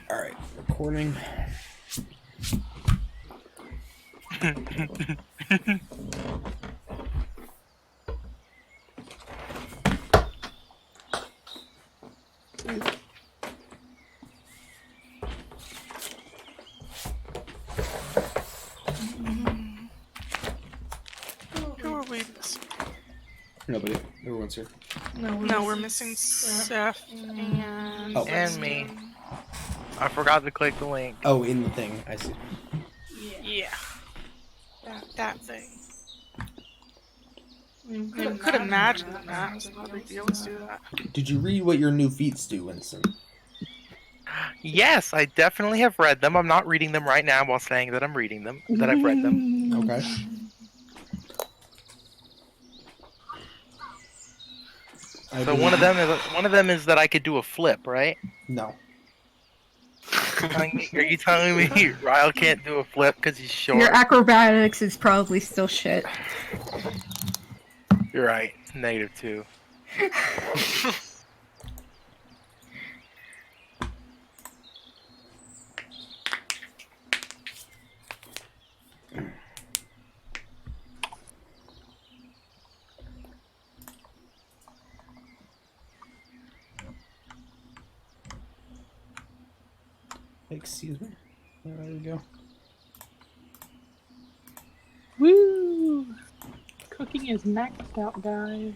All right, recording. Who are we? Nobody. Everyone's here. No, we're missing Seth and... Oh. And me. I forgot to click the link. Oh, in the thing. I see. Yeah. That thing. You could imagine that. It's not a big deal. Let's do that. Did you read what your new feats do, Winston? Yes, I definitely have read them. I'm not reading them right now while saying that I'm reading them. That I've read them. Okay. So one of them is that I could do a flip, right? No. Are you telling me Ryle can't do a flip because he's short? Your acrobatics is probably still shit. You're right. -2. Excuse me. There we go. Woo! Cooking is maxed out, guys.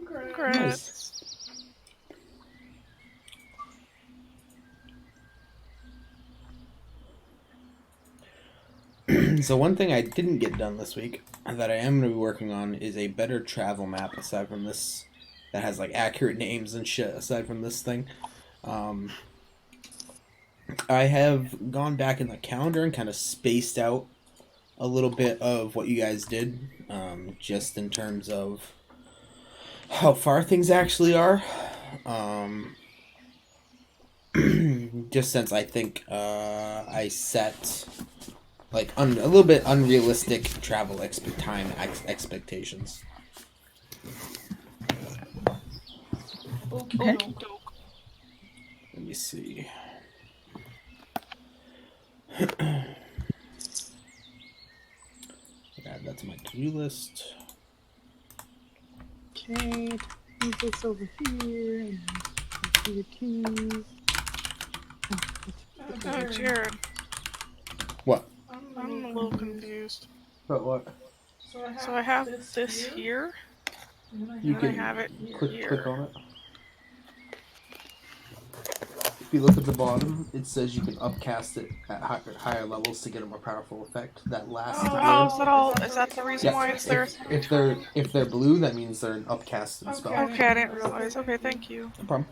Congrats. So one thing I didn't get done this week that I am going to be working on is a better travel map aside from this that has like accurate names and shit aside from this thing. I have gone back in the calendar and kind of spaced out a little bit of what you guys did, just in terms of how far things actually are. Just since I think I set like a little bit unrealistic travel expectations. Okay. Let me see. Add that to my to-do list. Okay, move this over here and do your keys. Oh, Jared. What? I'm a little confused. But what? So I have this here, You and I have it click here. on it. If you look at the bottom, it says you can upcast it at higher levels to get a more powerful effect. That last Oh, is that all? Is that the reason why it's there? If they're blue, that means they're an upcasted spell. Okay, I didn't realize. Okay, thank you. No problem.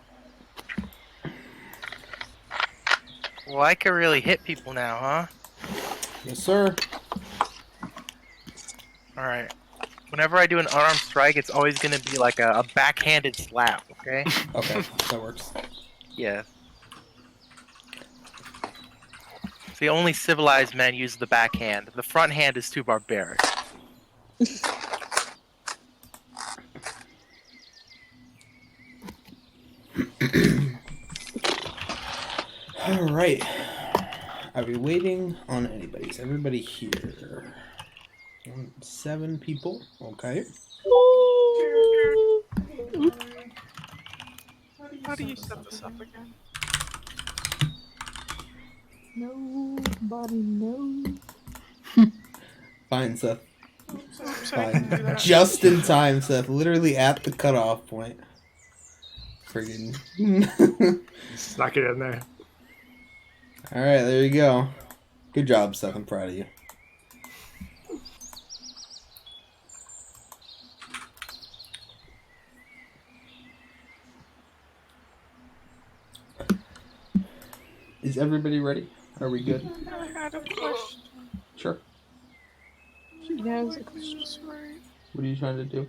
Well, I can really hit people now, huh? Yes, sir. Alright. Whenever I do an unarmed strike, it's always going to be like a backhanded slap, okay? Okay, that works. Yeah. See, only civilized men use the backhand. The front hand is too barbaric. All right. Are we waiting on anybody? Is everybody here? 7 people. Okay. How do you set this up again? Nobody knows. Fine, Seth. So I can do Fine. that. Just in time, Seth. Literally at the cutoff point. Friggin'. Snuck it in there. Alright, there you go. Good job, Seth. I'm proud of you. Is everybody ready? Are we good? I had a question. Sure. Yes. Right. What are you trying to do?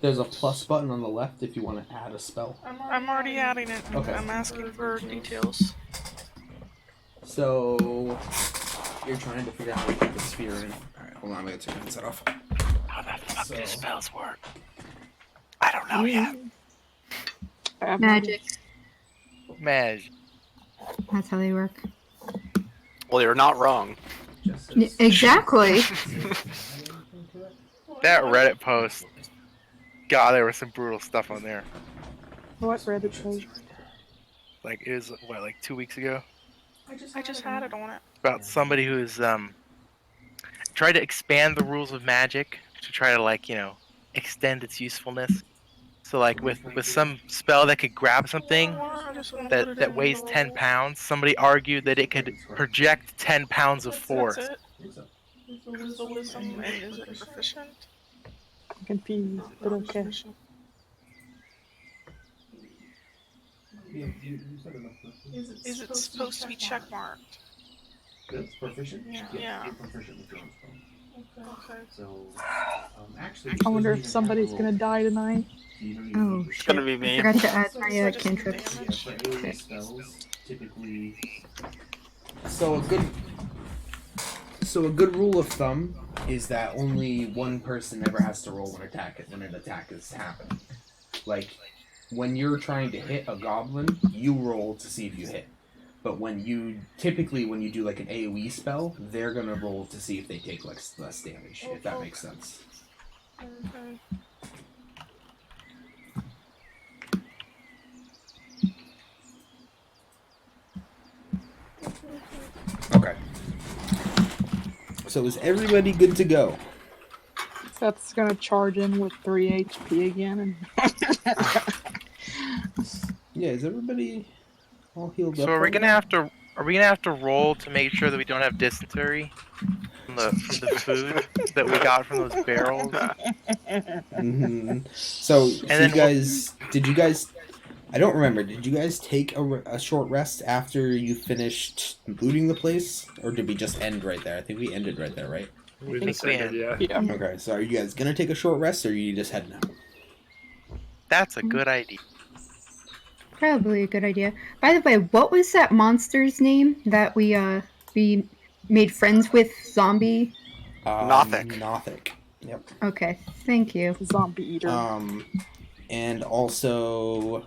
There's a plus button on the left if you want to add a spell. I'm already adding it. Okay. I'm asking for details. So, you're trying to figure out how to get the sphere in. Alright, hold on, I'm going to turn the headset off. How the fuck do spells work? I don't know yet. Magic. Maj. That's how they work. Well, you're not wrong. Exactly. That Reddit post. God, there was some brutal stuff on there. What Reddit page? Like it was like 2 weeks ago I just had it on it. about somebody who's tried to expand the rules of magic to try to extend its usefulness. So like with some spell that could grab something that weighs 10 pounds, somebody argued that it could project 10 pounds of force. That's it. Is the wisdom and is it proficient? I'm confused, but okay. Is it supposed to be checkmarked? That's proficient? Yeah. You're proficient with your own spell. Okay. So, actually, I wonder if somebody's gonna die tonight. Oh It's shit. gonna be I me. forgot to add So my just some cantrips. damage? for AoE spells, typically. So a good rule of thumb is that only one person ever has to roll when an attack is happening. Like when you're trying to hit a goblin, you roll to see if you hit. But when you do like an AoE spell, they're gonna roll to see if they take less damage. If that makes sense. Okay. Okay. So is everybody good to go? Seth's gonna charge in with 3 HP again, and Yeah, is everybody all healed up? So are we right gonna now? have to roll to make sure that we don't have dysentery from the food that we got from those barrels? Mm-hmm. So then did you guys? I don't remember. Did you guys take a short rest after you finished looting the place, or did we just end right there? I think we ended right there, right? We think just we ended, yeah. yeah. Okay. So are you guys gonna take a short rest, or are you just heading out? That's a good idea. Probably a good idea. By the way, what was that monster's name that we made friends with? Zombie? Nothic. Nothic. Yep. Okay, thank you. Zombie eater. And also,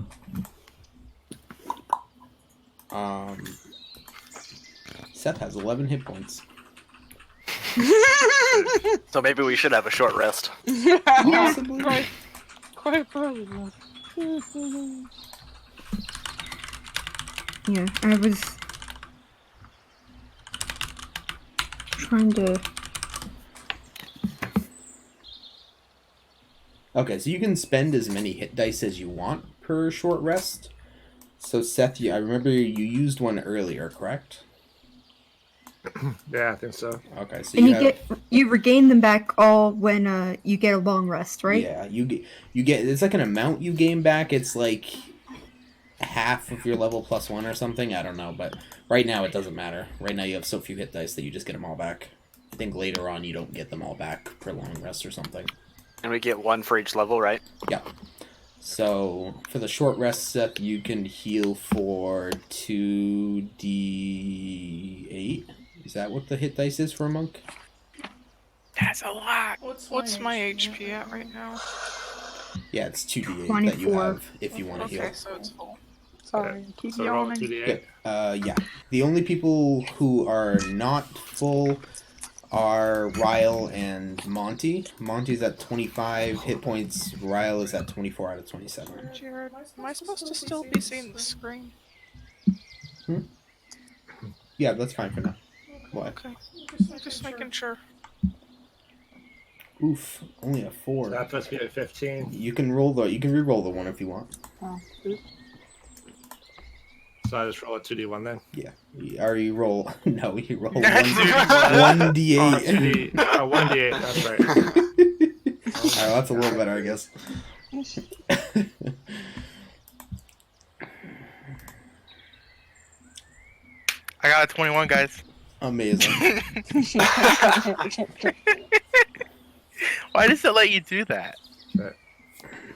Seth has 11 hit points. So maybe we should have a short rest. Possibly. Quite probably. Yeah, I was trying to. Okay, so you can spend as many hit dice as you want per short rest. So Seth, I remember you used one earlier, correct? Yeah, I think so. Okay, so And you you regain them back all when you get a long rest, right? Yeah, you get it's like an amount you gain back. It's like half of your level plus 1 or something. I don't know, but right now it doesn't matter. Right now you have so few hit dice that you just get them all back. I think later on you don't get them all back per long rest or something. And we get one for each level, right? Yeah. So for the short rest, Seth, you can heal for 2d8. Is that what the hit dice is for a monk? That's a lot. What's my HP at right now? Yeah, it's 2d8 that you 24. have if you want to Okay, heal. so it's full. Sorry, I keep So roll yawning. 2d8. Yeah. The only people who are not full are Ryle and Monty. Monty's at 25 hit points. Ryle is at 24 out of 27. Jared, am I supposed to still be seeing the screen? Yeah, that's fine for now. What? Okay. I'm just making sure. Oof, only a 4. That puts me at 15. You can re-roll the one if you want. Oh, oops. So I just roll a 2d1 then. Yeah. Or you roll no, you roll 1 Oh, 1d8. 1d8, that's right. Alright, that's a little better, I guess. I got a 21, guys. Amazing. Why does it let you do that?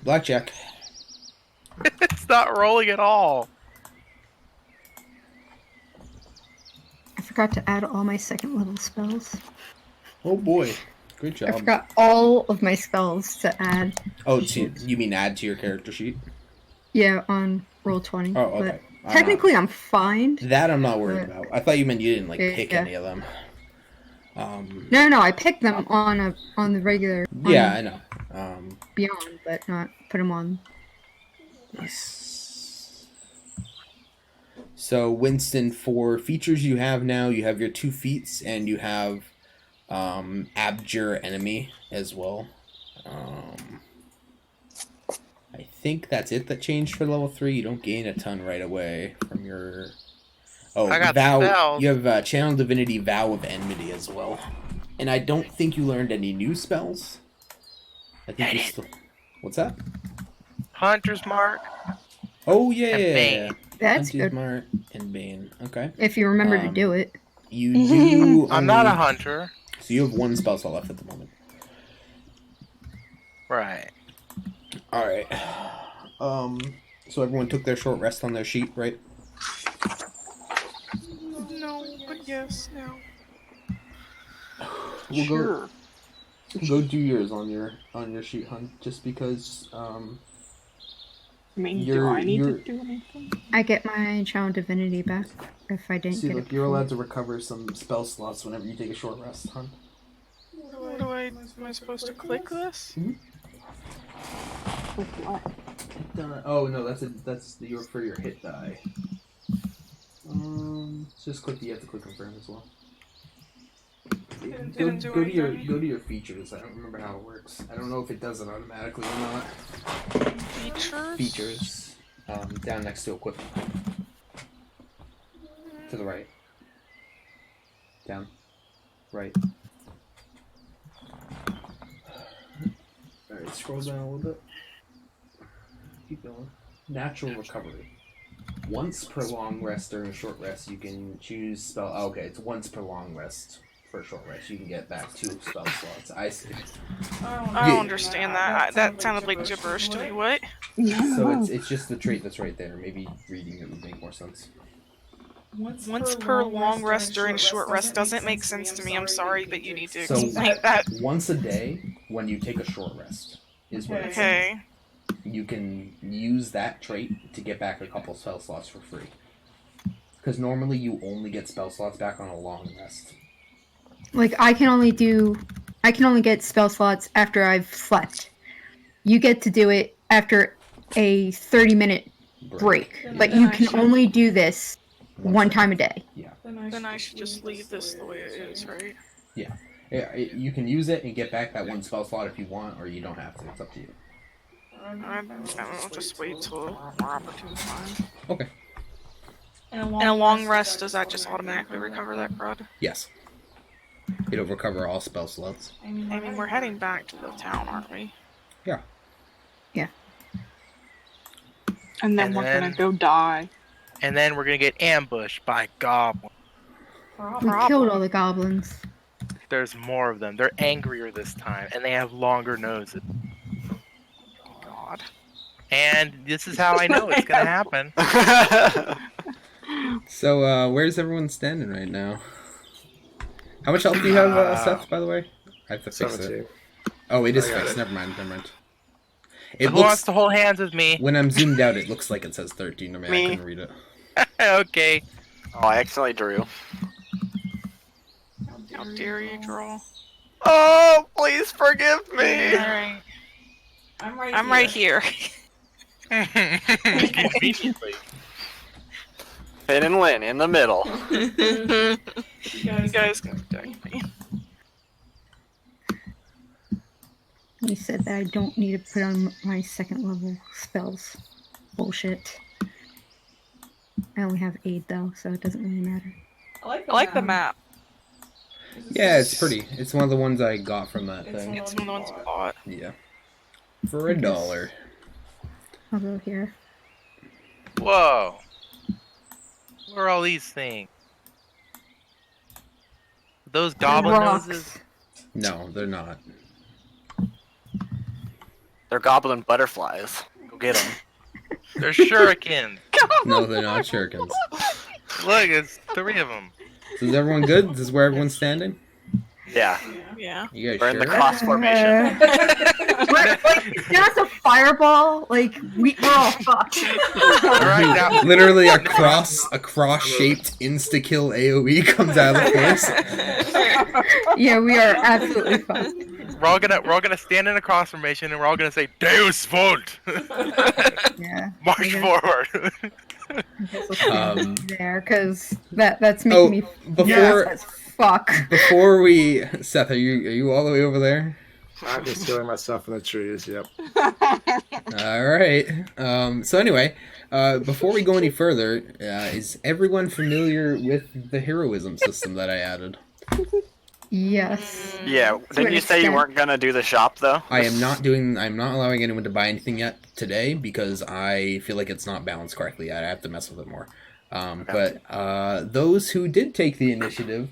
Blackjack. It's not rolling at all. I forgot to add all my second level spells. Oh boy. Great I job. forgot all of my spells to add. Oh, you mean add to your character sheet? Yeah, on Roll20. Oh, okay. Technically, I'm fine. That I'm not worried about. I thought you meant you didn't like pick Yeah. any of them. No, I picked them on the regular. Yeah, on I know. Beyond, but not put them on. So Winston, for features you have now, you have your 2 feats and you have Abjure Enemy as well. I think that's it that changed for level 3. You don't gain a ton right away from your... Oh, I got Vow. spells. You have Channel Divinity, Vow of Enmity as well. And I don't think you learned any new spells. I think you still... What's that? Hunter's Mark. Oh, yeah. And Bane. That's Hunter's good. Mark and Bane. Okay. If you remember to do it. You do... I'm not a only- hunter. So you have 1 spell slot left at the moment. Right. Alright. So everyone took their short rest on their sheet, right? No, but yes, no. We'll go do yours on your sheet, Hunt, just because I mean, do You're- I need to you're- do anything? I get my Channel Divinity back if I didn't see, get look, it. you're before. allowed to recover some spell slots whenever you take a short rest, Hunt. Am I supposed to click this? With what? Oh no, that's your for your hit die. Just click. You have to click confirm as well. Didn't do anything. Go to your features. I don't remember how it works. I don't know if it does it automatically or not. Features? Features. Down next to equipment. To the right. Down. Right. Alright, scroll down a little bit. Keep going. Natural recovery. Once per long rest during a short rest, you can choose spell. Oh, okay, it's once per long rest for a short rest. You can get back 2 spell slots. I see. I don't understand that. That sounded like gibberish to me. What? So it's just the trait that's right there. Maybe reading it would make more sense. Once per long rest during short rest doesn't make sense to me. I'm sorry, but you need to So explain that. once a day, when you take a short rest, is what it's Okay. you can use that trait to get back a couple spell slots for free. Because normally you only get spell slots back on a long rest. Like I can only get spell slots after I've slept. You get to do it after a 30-minute break, but you can only do this one time a day. Yeah. Then I should just leave this the way it is, right? Yeah, you can use it and get back that 1 spell slot if you want, or you don't have to. It's up to you. I'll just wait till a more opportune time. Okay. And a long rest, does that just automatically recover that crud? Yes. It'll recover all spell slots. I mean, we're heading back to the town, aren't we? Yeah. Yeah. And then And we're then- gonna go die. And then we're gonna get ambushed by goblins. We killed all the goblins. There's more of them. They're angrier this time, and they have longer noses. God. And this is how I know it's gonna happen. So, where's everyone standing right now? How much health do you have, Seth, by the way? I have to fix it. 17. Oh, it is I got fixed. it. Never mind. It Who wants looks... to hold hands with me? When I'm zoomed out, it looks like it says 13. I mean, Me. I couldn't read it. Okay. Oh, I accidentally drew. How dare you draw? Oh, please forgive me. Alright. I'm right here. Conveniently. Finn and Lynn in the middle. You guys can protect me. You said that I don't need to put on my 2nd level spells. Bullshit. I only have 8 though, so it doesn't really matter. I like the map. Yeah, it's pretty. It's one of the ones I got from that thing. It's one of the ones I bought. Yeah. For $1. I'll go here. Whoa. What are all these things? Those goblin Rocks. noses? No, they're not. They're goblin butterflies. Go get them. They're shurikens. No, they're not shurikens. Look, it's 3 of them. So is everyone good? This is where everyone's standing? Yeah, Yeah. You guys we're in sure? the cross formation. That's a fireball. Like we're all fucked. All right, now Literally a cross-shaped insta-kill AoE comes out of the force. Yeah, we are absolutely fucked. we're all gonna stand in a cross formation and we're all gonna say Deus Vult. Yeah. March forward. There, because that's making me nervous as fuck. Before we, Seth, are you all the way over there? I'm just killing myself in the trees. Yep. All right. So anyway, before we go any further, is everyone familiar with the heroism system that I added? Yes. Yeah, To didn't an you say you extent. weren't gonna do the shop though? I'm not allowing anyone to buy anything yet today because I feel like it's not balanced correctly. I have to mess with it more. But those who did take the initiative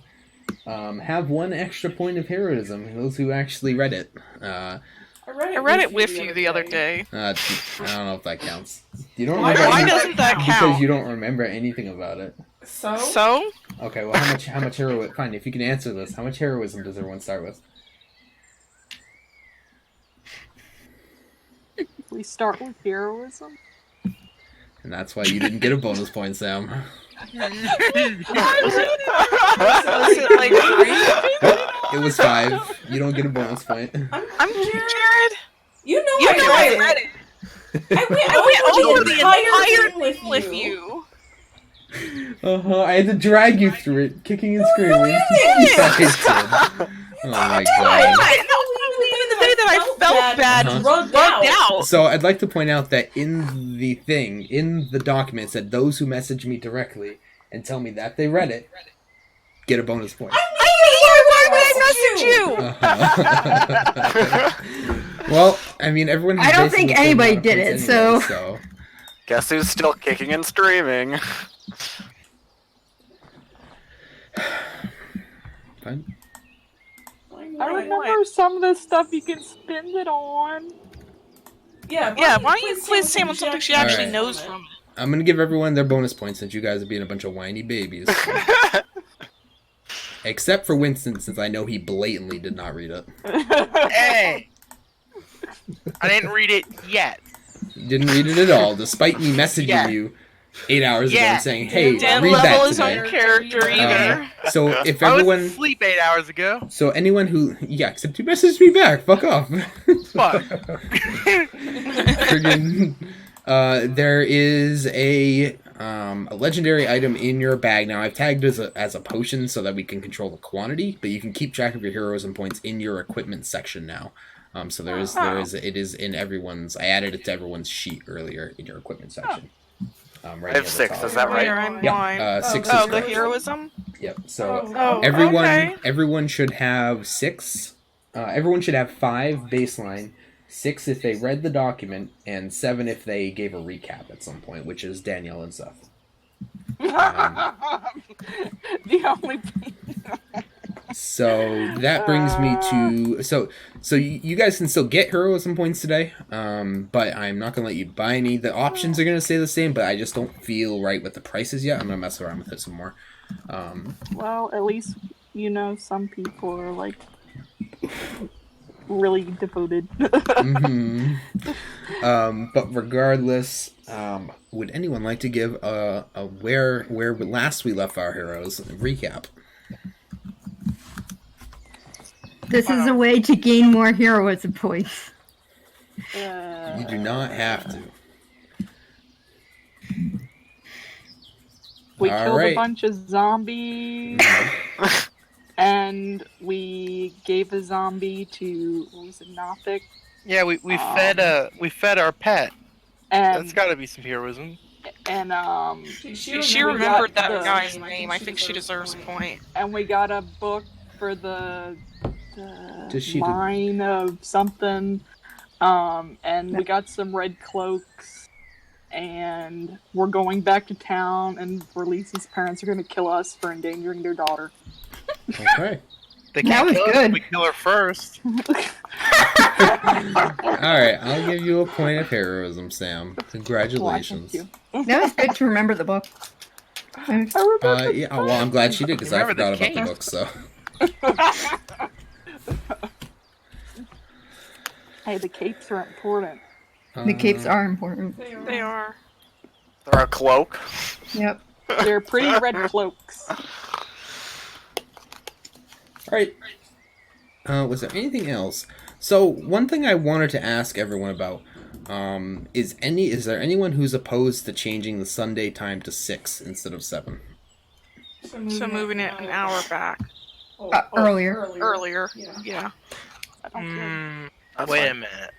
have 1 extra point of heroism. Those who actually read it. I read it with you the other day. I don't know if that counts. You don't Why remember doesn't that because count? you don't remember anything about it. So? Okay, well, how much heroism? Fine, if you can answer this, how much heroism does everyone start with? We start with heroism. And that's why you didn't get a bonus point, Sam. Was it like 3? It was 5. You don't get a bonus point. I'm Jared. You know You I know read I it. read it. I went over over the entire thing with you. I had to drag you through it, kicking and screaming. you didn't. Yes, I did. Oh my god. Even the day that I felt bad, rubbed out. So I'd like to point out that in the document, it said those who message me directly and tell me that they read it get a bonus point. Why would I message you? Well, I mean, everyone. I don't think anybody did it, so. Guess who's still kicking and screaming? Fine. I remember some of the stuff you can spend it on. Yeah, why don't you quiz Sam on something she actually Alright. knows from? I'm gonna give everyone their bonus points since you guys are being a bunch of whiny babies. Except for Winston, since I know he blatantly did not read it. Hey, I didn't read it yet. He didn't read it at all, despite me messaging you 8 hours ago and saying, "Hey, Didn't read level that his today." own character either. So if I was everyone, asleep 8 hours ago. so anyone who, except you messaged me back. Fuck off. Fuck. Friggin', there is a legendary item in your bag now. I've tagged it as a potion so that we can control the quantity, but you can keep track of your heroism points in your equipment section now. So it is in everyone's. I added it to everyone's sheet earlier in your equipment section. Right I have near the 6, top. is that right? I'm Yep, blind. 6 Oh, is the correct. heroism? Yep. So Oh, everyone okay. everyone should have 6. Everyone should have 5 baseline, 6 if they read the document, and 7 if they gave a recap at some point, which is Danielle and Seth. The only. So that brings me to so you guys can still get heroism points today, but I'm not gonna let you buy any. The options are gonna stay the same, but I just don't feel right with the prices yet. I'm gonna mess around with it some more. Well, at least some people are like really devoted. But regardless, would anyone like to give a where last we left our heroes recap? This is a way to gain more heroism points. You do not have to. We All killed right. a bunch of zombies, and we gave a zombie to Nothic, Yeah, we fed our pet. and That's got to be some heroism. and She remembered that guy's name. I think she deserves a point. and we got a book for the Does she do- line of something, and we got some red cloaks, and we're going back to town, and Release's parents are going to kill us for endangering their daughter. Okay. They That can't was kill us good. if we kill her first. All right, I'll give you a point of heroism, Sam. Congratulations. Why, thank That was good to remember the book. you. I remember Yeah, well, I'm glad she did because I Remember the forgot about the cave. book. So, Hey, the capes are important. The capes are important. They are. They're a cloak. Yep. They're pretty red cloaks. Alright. Was there anything else? So, one thing I wanted to ask everyone about, is there anyone who's opposed to changing the Sunday time to 6 instead of 7? So moving it an hour back. Earlier. Earlier. Yeah. I don't care. That's Wait a fine. minute.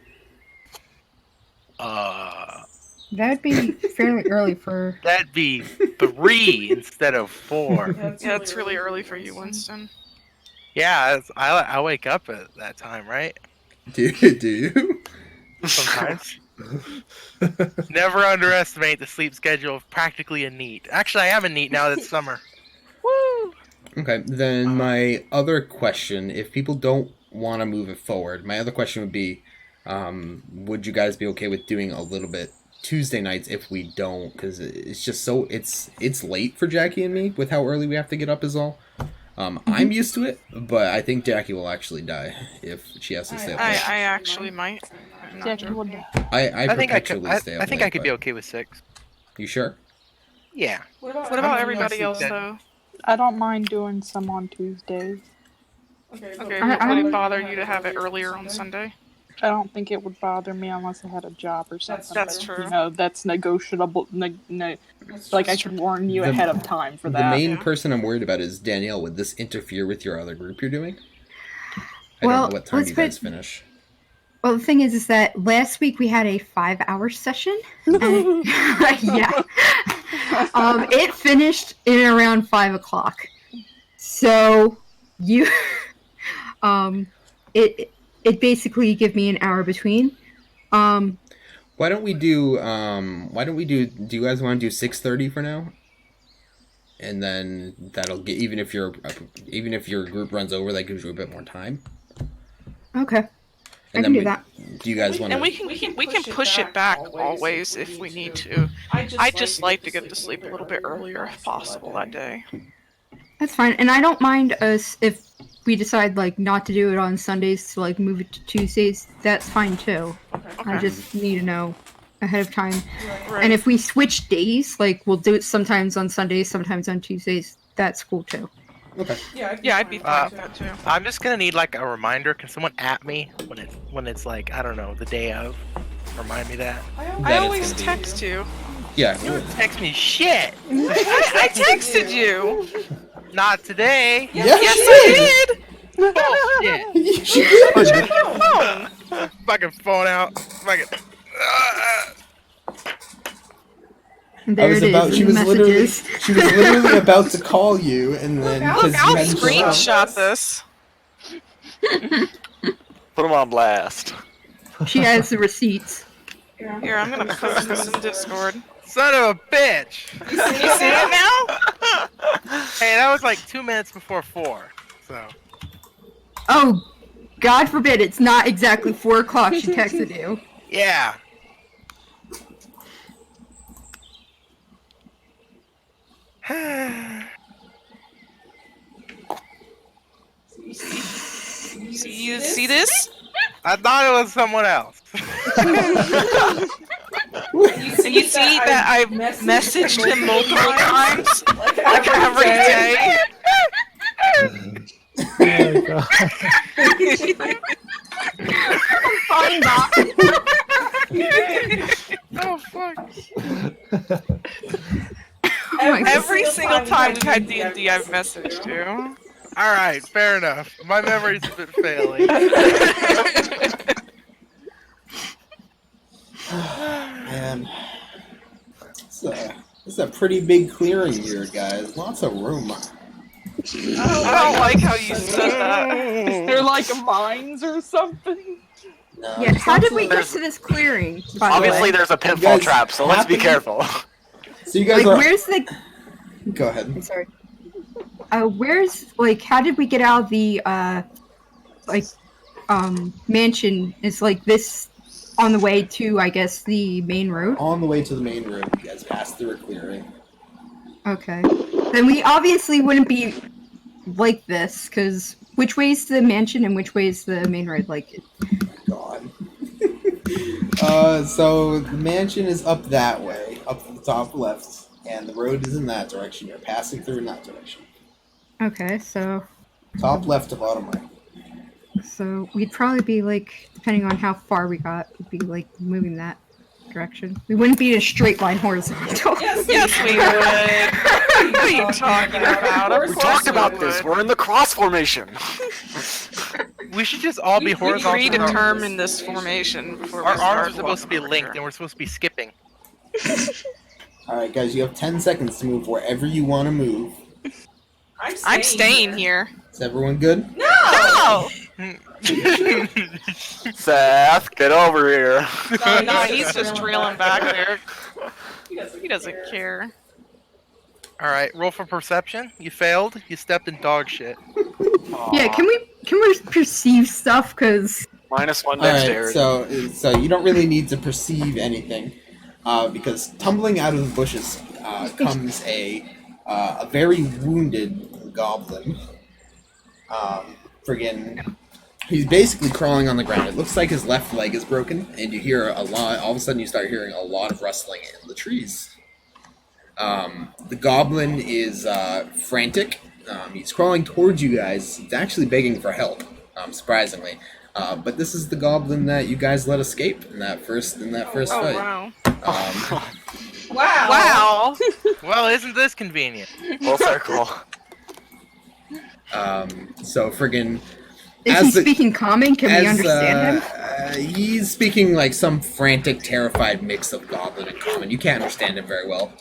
That'd be fairly early for. That'd be 3 instead of 4. Yeah, it's really early for you, Winston. Yeah, I wake up at that time, right? Do you? Sometimes. Never underestimate the sleep schedule of practically a NEET. Actually, I am a NEET now that it's summer. Woo! Okay, then my other question, if people don't want to move it forward, my other question would be, would you guys be okay with doing a little bit Tuesday nights if we don't? Because it's just so, it's late for Jackie and me with how early we have to get up is all. I'm used to it, but I think Jackie will actually die if she has to stay up I late. actually might. I'm not Jackie would joking. I think I could. perpetually stay up I think late, I could but- be okay with 6. You sure? Yeah. What about everybody else, though? I don't mind doing some on Tuesdays. Okay, I- would it bother you to have it earlier on Sunday? I don't think it would bother me unless I had a job or something. That's but, true. You know, that's negotiable. Like I should warn you The- ahead of time for The that. main Yeah. person I'm worried about is Danielle. Would this interfere with your other group you're doing? I Well, don't know what time let's you guys put- finish. Well, the thing is that last week we had a 5-hour session. And, yeah. It finished in around 5 o'clock. So you, it basically give me an hour between. Why don't we do? Do you guys want to do 6:30 for now? And then that'll get even if your group runs over, that gives you a bit more time. Okay. And I can then do that. Do you guys want And to? we can push it back always if we need to. I just like to get to sleep a little bit earlier if possible that day. That's fine. And I don't mind us if we decide like not to do it on Sundays to like move it to Tuesdays. That's fine too. I just need to know ahead of time. Right. And if we switch days, like we'll do it sometimes on Sundays, sometimes on Tuesdays, that's cool too. Okay. Yeah, I'd be fine with that too. I'm just gonna need like a reminder. Can someone at me when it's like, I don't know, the day of? Remind me that. I always text you. Yeah. You don't text me shit. I texted you. Not today. Yes, Yes, I did. Bullshit. Check your phone. Fucking phone out. Fucking. There it is. She the was messages. literally about to call you, and then Look, because you I'll hadn't shown up. screenshot this. Put them on blast. She has the receipts. Here, I'm gonna post this in Discord. Son of a bitch. You see it now? Hey, that was like 2 minutes before 4. So. Oh, God forbid it's not exactly 4 o'clock she texted you. Yeah. You see this? I thought it was someone else. And you see that I've messaged him multiple times, like every day. Oh fuck! Every single time we've had D&D, I've messaged you. All right, fair enough. My memory's a bit failing. Man, it's a pretty big clearing here, guys. Lots of room. I don't like how you said that. They're like mines or something. No, Yeah, how did we get There's- to this clearing? By Obviously, the way? there's a pitfall guys trap, so let's be happen- careful. So you guys Like, are. where's the? Go ahead. I'm sorry. Where's like? How did we get out of the mansion? It's like this on the way to, I guess, the main road. On the way to the main road, you guys passed through a clearing. Okay. Then we obviously wouldn't be like this, because which way is the mansion and which way is the main road? Like, God. So the mansion is up that way, up to the top left, and the road is in that direction. You're passing through in that direction. Okay, so Top left to bottom right. we'd probably be like, depending on how far we got, we'd be like moving that direction. We wouldn't be in a straight line horizontal. Yes, we would. What are you talking about? We talked about this. We're in the cross formation. We should just all be We horizontal. predetermined this formation before we Our arms are started supposed to be walking linked, over and we're supposed to be skipping. Alright, guys, you have 10 seconds to move wherever you want to move. I'm staying here. Is everyone good? No! Seth, get over here. No, he's just trailing back there. He doesn't care. All right, roll for perception. You failed. You stepped in dog shit. Yeah, can we perceive stuff? Because -1 Alright, dexterity. so you don't really need to perceive anything, because tumbling out of the bushes comes a very wounded goblin. He's basically crawling on the ground. It looks like his left leg is broken, and you hear a lot. All of a sudden, you start hearing a lot of rustling in the trees. The goblin is frantic. He's crawling towards you guys. He's actually begging for help, surprisingly. But this is the goblin that you guys let escape in that first Oh, fight. wow. Wow. Wow! Well, isn't this convenient? Full circle. So friggin' is he speaking common? Can we understand him? He's speaking like some frantic, terrified mix of goblin and common. You can't understand him very well.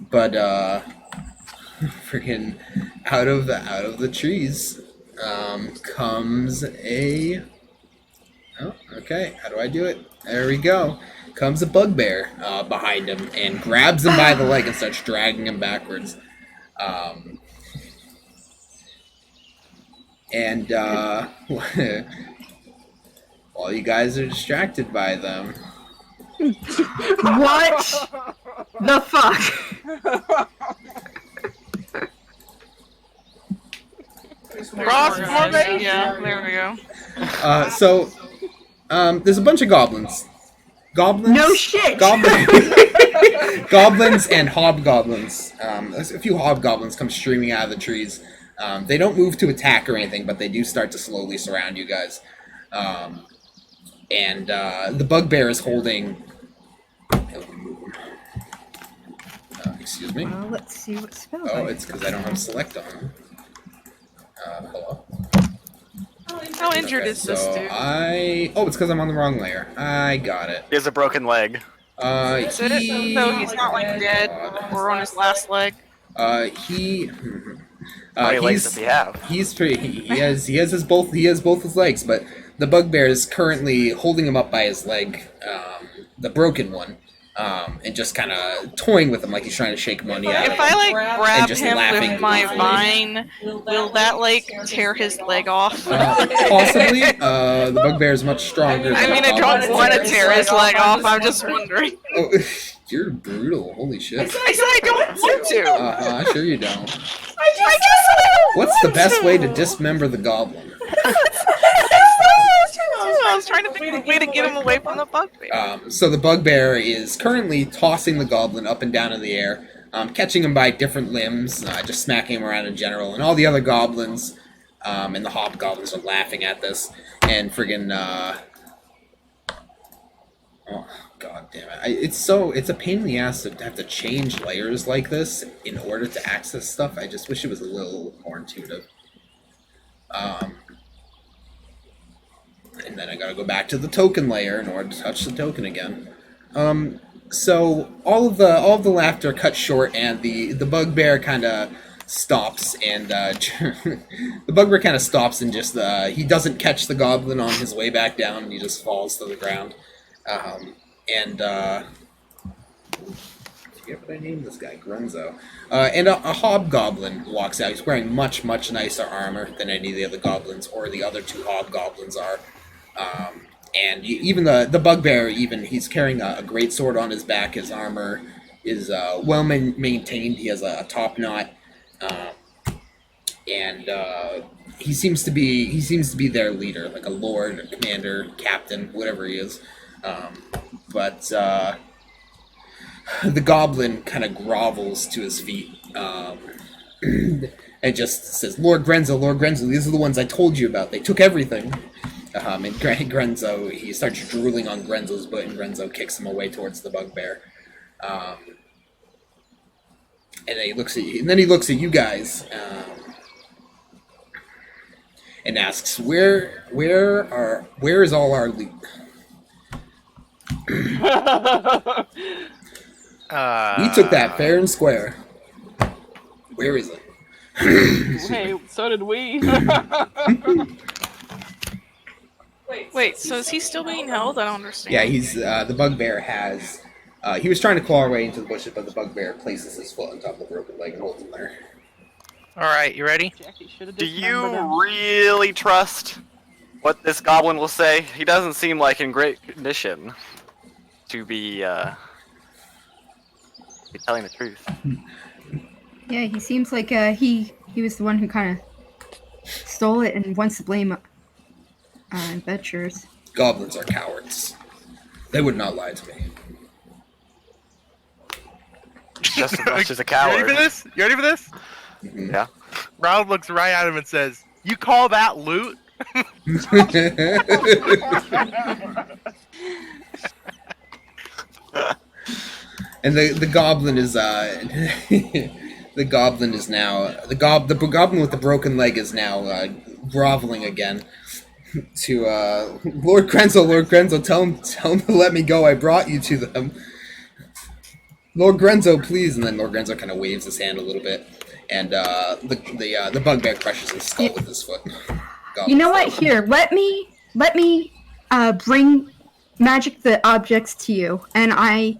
But freaking out of the trees comes a. Oh, okay. How do I do it? There we go. Comes a bugbear behind him and grabs him by the leg and starts dragging him backwards. And while you guys are distracted by them, What the fuck? Cross formation? Yeah, there we go. so there's a bunch of goblins. Goblins? No shit. Goblins and hobgoblins. There's a few hobgoblins come streaming out of the trees. They don't move to attack or anything, but they do start to slowly surround you guys. And the bugbear is holding. Excuse me. Let's see what spell. Oh, it's because I don't have select on. Hello. How injured Okay, is this so dude? it's because I'm on the wrong layer. I got it. He has a broken leg. Is it? So he's not like dead or on his last leg? How many legs does he have? He's pretty. He has both his legs, but the bugbear is currently holding him up by his leg, the broken one, and just kind of toying with him like he's trying to shake money out of If him. I like grab just him laughing. with my vine, will that like tear his leg off? Possibly, the bugbear is much stronger. I than mean, the I goblin. don't want to tear his leg off. I'm just wondering. Oh, you're brutal. Holy shit. I said I don't want to. Sure you don't. I just What's the best way to dismember the goblin? I was trying to think of a way to get him away from the bugbear. So the bugbear is currently tossing the goblin up and down in the air, catching him by different limbs, just smacking him around in general, and all the other goblins and the hobgoblins are laughing at this, and friggin' oh, god damn it. It's a pain in the ass to have to change layers like this in order to access stuff. I just wish it was a little more intuitive. And then I gotta go back to the token layer in order to touch the token again. So all of the laughter cuts short, and the bugbear kind of stops, and the bugbear kind of stops and just he doesn't catch the goblin on his way back down, and he just falls to the ground. I forget what I named this guy, Grenzo. And a hobgoblin walks out. He's wearing much nicer armor than any of the other goblins or the other two hobgoblins are. Even the bugbear, he's carrying a great sword on his back. His armor is well maintained. He has a top knot, and he seems to be their leader, like a lord, a commander, captain, whatever he is. But the goblin kind of grovels to his feet and just says, Lord Grenzo, these are the ones I told you about. They took everything. And Grenzo, he starts drooling on Grenzo's butt, and Grenzo kicks him away towards the bugbear. And then he looks at you, and then he looks at you guys, and asks, "Where is all our loot?" We took that fair and square. Where is it? Hey, so did we. Wait, so is he still being held? I don't understand. Yeah, he's the bugbear has. He was trying to claw our way into the bushes, but the bugbear places his foot on top of the broken leg and holds him there. All right, you ready? Do you really trust what this goblin will say? He doesn't seem like in great condition to be telling the truth. Yeah, he seems like he was the one who kind of stole it and wants to blame adventurers. Goblins are cowards. They would not lie to me. Just as much as a You coward. ready for this? You ready for this? Mm-hmm. Yeah. Raoul looks right at him and says, "You call that loot?" And the goblin is the goblin is now the goblin with the broken leg is now groveling again to Lord Grenzo, tell him to let me go. I brought you to them. Lord Grenzo, please. And then Lord Grenzo kind of waves his hand a little bit, and the bugbear crushes his skull with his foot. You know what? Here, let me bring magic the objects to you, and I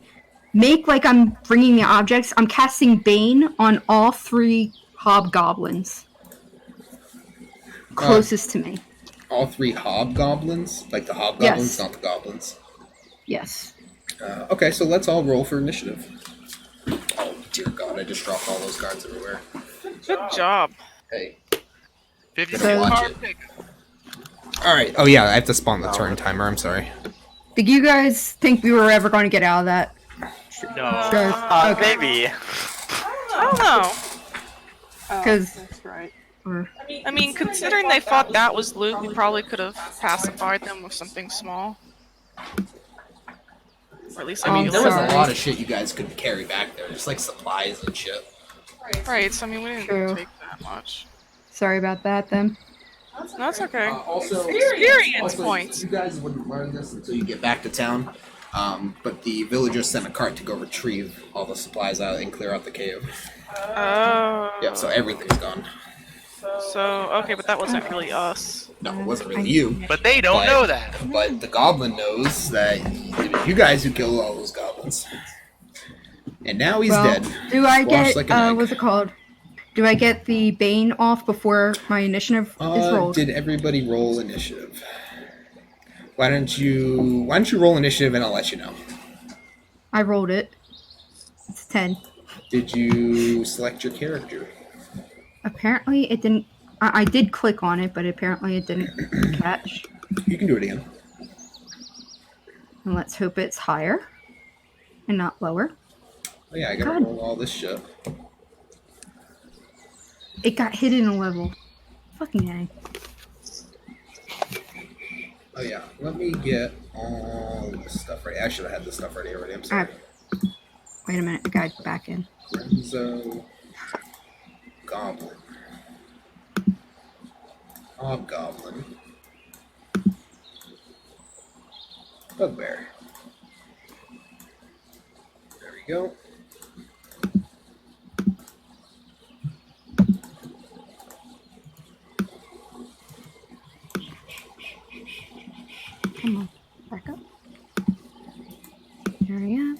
make like I'm bringing the objects. I'm casting Bane on all 3 hobgoblins closest to me. All 3 hobgoblins, like the hobgoblins, Yes. not the goblins. Yes. Okay, so let's all roll for initiative. Oh dear God! I just dropped all those cards everywhere. Good job. Hey. 50 So- card pick. All right. Oh yeah, I have to spawn the turn timer. I'm sorry. Did you guys think we were ever going to get out of that? No. Sure. Okay. Maybe. I don't know. Oh, 'Cause- that's right. I mean, considering they thought that was loot, we probably could have pacified them with something small. Or at least I mean, I'm there was a sorry. lot of shit you guys could carry back there, just like supplies and shit. Right, so I mean, we didn't True. take that much. Sorry about that then. That's okay. Also, Experience points. You guys wouldn't learn this until you get back to town. But the villagers sent a cart to go retrieve all the supplies out and clear out the cave. Oh. Yep. So everything's gone. So, okay, but that wasn't really us. No, it wasn't really you. But they don't know that. But the goblin knows that it was you guys who killed all those goblins. And now he's dead. Do I Squashed get like an egg. what's it called? Do I get the Bane off before my initiative is rolled? Did everybody roll initiative? Why don't you roll initiative and I'll let you know. I rolled it. It's 10. Did you select your character? Apparently it didn't. I did click on it, but apparently it didn't catch. You can do it again. And let's hope it's higher and not lower. Oh yeah, I gotta God. roll all this shit. It got hidden a level. Fucking A. Oh yeah, let me get all this stuff ready. I should have had this stuff ready already. I'm sorry. Wait a minute. I gotta go back in. Grenzo, Goblin, Hobgoblin, Bugbear. There we go. Come on. Back up. Here we are.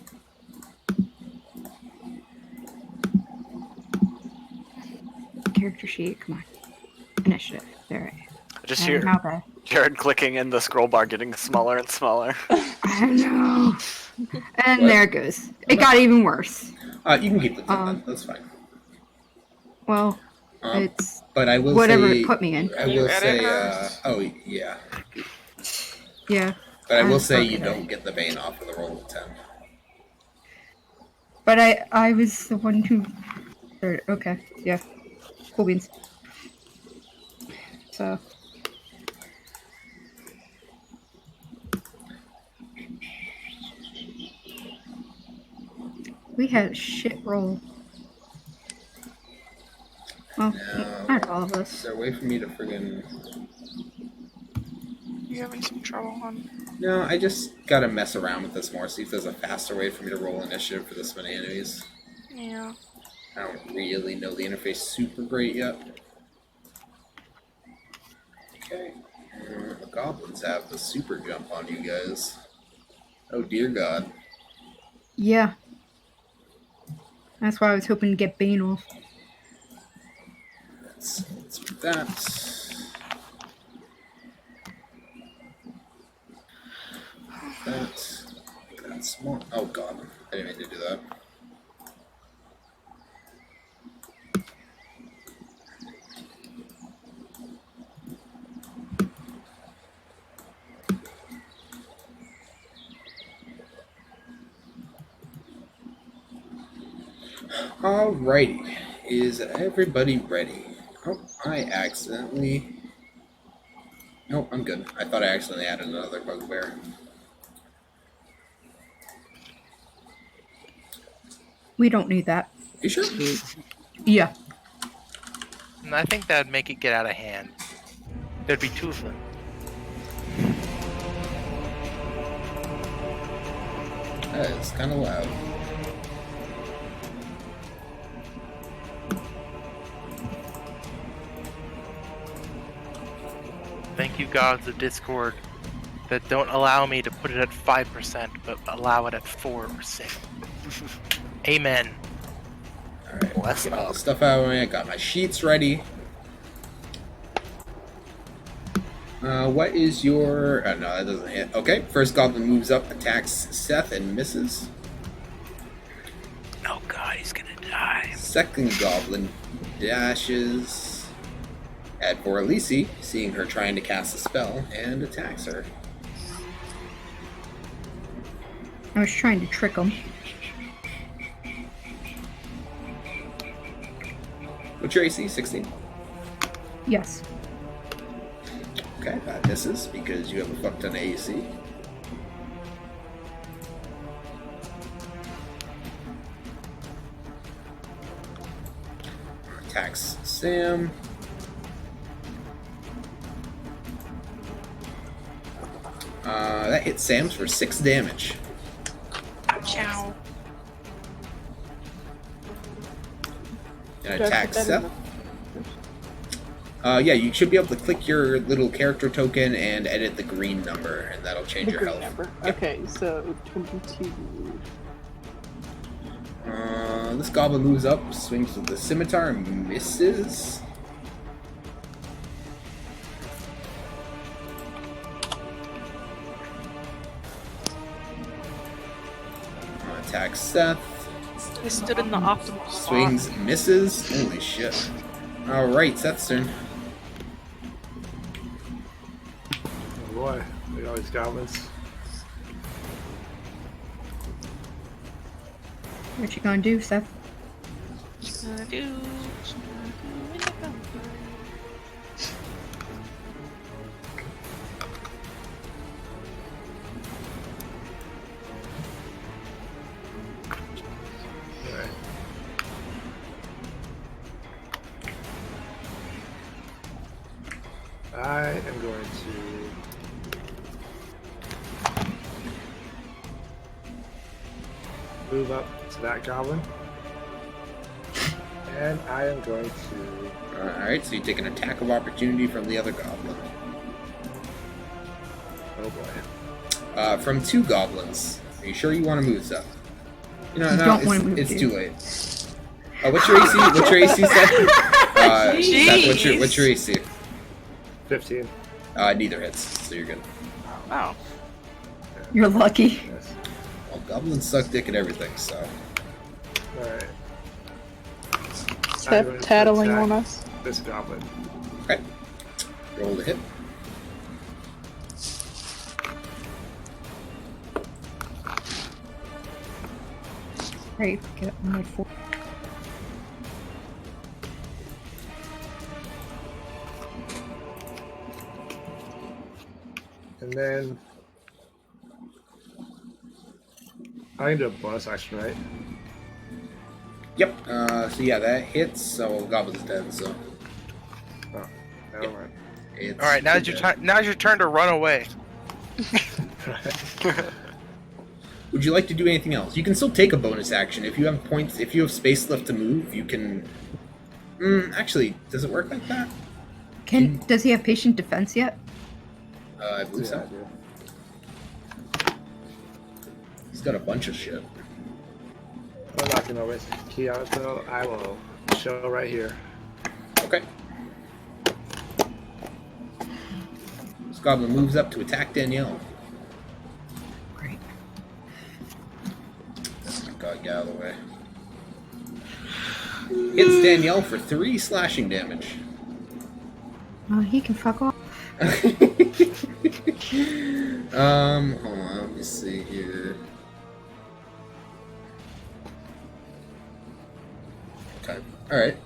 Character sheet. Come on. Initiative. There it is. Just And hear how bad? Jared clicking in the scroll bar getting smaller and smaller. I know. And What? there it goes. It got even worse. You can keep the 10 then. That's fine. Well, It's But I will whatever say, it put me in. I Can you will edit say, hers? oh yeah. Yeah. But I will I'm say you okay. don't get the Bane off of the roll of 10. But I was the one who. Okay. Yeah. Cool beans. So. We had a shit roll. Well, Now, not all of is us. there a way for me to friggin... You having some trouble, hon? No, I just gotta mess around with this more, see if there's a faster way for me to roll initiative for this many enemies. Yeah. I don't really know the interface super great yet. Okay. The goblins have the super jump on you guys. Oh dear god. Yeah. That's why I was hoping to get Bane off. Let's do that. That's more. Oh god. I didn't mean to do that. Alrighty. Is everybody ready? Oh, I accidentally... Nope, I'm good. I thought I accidentally added another bugbear. We don't need that. You sure? Yeah. And I think that would make it get out of hand. There'd be 2 of them. That is kind of loud. Thank you, gods of Discord, that don't allow me to put it at 5%, but allow it at 4 or 6. Amen. Alright, Bless get all up. the stuff out of the way. I got my sheets ready. What is your... Oh, no, that doesn't hit. Okay, first goblin moves up, attacks Seth, and misses. Oh god, he's gonna die. Second goblin dashes at Boralisi, seeing her trying to cast a spell, and attacks her. I was trying to trick him. What's your AC? 16? Yes. Okay, that misses because you have a fuck ton of AC. Attacks Sam. That hits Sam's for 6 damage. Ow. And attacks Seth. Yeah, you should be able to click your little character token and edit the green number, and that'll change The your green health. number. Yep. Okay, so 22. This goblin moves up, swings with the scimitar, and misses. Attacks Seth. They stood in the optimal spot. Swings, misses. Holy shit. Alright, Seth's turn. Oh boy, look at all these goblins. What you gonna do, Seth? Alright. I am going to move up to that goblin. And I am going to... Alright, so you take an attack of opportunity from the other goblin. Oh boy. From 2 goblins. Are you sure you want to move, Seth? You know, You no, don't wanna move, it's dude. too late. What's your AC? What's your AC, Seth? Seth, what's your AC? 15. Neither hits, so you're good. Oh. You're lucky. Yes. Well, goblins suck dick at everything, so... Alright. Step tattling on us. this goblin. Okay. Roll the hit. Great. Get up my 4. And then I can do a bonus action, right? Yep. So yeah, that hits. So Goblin's dead. So. Oh, never mind. It's All right, now's your dead. time. Now's your turn to run away. Would you like to do anything else? You can still take a bonus action if you have points. If you have space left to move, you can. Actually, does it work like that? Does he have patient defense yet? I believe Yeah, so. I do. He's got a bunch of shit. I'm not gonna always key out, so I will show right here. Okay. This goblin moves up to attack Danielle. Great. Oh my god, get out of the way. Hits Danielle for 3 slashing damage. He can fuck off. Hold on, let me see here. Okay, alright.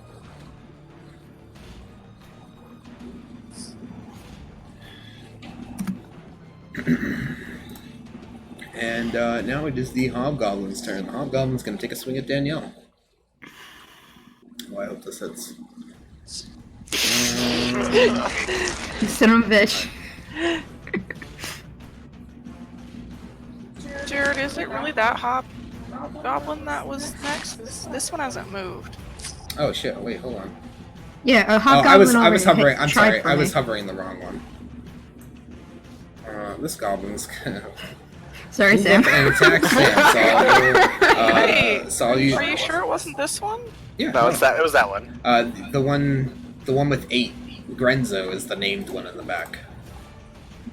And now it is the hobgoblin's turn. The hobgoblin's gonna take a swing at Danielle. Oh, I hope this hits. You son of a bitch. Jared, is it really that hobgoblin that was next? This one hasn't moved. Oh shit! Wait, hold on. Yeah, a Oh, hobgoblin I was already hovering. I'm tried sorry. for I was me. hovering the wrong one. This goblin's gonna Sorry, move Sam. up and attack Sam. Wait, So you. Are you sure it wasn't this one? Yeah. No, it's that. It was that one. The one with 8. Grenzo is the named one in the back.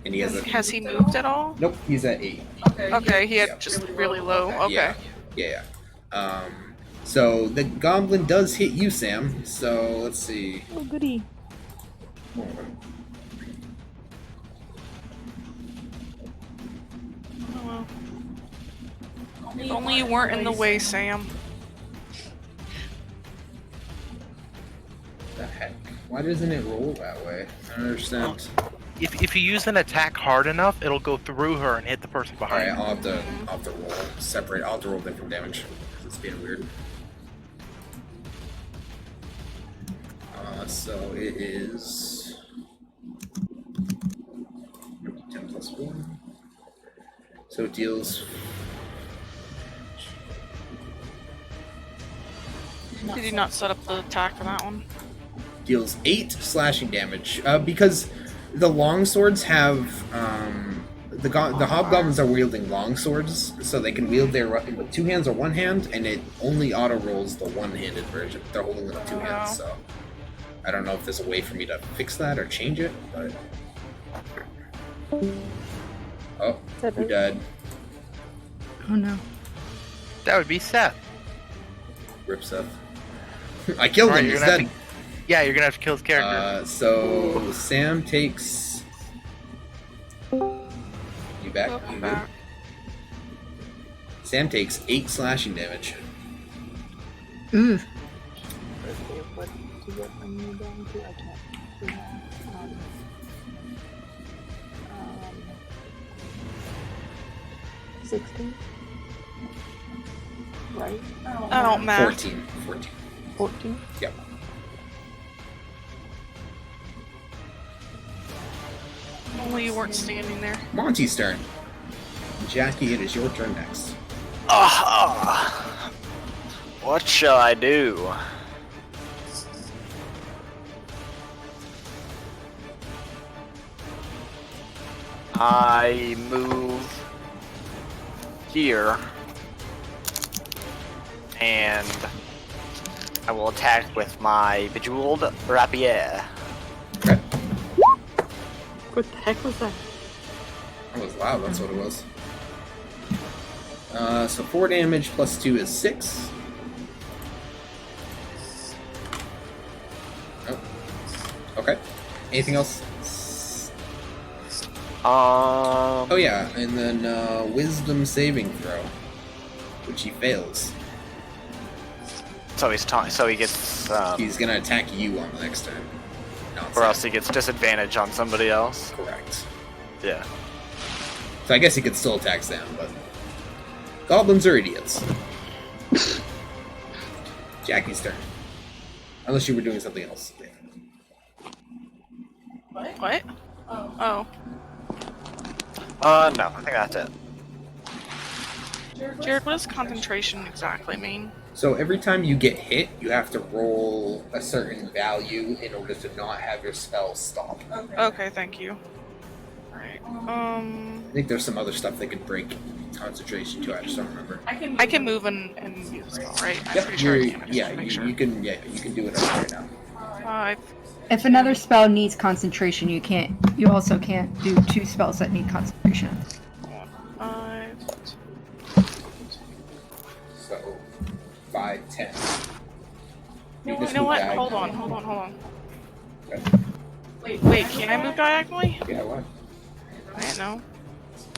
And he has a. Has he moved at all? Nope, he's at 8. Okay, he had Yeah. just really low. Okay. Yeah. So the goblin does hit you, Sam. So let's see. Oh, goody. Hold on. Oh, well. If only you weren't in the way, Sam. The heck? Why doesn't it roll that way? I don't understand. If you use an attack hard enough, it'll go through her and hit the person behind. Alright, I'll have to roll separate. I'll have to roll different damage. It's being weird. So it is 10 plus 1. So it deals. Did you not set up the attack for that one? Deals 8 slashing damage. Because the long swords have the hobgoblins are wielding long swords, so they can wield their weapon with 2 hands or 1 hand, and it only auto rolls the one-handed version. They're holding it with 2 hands, so I don't know if there's a way for me to fix that or change it, but oh, who died? Oh no. That would be Seth. Rip Seth. I killed Alright, him. you're He's gonna have dead. Yeah, you're gonna have to kill his character. So Sam takes. You back? Welcome You good? back. Sam takes 8 slashing damage. Ooh. What to get my new down to? I can't do that. 60? Right? I don't math. 14. 14? Yep. Only you weren't standing there. Monty's turn. Jackie, it is your turn next. What shall I do? I move here, and I will attack with my bejeweled rapier. Okay. What the heck was that? That was loud, that's what it was. So 4 damage plus 2 is 6. Oh, Okay. Anything else? Oh yeah, and then wisdom saving throw, which he fails. So he gets. He's gonna attack you on the next turn. Or else he gets disadvantage on somebody else. Correct. Yeah. So I guess he could still attack Sam, but goblins are idiots. Jackie's turn. Unless you were doing something else. What? Oh. No, I think that's it. Jared, what does concentration exactly mean? So every time you get hit, you have to roll a certain value in order to not have your spell stop. Okay, thank you. Alright. I think there's some other stuff that could break concentration too. I just don't remember. I can move and use the spell, right? I'm Yep. pretty sure I can. I just Yeah, wanna make you, sure. you can. Yeah, you can do it right now. 5. If another spell needs concentration, you can't. You also can't do 2 spells that need concentration. 5. So 5, 10. You just know move what? diagonally. Hold on. Okay. Wait, can I move diagonally? Yeah, what? I didn't know.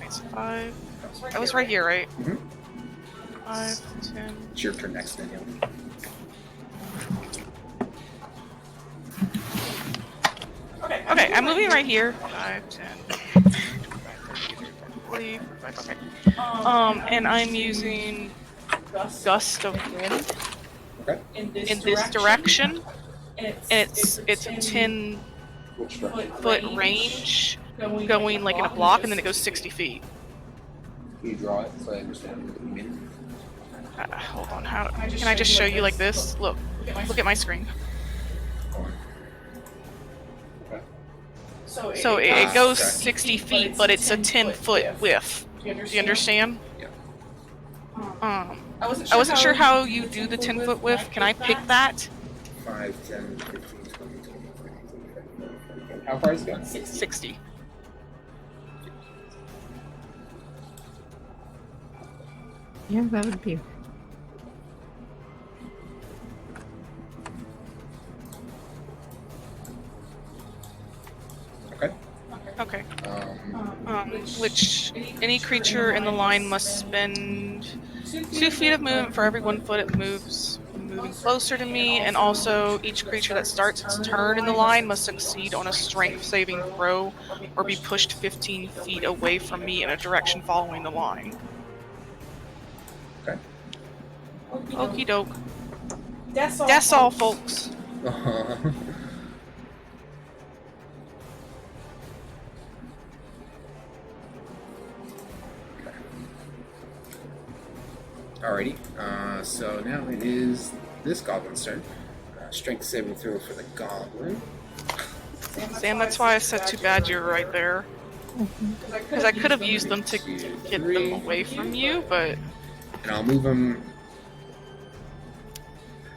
Wait, so 5. I was right here, right? Mhm. 5, 10. It's your turn next, Daniel. Okay, I'm moving right here. 5, 10. 40, 45, okay. And I'm using gust of wind Okay. in this direction. And it's a 10 Which direction? foot range going like in a block, and then it goes 60 feet. Can you draw it so I understand what you mean? Hold on, can I just show you like this? Look at my screen. Okay. So it goes okay. 60 feet, but it's a 10-foot width. Do you understand? Yeah. I wasn't sure how you do the 10-foot width. Can I pick that? 5, 10, 15, 20, 25, 30. How far is it going? 60. Yeah, that would be. Okay. Okay. Um, Which any creature in the line must spend 2 feet of movement for every 1 foot it moves, moving closer to me, and also each creature that starts its turn in the line must succeed on a strength saving throw or be pushed 15 feet away from me in a direction following the line. Okay. Okie doke. That's all, folks. Alrighty. So now it is this goblin's turn. Strength saving throw for the goblin. Sam, that's why I said too bad you're right there. Because I could have used them to get them away from you, but... And I'll move him.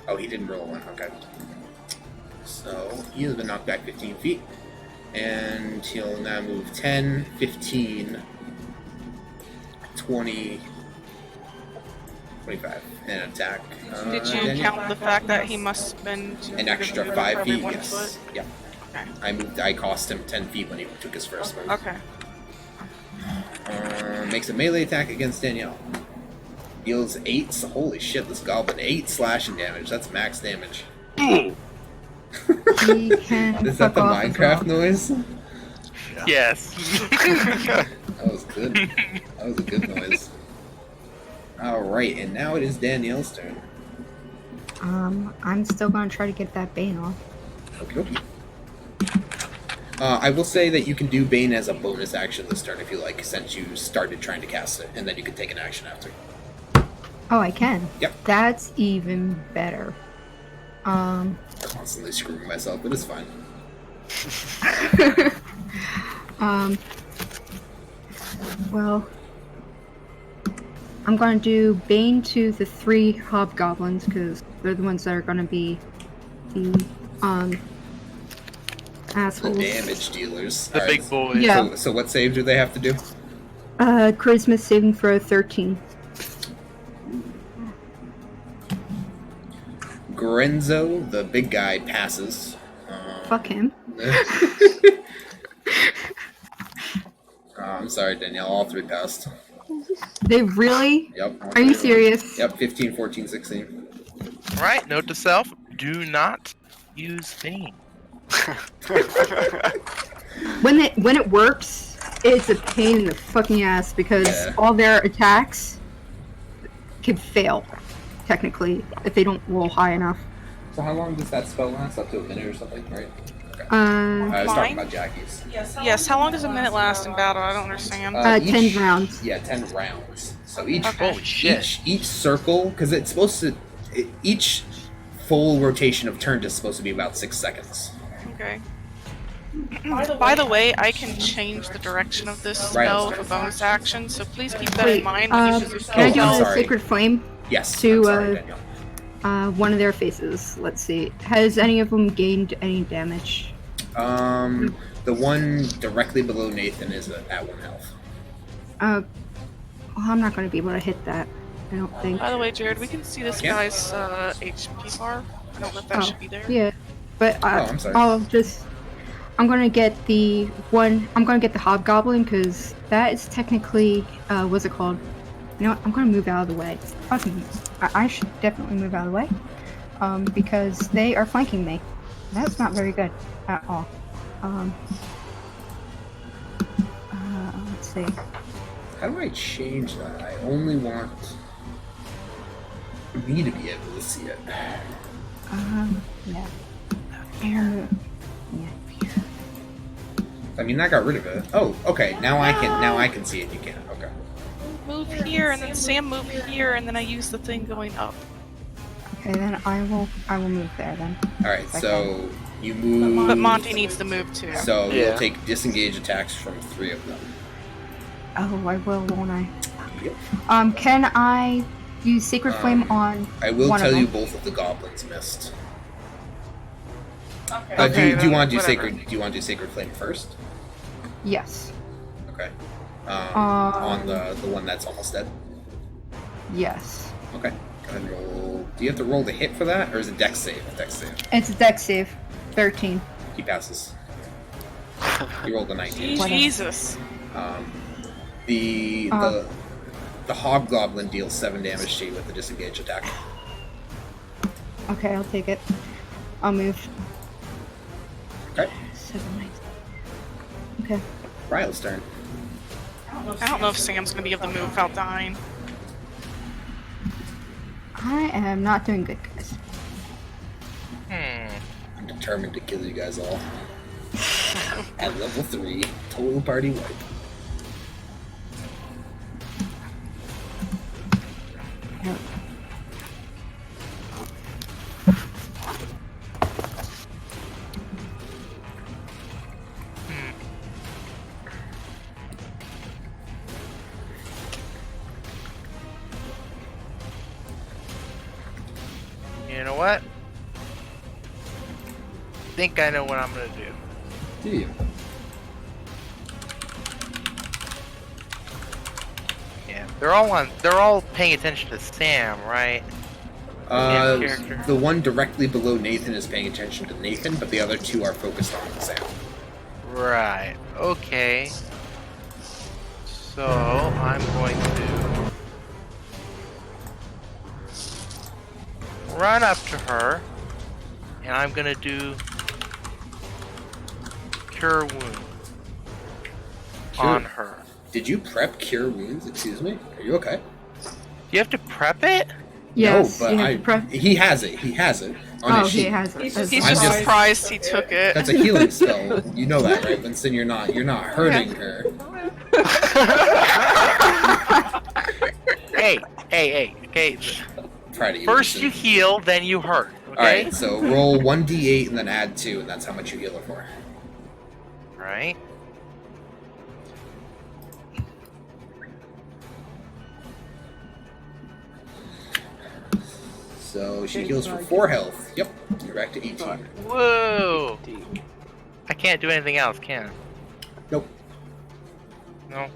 Oh, he didn't roll a 1. Okay. So he has been knocked back 15 feet. And he'll now move 10, 15, 20, 25, and attack. Did you Daniel? count the fact that he must spend An extra movement 5 for every feet? 1 Yes. foot? Yeah. Okay. I cost him 10 feet when he took his first move. Okay. Makes a melee attack against Danielle. Deals 8. Holy shit, this goblin. 8 slashing damage. That's max damage. He can Is that fuck the off as Minecraft well. noise? Yes. That was good. That was a good noise. Alright, and now it is Danielle's turn. I'm still gonna try to get that Bane off. Okie dokie. I will say that you can do Bane as a bonus action this turn if you like, since you started trying to cast it, and then you can take an action after. Oh, I can. Yep. That's even better. Constantly screwing myself, but it's fine. Well, I'm gonna do Bane to the 3 hobgoblins because they're the ones that are gonna be the The assholes. damage dealers. The Alright, big boys. Yeah. So what save do they have to do? Charisma saving throw 13. Grenzo, the big guy, passes. Fuck him. I'm sorry, Danielle. All 3 passed. They really? Yep. Are you serious? Yep. 15, 14, 16. All right. Note to self: do not use Bane. When it works, it's a pain in the fucking ass because all their attacks can fail, technically, if they don't roll high enough. So how long does that spell last? Up to a minute or something, right? Okay. I was Mine? talking about Jackie's. Yes, how long does a minute last in battle? I don't understand. 10 rounds. Yeah, 10 rounds. So each Holy shit. each circle, because it's supposed to, each full rotation of turn is supposed to be about 6 seconds. Okay. By the way, I can change the direction of this spell with a bonus action, so please keep that in mind when you choose can I do your a spell. sorry. Sacred Flame Yes. to I'm sorry, Danielle. one of their faces? Let's see. Has any of them gained any damage? The one directly below Nathan is at 1 health. Well, I'm not going to be able to hit that. I don't think. By the way, Jared, we can see this Yeah. guy's HP bar. I don't know if that should be there. Yeah, but I'm sorry. I'm gonna get the one. I'm gonna get the hobgoblin because that is technically what's it called? You know what? I'm gonna move out of the way. Fucking, I should definitely move out of the way, because they are flanking me. That's not very good at all. Let's see. How do I change that? I only want me to be able to see it. Yeah. Yeah. I mean, that got rid of it. Oh, okay. Now I can see it. You can't. Okay. Move here, and then Sam move here, and then I use the thing going up. Okay, then I will move there then. All right. So you move. But Monty needs to move too. So Yeah. you'll take disengage attacks from 3 of them. Oh, I will, won't I? Yep. Can I use Sacred Flame on I will one tell of you them? both of the goblins missed. Okay, do you then want to do whatever. sacred? Do you want to do sacred flame first? Yes. Okay. On the one that's almost dead. Yes. Okay. Go ahead and roll. Do you have to roll the hit for that, or is it dex save? Dex save. It's a dex save. 13. He passes. You rolled a 19. Jesus. The hobgoblin deals 7 damage to you with the disengage attack. Okay, I'll take it. I'll move. Okay. 7, 9. Okay. Ryle's turn. I don't know if Sam's gonna be able to move without dying. I am not doing good, guys. I'm determined to kill you guys all. At level 3, total party wipe. Yep. You know what? I think I know what I'm gonna do. Do you? Yeah, they're all paying attention to Sam, right? Character. The one directly below Nathan is paying attention to Nathan, but the other 2 are focused on Sam. Right. Okay. So I'm going to run up to her, and I'm gonna do Cure Wound on her. Did you prep cure wounds? Excuse me. Are you okay? Do you have to prep it? Yes, no, you but have to prep. he has it. He has it on Oh, his he sheet. has it. He's That's He's I'm just just- surprised he took it. That's a healing spell. You know that, right, Winston? You're not hurting her. Hey. Okay. Proud of you. First you Winston. heal, then you hurt. Okay. All right. So roll 1d8 and then add 2, and that's how much you heal her for. Right. So she heals for 4 health. Yep. You're back to 18. Whoa. I can't do anything else, can I? Nope. No.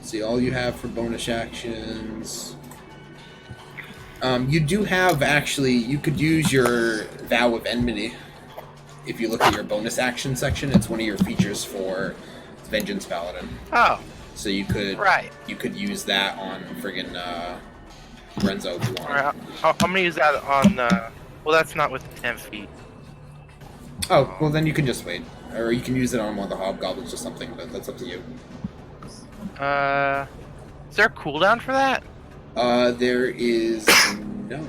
See, all you have for bonus actions You do have, actually, you could use your Vow of Enmity. If you look at your bonus action section, it's one of your features for Vengeance Paladin. Oh. So you could use that on friggin' Grenzo if you want. Alright, I'm gonna use that on, well, that's not within 10 feet. Oh, well then you can just wait. Or you can use it on one of the hobgoblins or something, but that's up to you. Is there a cooldown for that? There is not.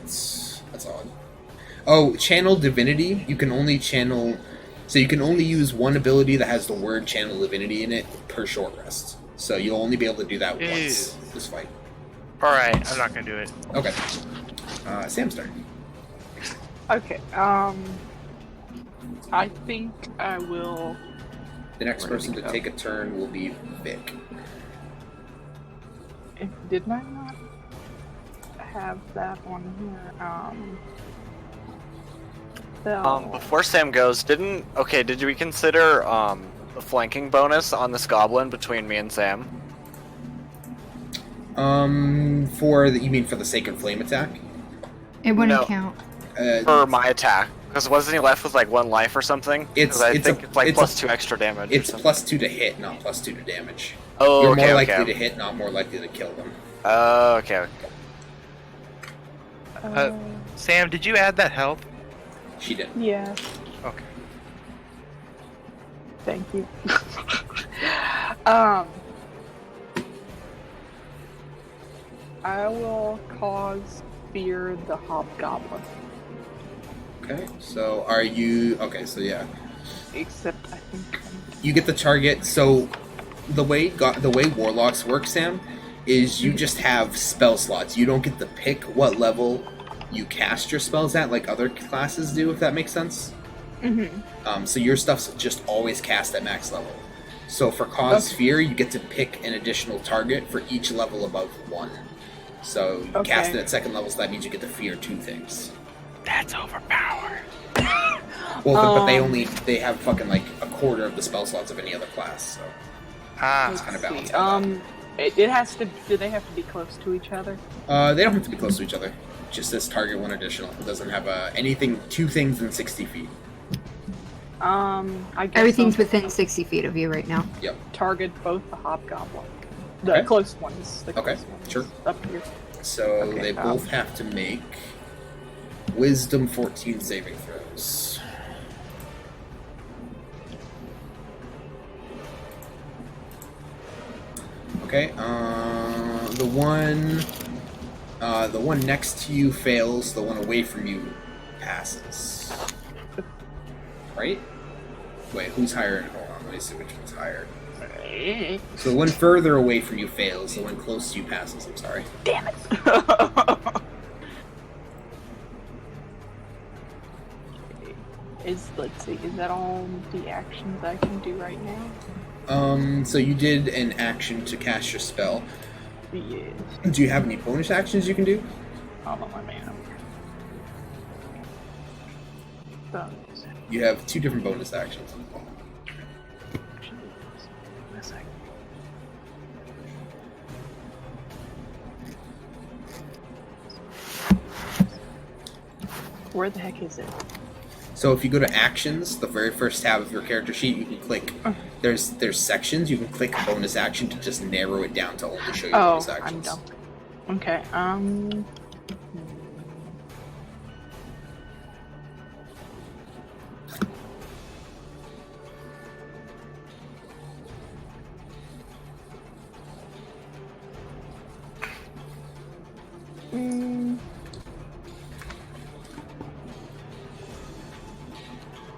That's odd. Oh, Channel Divinity. You can only channel... So you can only use one ability that has the word Channel Divinity in it per short rest. So you'll only be able to do that once this fight. Alright, I'm not gonna do it. Okay. Sam's turn. Okay, I think I will... The next person to take a turn will be Vic. Didn't I not have that on here? Before Sam goes, did we consider the flanking bonus on this goblin between me and Sam? You mean for the Sacred Flame attack? It wouldn't count. For my attack. Because wasn't he left with like 1 life or something? I think it's like plus 2 extra damage. It's plus 2 to hit, not plus 2 to damage. Oh, You're okay, more likely to hit, not more likely to kill them. Okay. Sam, did you add that health? She did. Yeah. Okay. Thank you. I will cause fear the hobgoblin. Okay, so are you... Okay, so yeah. Except I think... You get the target, so the way Warlocks work, Sam, is you just have spell slots. You don't get to pick what level you cast your spells at like other classes do, if that makes sense. Mm-hmm. So your stuff's just always cast at max level. So for Cause Fear, you get to pick an additional target for each level above 1. So you cast it at second level, so that means you get to fear 2 things. That's overpowered. Well, but they have fucking like a quarter of the spell slots of any other class, so it's kind of balanced. It has to. Do they have to be close to each other? They don't have to be close to each other. Just this target 1 additional. It doesn't have anything 2 things in 60 feet. I guess Everything's within 60 feet of you right now. Yep. Target both the hobgoblin. The close ones. The close ones sure. Up here. So they both have to make Wisdom 14 saving throws. Okay, the one next to you fails, the one away from you passes. Right? Wait, who's higher? Hold on, let me see which one's higher. So the one further away from you fails, the one close to you passes, I'm sorry. Damn it! Let's see, is that all the actions I can do right now? So you did an action to cast your spell. Yes. Do you have any bonus actions you can do? Hold on, my man. Bonus. You have 2 different bonus actions. Where the heck is it? So if you go to actions, the very first tab of your character sheet, you can click. There's sections. You can click bonus action to just narrow it down to only show you bonus actions. I'm dumb. Okay.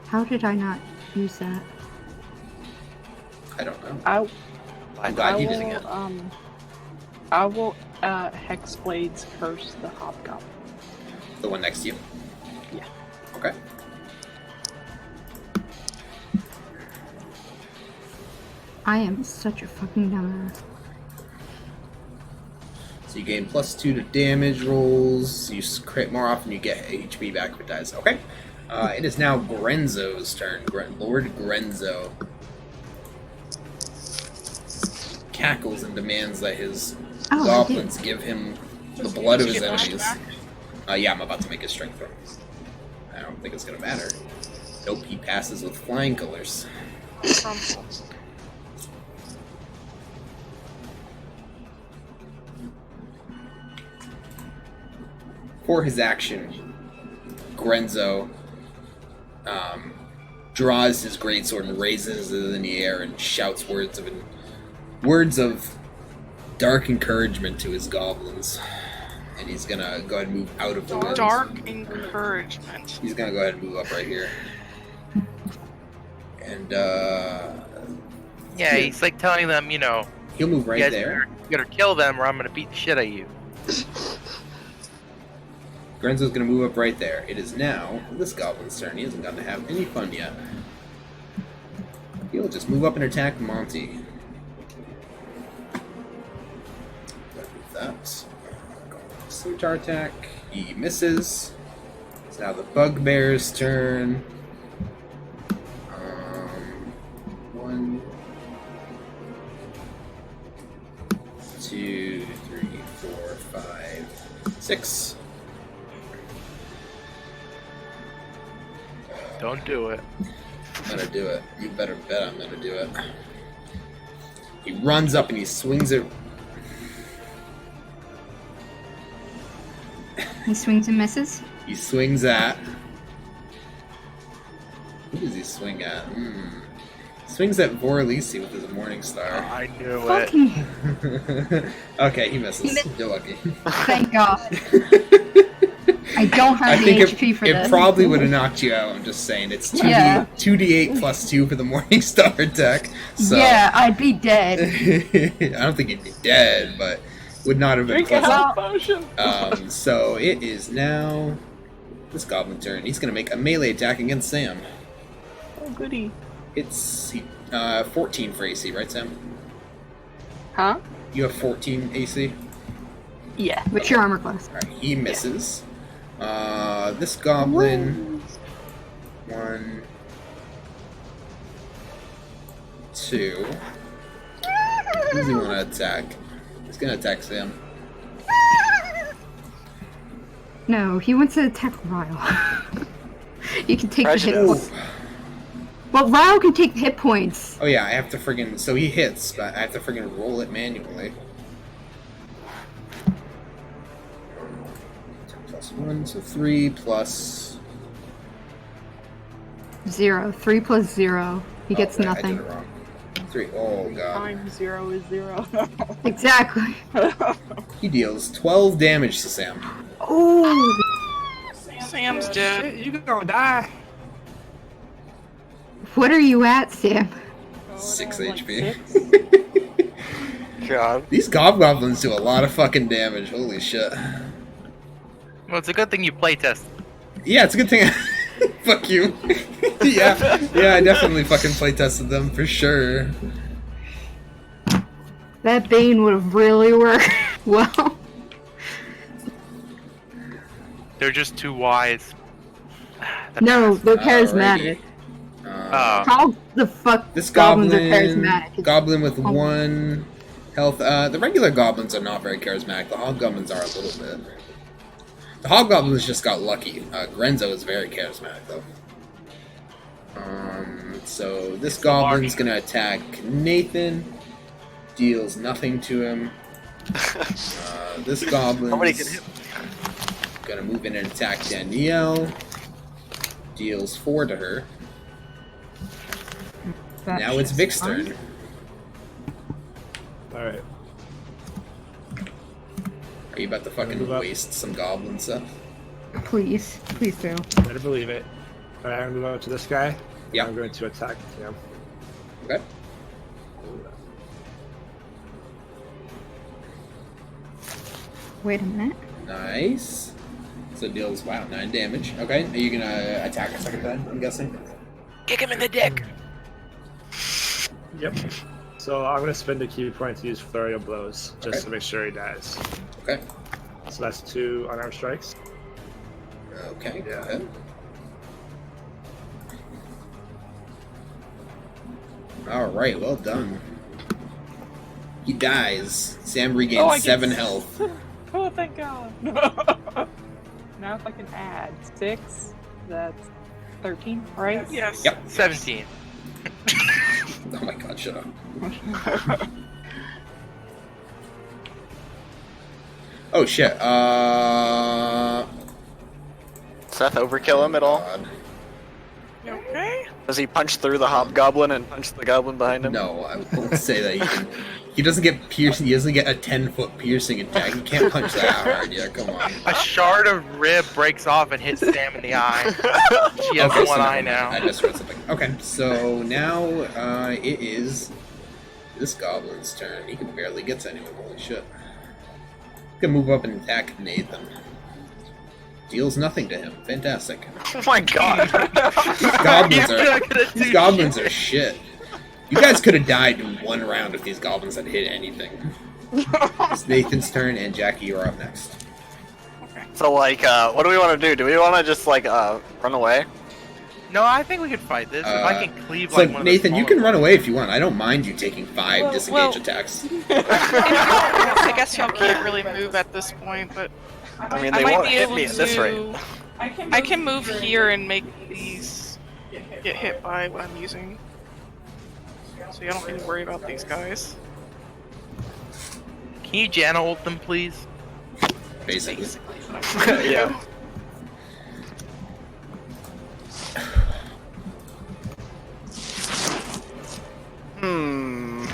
How did I not use that? I don't know. I'm glad you did again. I will Hexblade's curse the hobgoblin. The one next to you? Yeah. Okay. I am such a fucking dumbass. So you gain +2 to damage rolls. You crit more often. You get HP back if it dies. Okay. It is now Grenzo's turn. Lord Grenzo cackles and demands that his goblins give him the blood of Did his you get enemies. pushed Yeah, I'm about to make a strength throw. I don't think it's gonna matter. Nope, he passes with flying colors. Crumble. For his action, Grenzo draws his greatsword and raises it in the air and shouts words of dark encouragement to his goblins. And he's gonna go ahead and move out of the wind. Dark encouragement. He's gonna go ahead and move up right here. And Yeah, he's like telling them, you know, he'll move you right guys there. better kill them or I'm gonna beat the shit out of you. Grenzo's gonna move up right there. It is now this goblin's turn. He hasn't gotten to have any fun yet. He'll just move up and attack Monty. That. Scimitar attack. He misses. It's now the bugbear's turn. 1, 2, 3, 4, 5, 6. Don't do it. I'm gonna do it. You better bet I'm gonna do it. He runs up and he swings it. He swings and misses. He swings at. Who does he swing at? Swings at Voralisi with his Morning Star. I knew it. Fucking Okay, he misses. He You're lucky. thank God. I don't have the HP for it this. probably would have knocked you out. I'm just saying. It's 2D, Yeah. 2d8 plus 2 for the Morning Star attack. So. Yeah, I'd be dead. I don't think he'd be dead, but would not have been Drink a pleasant. health potion. So it is now this goblin turn. He's gonna make a melee attack against Sam. Oh, goody. It's 14 for AC, right, Sam? Huh? You have 14 AC. Yeah. What's your armor class? Alright, he misses. This goblin. 1, 2. Who does he want to attack? He's gonna attack Sam. No, he wants to attack Ryle. You can take the hit Prejudice. points. Well, Ryle can take the hit points. Oh yeah, I have to friggin' so he hits, but I have to friggin' roll it manually. 2 plus 1, so 3 plus... 0. 3 plus 0. He gets okay, I nothing. did it wrong. 3. Oh god. Times 0 is 0. Exactly. He deals 12 damage to Sam. Oh, Sam's dead. Shit, you gonna die. what are you at, Sam? 6 Like HP. God. These gobgoblins do a lot of fucking damage. Holy shit. Well, it's a good thing you playtest. Yeah, it's a good thing. Fuck you. yeah, I definitely fucking playtested them for sure. That Bane would have really worked well. They're just too wise. No, they're charismatic. How the fuck This goblins goblin, are charismatic? goblin with Oh. 1 health. The regular goblins are not very charismatic. The hobgoblins are a little bit. The hobgoblins just got lucky. Grenzo is very charismatic though. So this goblin's gonna attack Nathan. Deals nothing to him. This Nobody can goblin's hit. gonna move in and attack Danielle. Deals 4 to her. That Now it's shit's Vic's fine. turn. Alright. Are you about to fucking Move up. waste some goblin stuff? Please, please do. Better believe it. Alright, I'm gonna move over to this guy. Yeah. I'm going to attack him. Okay. Wait a minute. Nice. So it deals, wow, 9 damage. Okay, are you gonna attack a second time, I'm guessing? Kick him in the dick. Yep. So I'm gonna spend a key point to use flurry of blows, just Okay. to make sure he dies. Okay. So that's 2 unarmed strikes. Okay, go Yeah. ahead. Alright, well done. He dies. Sam regains Oh, I get 7 health. Oh, thank God. Now if I can add 6, that's 13, right? Yes. Yep. 17. Oh my god, shut up. Oh shit, Seth overkill him at all? God. You okay? Does he punch through the hobgoblin and punch the goblin behind him? No, I won't say that he doesn't get piercing, he doesn't get a 10-foot piercing attack. He can't punch that hard, yeah, come on. A shard of rib breaks off and hits Sam in the eye. She has Okay, so one never eye mind. now. I just read something. Okay, so now it is this goblin's turn. He can barely get to anyone, holy shit. He can move up and attack Nathan. Deals nothing to him. Fantastic. Oh my god. These goblins are shit. You guys could have died in one round if these goblins had hit anything. It's Nathan's turn, and Jackie, you're up next. So, like, what do we want to do? Do we want to just, like, run away? No, I think we could fight this. If I can cleave So, like one Nathan, of the you can run away if you want. I don't mind you taking 5 disengage attacks. I guess y'all can't really move at this point, but I mean, I they might won't be hit able me at this rate. to. I can move here and make these get hit by what I'm using. So you don't need to worry about these guys. Can you Janna ult them, please? Basically. Yeah. Hmm.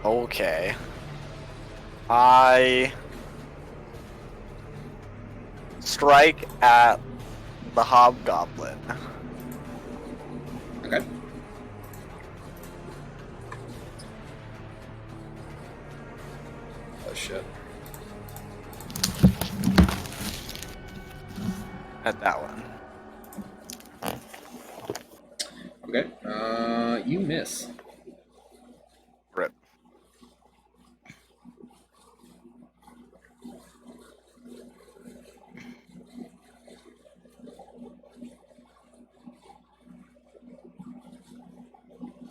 Okay. I strike at the hobgoblin. Okay. Oh shit. At that one. Okay. You miss. Rip.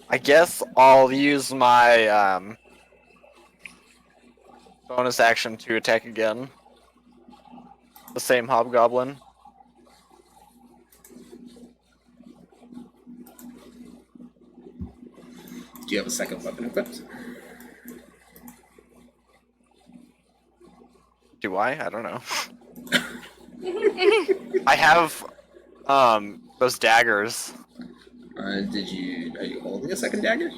I guess I'll use my bonus action to attack again. The same hobgoblin. Do you have a second weapon equipped? Do I? I don't know. I have those daggers. Are you holding a second dagger?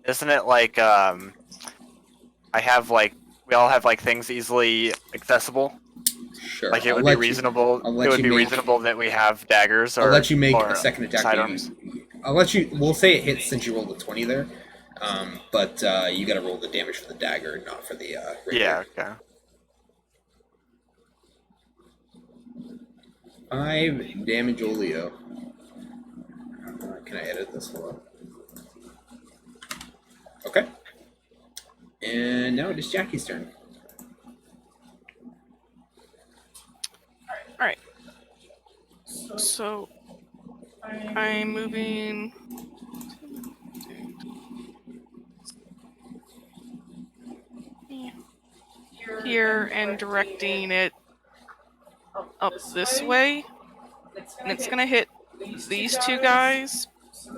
Isn't it like I have like we all have like things easily accessible? Sure. Like it would be reasonable. It would be reasonable that we have daggers. Or I'll let you make or a second attack. sidearms. I'll let you. We'll say it hits since you rolled a 20 there, but you got to roll the damage for the dagger, not for the. Yeah. Okay. 5 damage, Olio. Can I edit this? Hold on. Okay. And now it is Jackie's turn. Alright. So I'm moving here and directing it up this way. And it's gonna hit these two guys.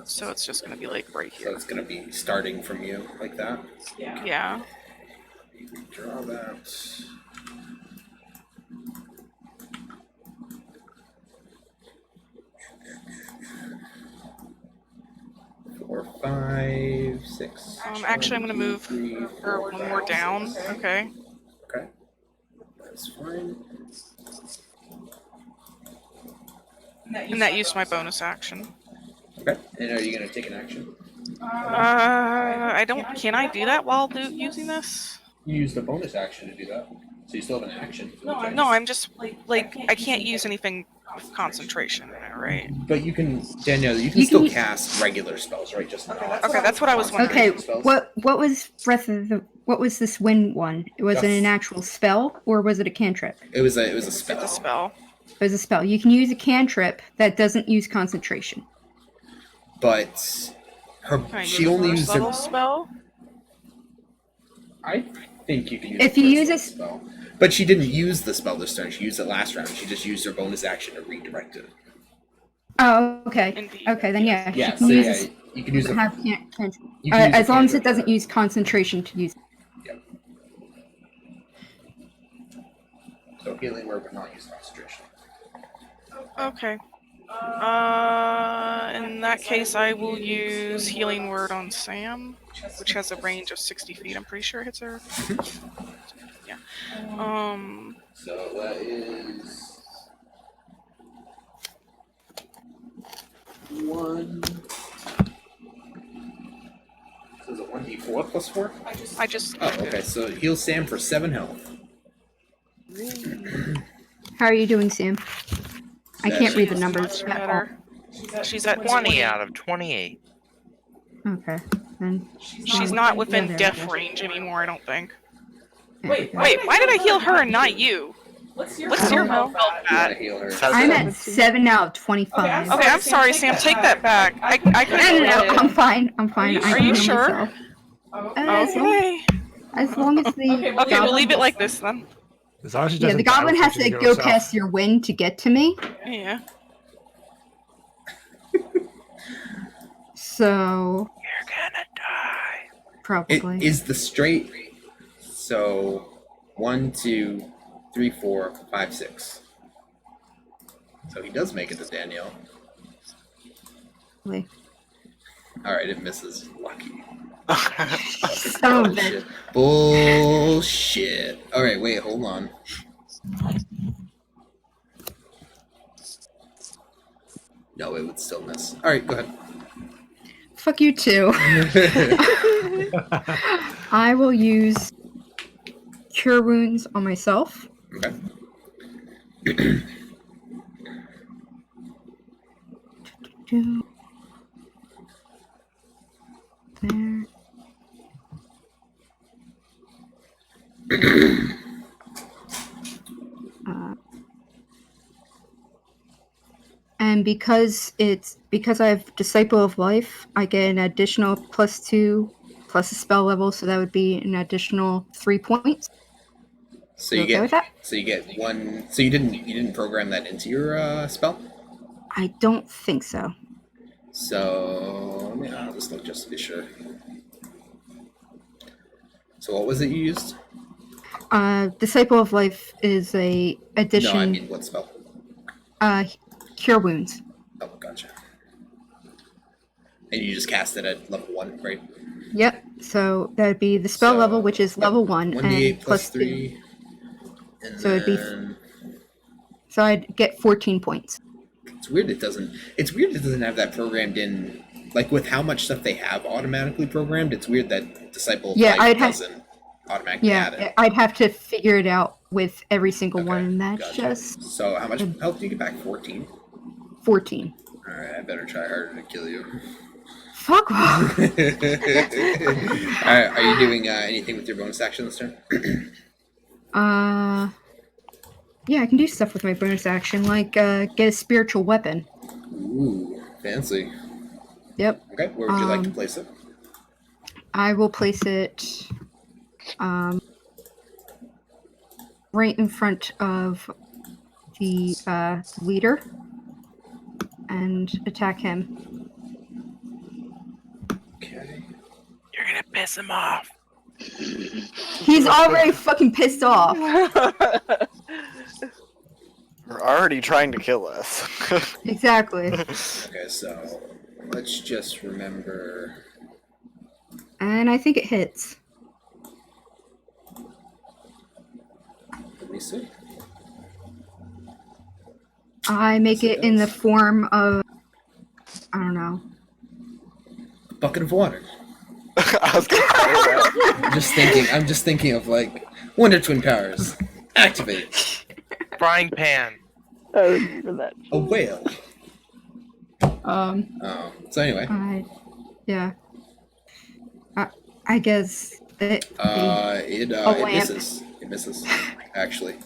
So it's just gonna be like right So here. it's going to be starting from you, like that. Yeah. Draw that. Four, 5, 6. Actually, I'm gonna move three, her four, one more five, down. six. Okay. Okay. That's fine. And that used my bonus action. Okay. And are you going to take an action? I don't. Can I do that while using this? You used a bonus action to do that. So you still have an action. No, I'm just like I can't use anything with concentration in it, right? But you can, Danielle, you can You still can- cast regular spells, right? Just not. Okay, that's what I was wondering. Okay, what was Breath of the what was this wind one? Was it an actual spell or was it a cantrip? It was a spell. It's a spell. It was a spell. You can use a cantrip that doesn't use concentration. But Can I she use a only first used level her. spell? I think you can use. If the you first use level spell, but she didn't use the spell this turn. She used it last round. She just used her bonus action to redirect it. Oh, okay. Indeed. Okay, then yeah. Yeah, you so can use yeah, you can use have cantrip. you can use As a long as it cantrip doesn't for use concentration to use. Yep. So healing word, but not use concentration. Okay. In that case, I will use Healing Word on Sam, which has a range of 60 feet. I'm pretty sure it hits her. Yeah. So that is 1. So is it 1d4 plus 4? I just. Oh, okay. So heal Sam for 7 health. How are you doing, Sam? I can't read the She's numbers. much better. She's at 20 out of 28. Okay. Then She's not within there, death okay. range anymore, I don't think. Wait, Wait, why did I heal her and not you? What's your What's your health health You gotta at? heal her. I'm at 7 out of 25. Okay, I'm sorry, Sam. Take that back. I couldn't No, read it. I'm fine. I'm fine. I Are can you heal sure? myself. Okay. As long as the Okay, we'll leave it like this then. As long as she yeah, doesn't the die goblin before has she to can go herself. past your wind to get to me. Yeah. So You're gonna die. It probably. is the straight. So 1, 2, 3, 4, 5, 6. So he does make it to Danielle. Probably. Alright, it misses. Lucky. Son of a bitch. Bullshit. Alright, wait, hold on. No, it would still miss. Alright, go ahead. Fuck you too. I will use Cure Wounds on myself. Okay. There. And because I have Disciple of Life, I get an additional +2 plus a spell level, so that would be an additional 3 points. So you okay with get that? so you get 1. So you didn't program that into your spell? I don't think so. So yeah, I'll just look just to be sure. So what was it you used? Disciple of Life is a addition. No, I mean what spell? Cure Wounds. Oh, gotcha. And you just cast it at level 1, right? Yep. So that would be the spell So, level, which is level 1, 1d8 and plus +2. 3. And So it'd be- then So I'd get 14 points. it's weird it doesn't have that programmed in, like with how much stuff they have automatically programmed. It's weird that Disciple of Yeah, Life doesn't automatically add Yeah, it. I'd have to figure it out with every single Okay, one, and that's gotcha. just So how much health do you get back? 14? 14. Alright, I better try harder to kill you. Fuck off. Alright, are you doing anything with your bonus action this turn? Yeah, I can do stuff with my bonus action, like get a spiritual weapon. Ooh, fancy. Yep. Okay, where would you like to place it? I will place it right in front of the leader and attack him. Okay. You're gonna piss him off. He's already fucking pissed off. We're already trying to kill us. Exactly. Okay, so let's just remember. And I think it hits. Let me see. I make Yes, it it in the does. form of, I don't know. A bucket of water. I was gonna say that. I'm just thinking of like Wonder Twin powers. Activate. Frying pan. I remember that. A whale. So anyway. Yeah. I guess it? It lamp. misses. It misses, actually.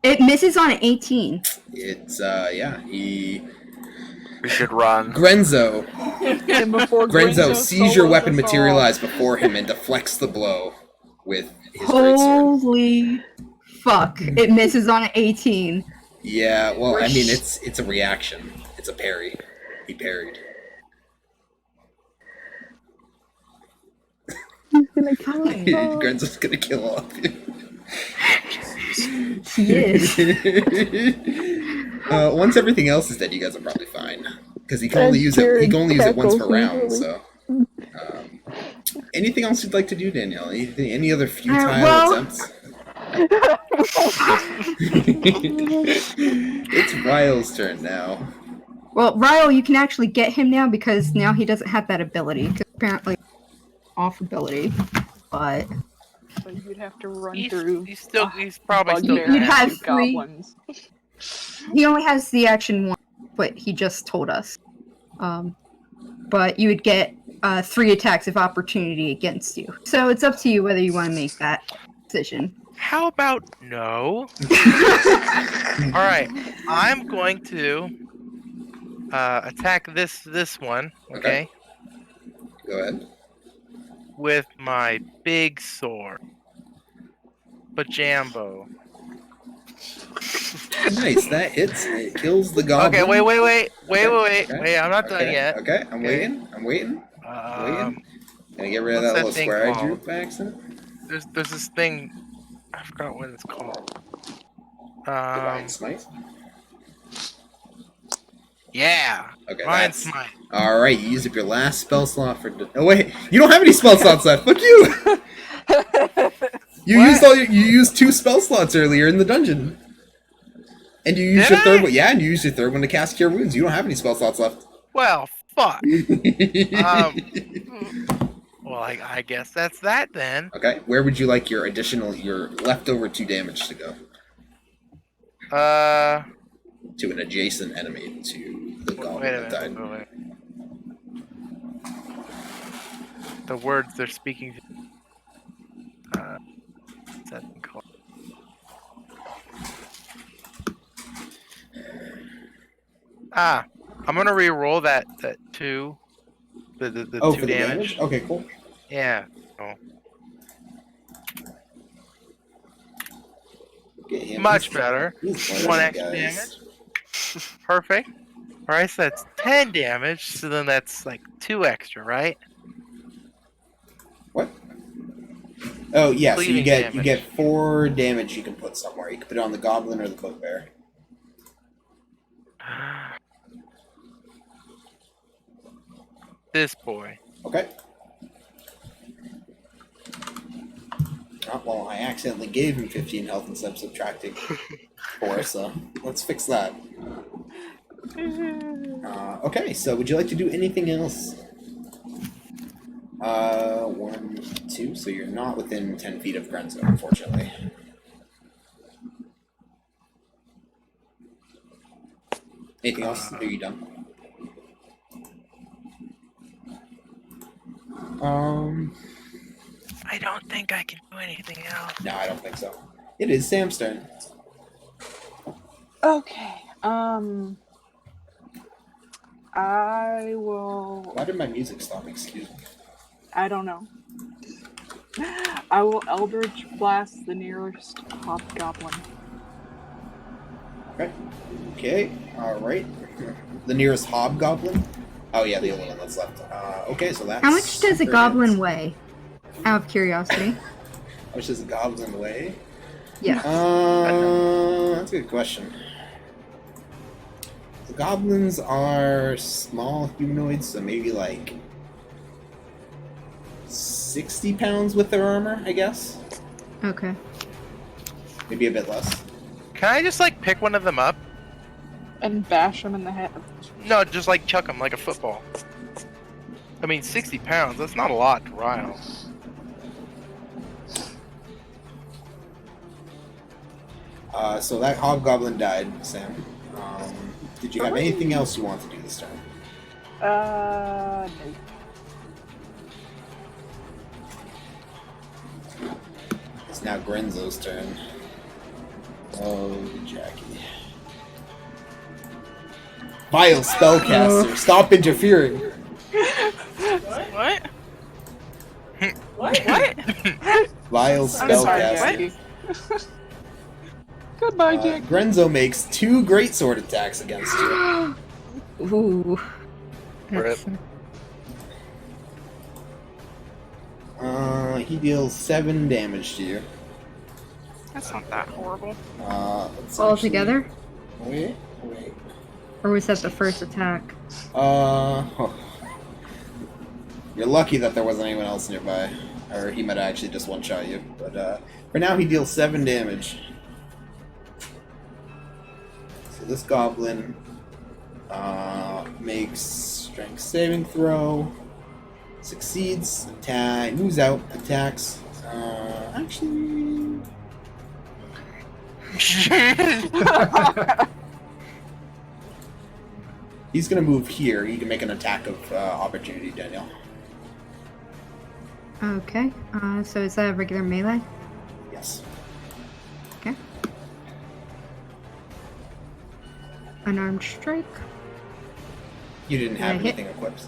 It misses on an 18. It's, yeah, We should run. Grenzo. And before Grenzo sees your solos weapon us all. materialize before him and deflects the blow with his greatsword. Holy fuck. It misses on an 18. Yeah, well, I mean, it's a reaction. It's a parry. He parried. He's gonna kill me. Grenzo's gonna kill all of you. He is. Once everything else is dead, you guys are probably fine. Because he can only use it. He can only use it once per round. So, anything else you'd like to do, Danielle? Any other futile attempts? It's Ryle's turn now. Well, Ryle, you can actually get him now because now he doesn't have that ability. 'Cause apparently, off ability, but But you'd have to run through. He's probably still. bugbear You'd have and 3. goblins. he only has the action 1, but he just told us. But you would get 3 attacks of opportunity against you. So it's up to you whether you want to make that decision. How about no? All right, I'm going to attack this one. Okay. Go ahead. With my big sword. Bajambo. Nice, that hits. It kills the goblin. Okay, wait. Okay. Wait, I'm not done yet. Okay, I'm waiting. Waiting. Can I get rid of that little thing square I called? drew by accident? There's this thing. I forgot what it's called. Divine Smite? Yeah. Okay, Divine that's... Smite. Alright, you used up your last spell slot for... Oh, wait. You don't have any spell slots left. Fuck you! You used 2 spell slots earlier in the dungeon. And you used your third one. Yeah, and you used your third one to cast Cure Wounds. You don't have any spell slots left. Well, fuck. Well, I guess that's that then. Okay, where would you like your leftover 2 damage to go? To an adjacent enemy to the goblin that died. Wait. The words they're speaking. What's that thing called? I'm gonna re-roll that 2. The 2 for the damage. Okay, cool. Yeah. Oh. Much better. 1 extra damage. Perfect. Alright, so that's 10 damage, so then that's like 2 extra, right? What? Oh yeah, so you Bleeding get 4 damage you can put somewhere. You can put it on the goblin or the bugbear. This boy. Okay. Oh, well, I accidentally gave him 15 health instead of subtracting 4, so let's fix that. Okay, so would you like to do anything else? 1, 2, so you're not within 10 feet of Grenzo, unfortunately. Anything else? Are you done? I don't think I can do anything else. No, I don't think so. It is Sam's turn. Okay. I will. Why did my music stop? Excuse me. I don't know. I will Eldritch Blast the nearest hobgoblin. Okay. Alright. The nearest hobgoblin? Oh yeah, the only one that's left. Okay, so that's... How much does a goblin weigh? Out of curiosity. How much does a goblin weigh? Yeah. That's a good question. The goblins are small humanoids, so maybe like 60 pounds with their armor, I guess. Okay. Maybe a bit less. Can I just like pick one of them up? And bash him in the head. No, just like chuck them like a football. I mean, 60 pounds, that's not a lot to Ryle. So that hobgoblin died, Sam. Did you have anything else you want to do this turn? No. now Grenzo's turn. Oh, Jackie. Vile spellcaster, stop interfering. What? What? What? Vile I'm sorry, spellcaster. Goodbye, Jake. Grenzo makes 2 greatsword attacks against you. Ooh. Rip. He deals 7 damage to you. That's not that horrible. Let's All actually- together? Wait. Or was that the first attack? You're lucky that there wasn't anyone else nearby. Or he might have actually just one-shot you. But for now, he deals 7 damage. So this goblin makes strength saving throw. Succeeds. Attack. Moves out. Attacks. Actually... He's gonna move here. He can make an attack of opportunity, Danielle. Okay. So is that a regular melee? Yes. Okay. Unarmed strike. You didn't Can I have hit? anything equipped.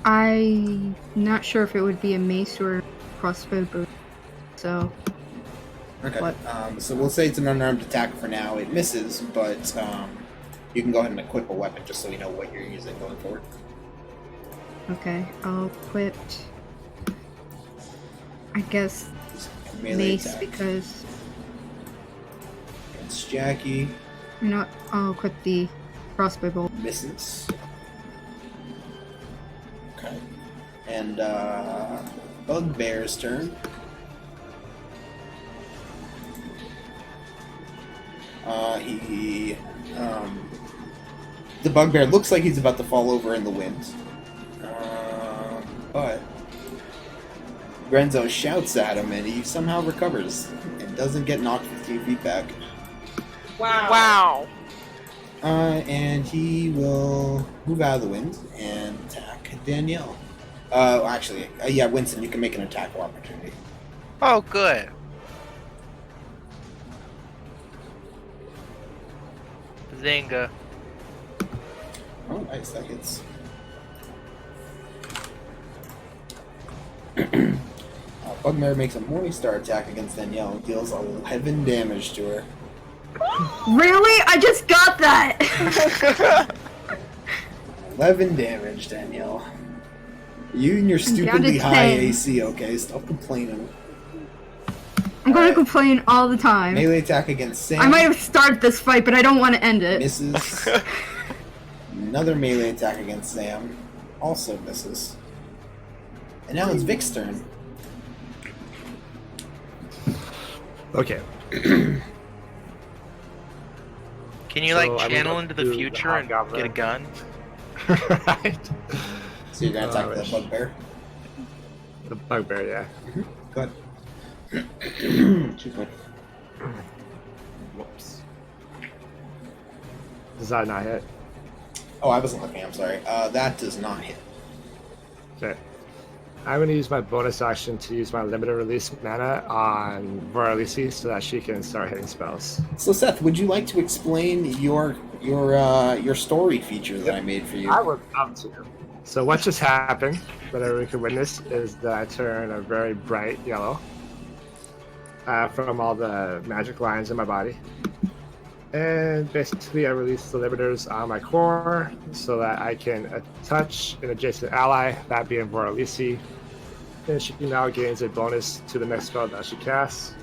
I'm not sure if it would be a mace or crossbow bow. So Okay. What? So we'll say it's an unarmed attack for now. It misses, but you can go ahead and equip a weapon just so you know what you're using going forward. okay, I'll equip. I guess Melee mace attack because against Jackie. you know what? I'll equip the crossbow bolt. Misses. Okay. And Bugbear's turn. The Bugbear looks like he's about to fall over in the wind. But Grenzo shouts at him and he somehow recovers and doesn't get knocked 15 feet back. Wow. And he will move out of the wind and attack Danielle. Actually, yeah, Winston, you can make an attack of opportunity. Oh, good. Zinga. Oh, nice, that hits. Bugbear makes a Morningstar attack against Danielle and deals 11 damage to her. Really? I just got that! 11 damage, Danielle. You and your down to stupidly high 10. AC, okay? Stop complaining. I'm gonna complain all the time. Melee attack against Sam. I might have started this fight, but I don't want to end it. Misses. Another melee attack against Sam. Also misses. And now it's Vic's turn. Okay. Can you So, like I'm gonna channel into the do the future and hobgoblin. get a gun? Right. So you're gonna attack the wish. Bugbear. The bugbear, yeah. Go ahead. Shoot, bud. Whoops. Does that not hit? Oh, I wasn't looking, I'm sorry. That does not hit. Okay. I'm going to use my bonus action to use my limited release mana on Voralisi so that she can start hitting spells. So Seth, would you like to explain your story feature that I made for you? I would love to. So what just happened, that everyone can witness, is that I turn a very bright yellow from all the magic lines in my body. And basically I release the limiters on my core so that I can touch an adjacent ally, that being Voralisi. And she now gains a bonus to the next spell that she casts.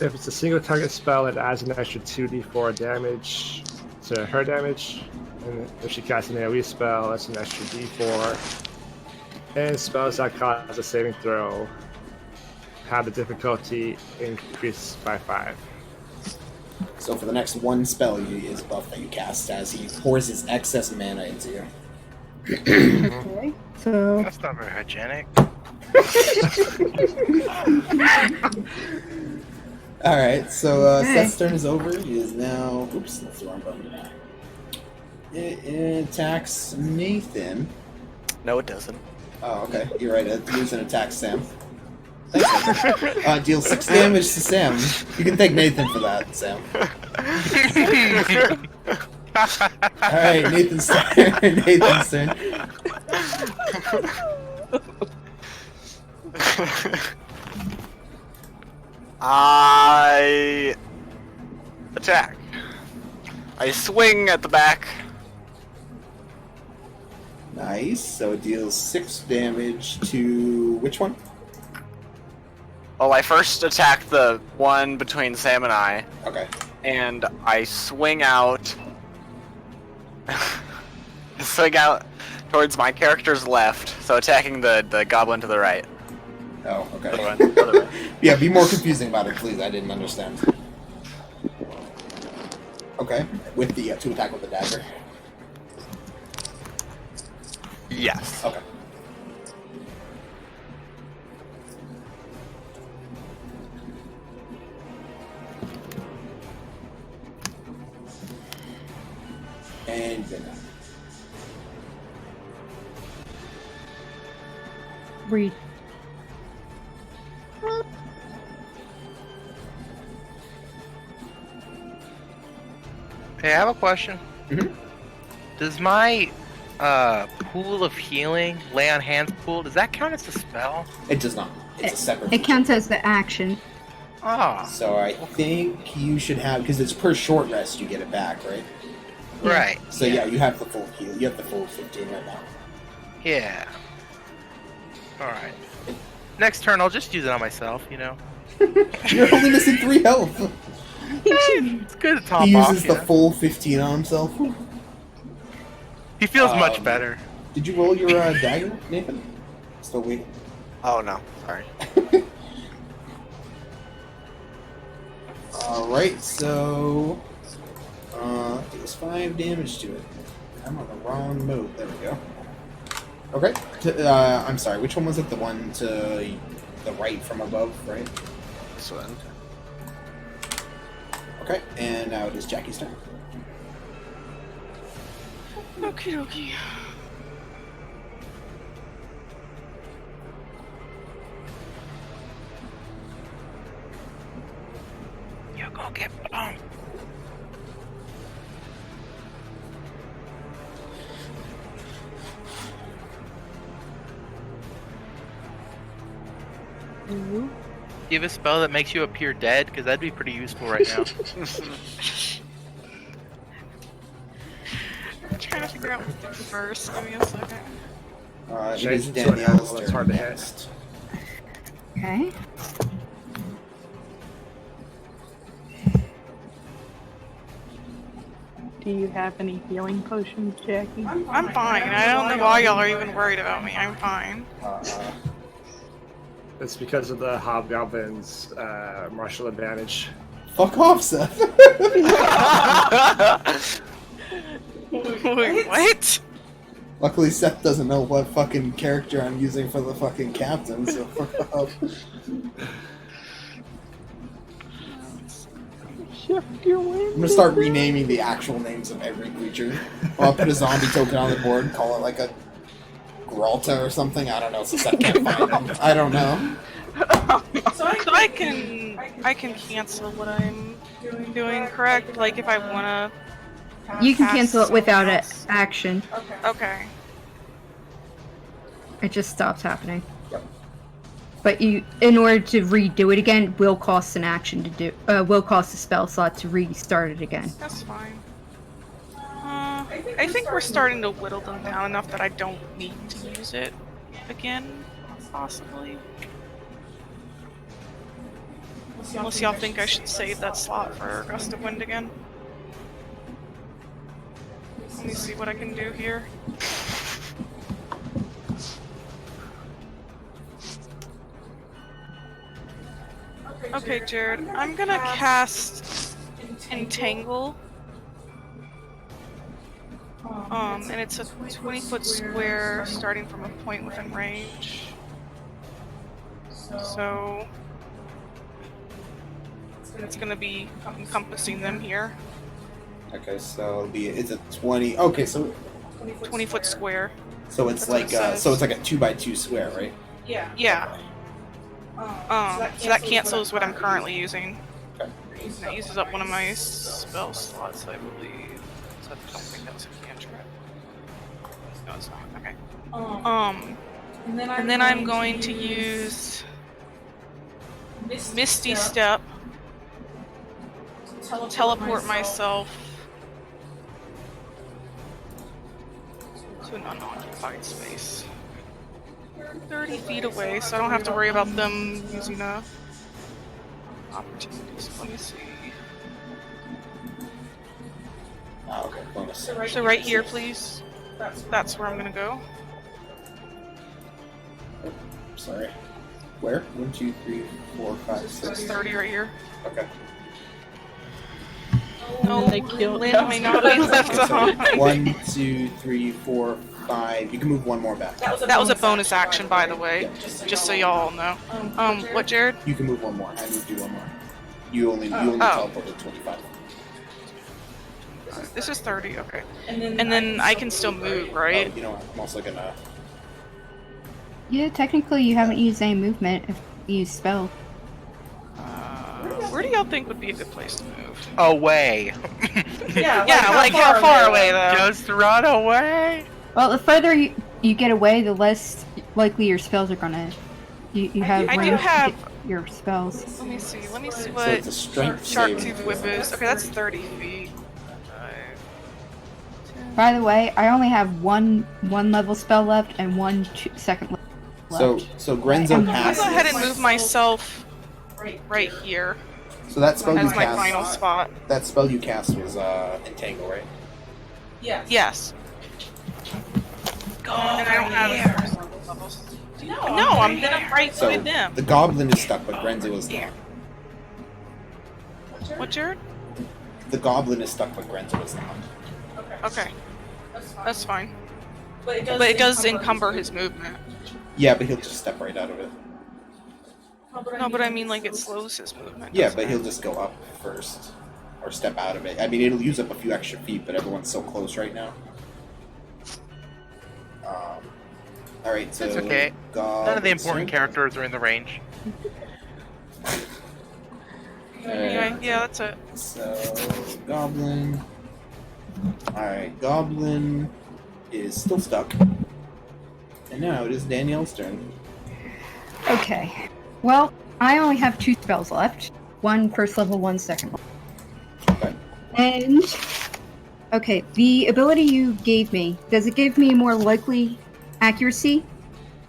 If it's a single target spell, it adds an extra 2d4 damage to her damage. And if she casts an AoE spell, that's an extra d4. And spells that cause a saving throw have the difficulty increased by 5. So for the next one spell, is buff that you cast as he pours his excess mana into you. Okay. So That's not very hygienic. Alright, so Okay. Seth's turn is over. He is now... Oops, that's the wrong button. It attacks Nathan. No, it doesn't. Oh, okay. You're right. It moves and attacks Sam. Thanks. Deal 6 damage to Sam. You can thank Nathan for that, Sam. Alright, Nathan's turn. Nathan's turn. I attack. I swing at the back. Nice. So it deals 6 damage to which one? Well, I first attack the one between Sam and I, Okay. and I swing out. Swing out towards my character's left, so attacking the goblin to the right. Oh, okay. Other way. Yeah, be more confusing about it, please. I didn't understand. Okay. With the to attack with the dagger. Yes. Okay. And then Read. Hey, I have a question. Mhm. Does my pool of healing, lay on hands pool, does that count as a spell? it does not. It's a separate. It counts as the action. Ah, So I think you should have, because it's per short rest you get it back, right? right. So yeah, you have the full heal. You have the full 15 right now. Yeah. Alright. Next turn, I'll just use it on myself, you know? You're only missing 3 health. It's good to top He off, uses you the know? full 15 on himself. He feels much Um, better. Did you roll your dagger, Nathan? Still waiting. Oh no, sorry. Alright, so deals 5 damage to it. I'm on the wrong mode. There we go. Okay. I'm sorry, which one was it? The one to the right from above, right? This one. Okay, and now it is Jackie's turn. Okie dokie. You're gonna get bumped. Do you have a spell that makes you appear dead? Because that'd be pretty useful right now. I'm trying to figure out what to do first. Give me a second. It Change is it to an Danielle's animal that's turn hard to hit. next. Okay. Do you have any healing potions, Jackie? I'm fine. I don't know why y'all are even worried about me. I'm fine. It's because of the hobgoblin's martial advantage. Fuck off, Seth. Wait, what? Luckily, Seth doesn't know what fucking character I'm using for the fucking captain, so fuck off. Shift your wind. I'm gonna start renaming the actual names of every creature. I'll put a zombie token on the board and call it like a Gralta or something. I don't know, since I can't find them. I don't know. So I can cancel what I'm doing, correct? Like if I wanna. You can cast cancel it without something an else. action. Okay. It just stops happening. Yep. But you, in order to redo it again, will cost an action to do. Will cost a spell slot to restart it again. That's fine. I think we're starting to whittle them down enough that I don't need to use it again, possibly. Unless y'all think I should save that slot for Gust of Wind again. Let me see what I can do here. Okay, Jared, I'm gonna cast Entangle. And it's a 20-foot square starting from a point within range. So it's gonna be encompassing them here. Okay, so it's a 20. Okay, so 20-foot square. it's That's what like it says. so it's like a 2x2 square, right? Yeah. So that cancels what I'm currently using. Okay. And that uses up one of my spell slots, I believe. So I don't think that's a cantrip. No, it's not. Okay. And then I'm going to use Misty Step. Teleport myself to an unoccupied space. 30 feet away, so I don't have to worry about them using a opportunities. Let me see. Oh, okay. Bonus. So right here, please. That's where I'm gonna go. Sorry. Where? 1, 2, 3, 4, 5, So 6. 30 right here. Okay. No, And they killed Lynn may not be left Okay, so behind. 1, 2, 3, 4, 5. You can move one more back. That was a bonus action, by the way. Just so y'all know. What, Jared? You can move one more. I moved you one more. You only Oh. teleported 25. This is 30, okay. And then I can still move, right? Oh, you know what? I'm also gonna. Yeah, technically you haven't used any movement if you use spell. Where do y'all think would be a good place to move? Away. Yeah, like how far away though? Just run away. Well, the further you get away, the less likely your spells are gonna. You have I do range to have- hit your spells. Let me see So what it's a strength Shark saving Tooth throw. Whip is. Okay, that's 30 feet. By the way, I only have one level spell left and one second level left. So Grenzo I'm- I'll passes. go ahead and move myself right here So that spell you as my cast. final spot. That spell you cast was Entangle, right? Yes. And I don't have levels. No, I'm right So with them. the goblin is stuck, but Grenzo is not. What, Jared? The goblin is stuck, but Grenzo is not. Okay. That's fine. But it does encumber his movement. Yeah, but he'll just step right out of it. No, but I mean, like, it slows his movement. Yeah, doesn't but it? he'll just go up first. Or step out of it. I mean, it'll use up a few extra feet, but everyone's so close right now. Alright, so... That's okay. None of the important characters are in the range. Anyway, yeah, that's it. So, Goblin... Alright, Goblin is still stuck. And now it is Danielle's turn. Okay. Well, I only have 2 spells left. One first level, one second level. Okay. And okay, the ability you gave me, does it give me more likely accuracy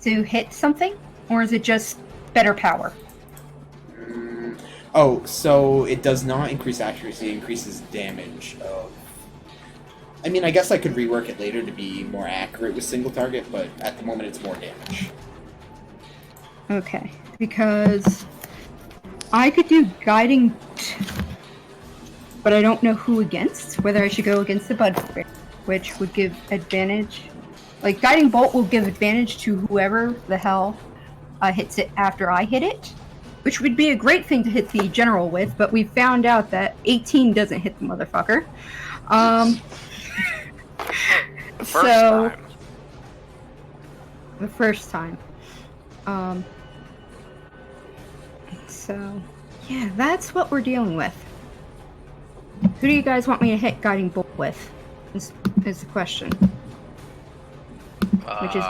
to hit something? Or is it just better power? Oh, so it does not increase accuracy, it increases damage of... I mean, I guess I could rework it later to be more accurate with single target, but at the moment it's more damage. Okay, because I could do guiding, but I don't know who against. Whether I should go against the bugbear, which would give advantage. Like guiding bolt will give advantage to whoever the hell hits it after I hit it, which would be a great thing to hit the general with. But we found out that 18 doesn't hit the motherfucker. The first time. The first time. So, yeah, that's what we're dealing with. Who do you guys want me to hit guiding bolt with? Is the question. Which is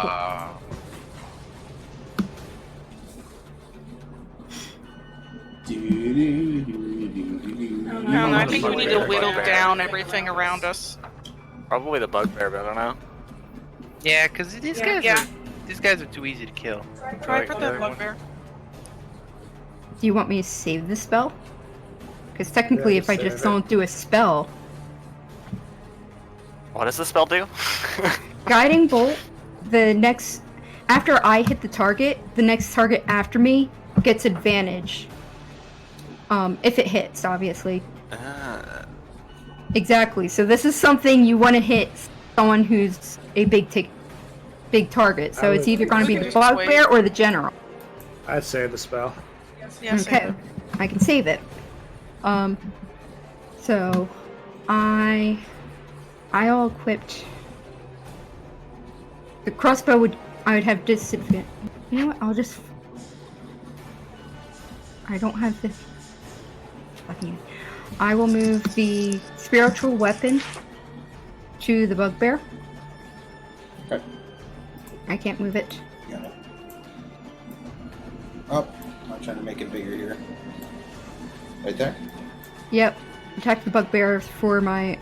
No, I think we need to whittle down everything around us. Probably the bugbear, but I don't know. Yeah, because these guys are too easy to kill. Try for the bugbear. Do you want me to save the spell? Because technically, Yeah, if I just just save it. don't do a spell, What does the spell do? guiding bolt, the next after I hit the target, the next target after me gets advantage. If it hits, obviously. Exactly. So this is something you want to hit someone who's a big target. So it's either going to be the Just wait. bugbear or the general. I'd save the spell. Yeah, save Okay, it. I can save it. So I all equipped. The crossbow I would have disadvantage. You know what? I don't have the. I will move the spiritual weapon to the bugbear. Okay. I can't move it. Got it. Oh, I'm trying to make it bigger here. Right there? Yep. Attack the bugbear for my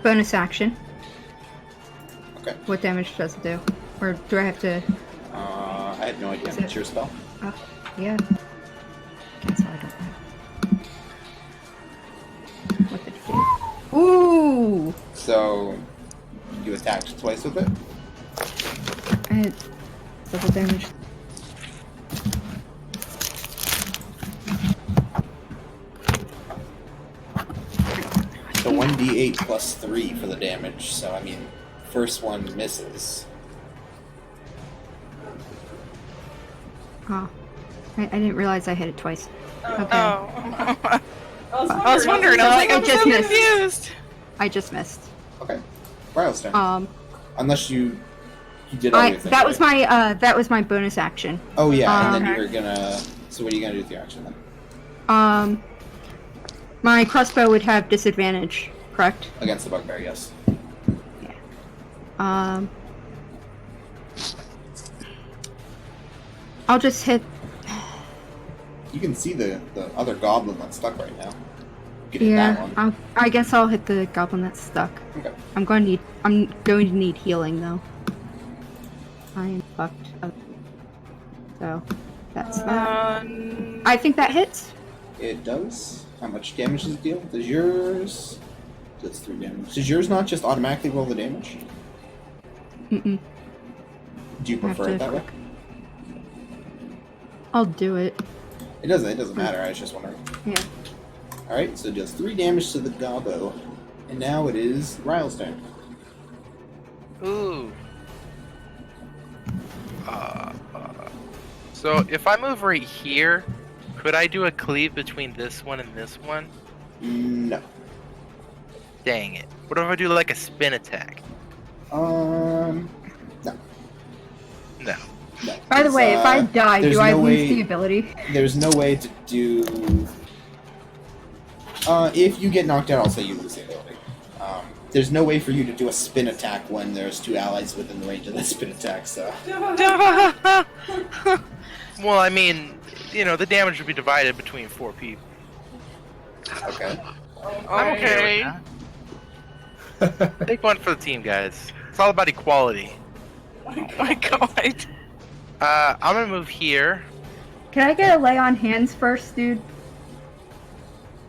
bonus action. Okay. What damage does it do? Or do I have to? I have no idea. Is It's it- your spell. Oh, yeah. Cancel. I don't know. What did it do? Ooh! So, you attacked twice with it? And double damage. So 1d8 plus 3 for the damage. So, I mean, first one misses. Oh. I didn't realize I hit it twice. Okay. Oh. I was wondering. I was like, I I'm just so missed. confused. I just missed. Okay. Ryle's turn. Unless you did everything. That was right? my bonus action. Oh, yeah, and then Okay. you were gonna... So what are you gonna do with your action then? My crossbow would have disadvantage, correct? Against the bugbear, yes. I'll just hit. You can see the other goblin that's stuck right now. You can hit that Yeah, one. I guess I'll hit the goblin that's stuck. Okay. I'm going to need healing though. I am fucked up. So that's that. I think that hits. It does. How much damage does it deal? Does yours... That's 3 damage. Does yours not just automatically roll the damage? Mm-mm. Do you I have prefer it to- that way? I'll do it. It doesn't matter, I was just wondering. Yeah. Alright, so it does 3 damage to the gobbo. And now it is Ryle's turn. Ooh. So if I move right here, could I do a cleave between this one and this one? No. Dang it. What if I do like a spin attack? No. No. No. By the It's, way, if I die, there's do I no lose way- the ability? There's no way to do... if you get knocked out, I'll say you lose the ability. There's no way for you to do a spin attack when there's 2 allies within the range of that spin attack, so... Well, I mean, you know, the damage would be divided between 4 people. Okay. I'm okay with that. Take one for the team, guys. It's all about equality. Oh my god. I'm gonna move here. Can I get a lay on hands first, dude?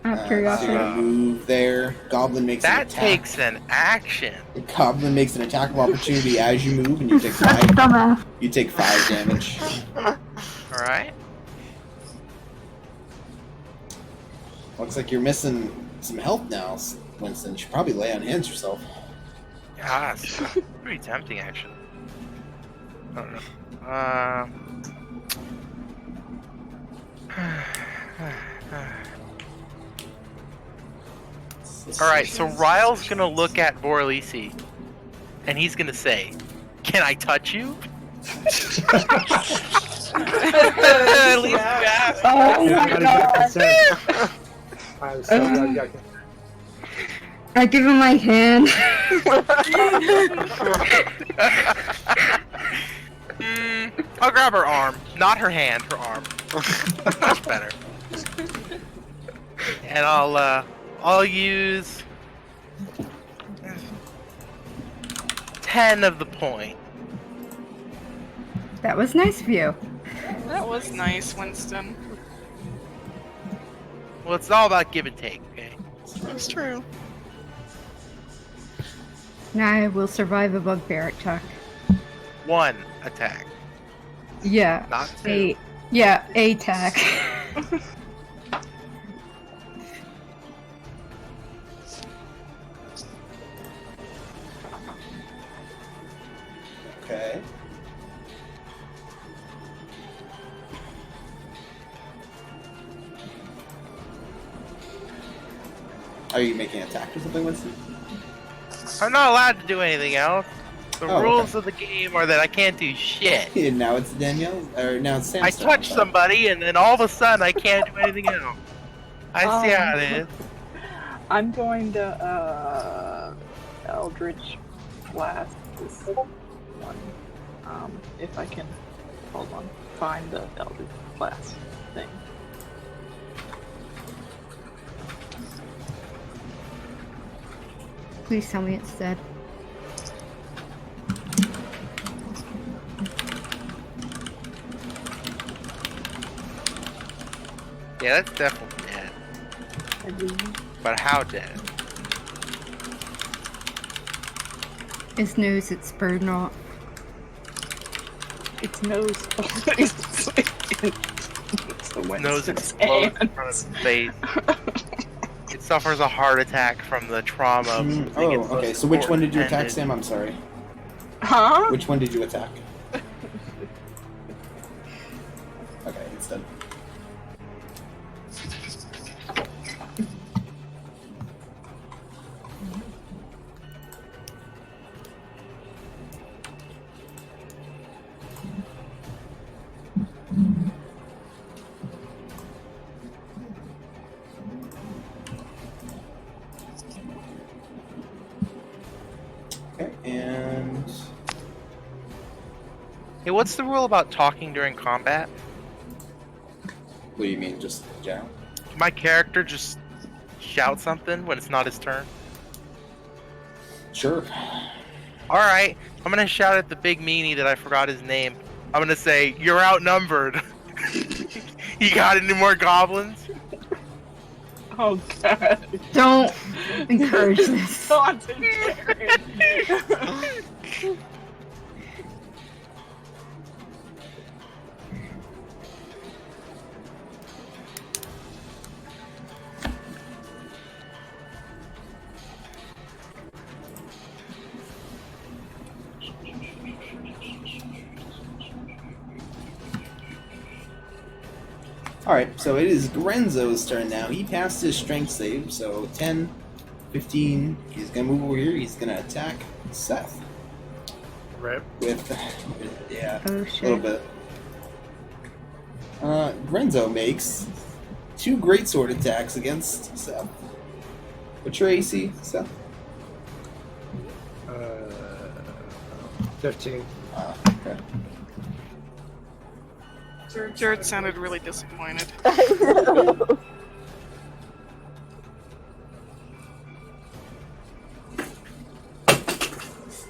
Out of So curiosity. you're gonna move there. Goblin makes an That attack. takes an action. The Goblin makes an attack of opportunity as you move, and you take Such 5. dumbass. You take 5 damage. Alright. Looks like you're missing some health now, Winston. You should probably lay on hands yourself. Yeah, it's pretty tempting, actually. I don't know. Alright, so Ryle's gonna look at Vorlisi, and he's gonna say, "Can I touch you?" At least you asked. Oh Yeah, my gotta god. get consent. I'm so glad you got consent. I give him my hand. I'll grab her arm, not her hand, her arm. Much better. And I'll use 10 of the point. That was nice of you. That was nice, Winston. Well, it's all about give and take, okay? That's true. Now I will survive a bugbear attack. 1 attack, Yeah. not 2. A attack. Okay. Are you making an attack or something, Winston? I'm not allowed to do anything else. The Oh, rules of the game are that I can't do shit. And now it's Danielle, or now it's Sam's I turn, touch sorry. somebody, and then all of a sudden I can't do anything else. I see how it is. I'm going to Eldritch Blast this one. If I can, hold on, find the Eldritch Blast thing. Please tell me it's dead. Yeah, that's definitely dead. I believe. But how dead? His nose, it's burned off. Its nose. Nose explodes in front of its face. It suffers a heart attack from the trauma of losing Oh, its most okay. So which one did you attack, important Sam? I'm sorry. Huh? Which one did you attack? Okay, it's dead. Okay, and Hey, what's the rule about talking during combat? what do you mean, just Jack? My character just shout something when it's not his turn? Sure. Alright, I'm gonna shout at the big meanie that I forgot his name. I'm gonna say, you're outnumbered. You got any more goblins? Oh god. Don't encourage this. Concentrate. Alright, so it is Grenzo's turn now. He passed his strength save, so 10, 15. He's gonna move over here. He's gonna attack Seth. Rip. With yeah, Oh a little shit. bit. Grenzo makes 2 greatsword attacks against Seth. What's your AC, Seth? 15. Okay. Jared sounded really disappointed.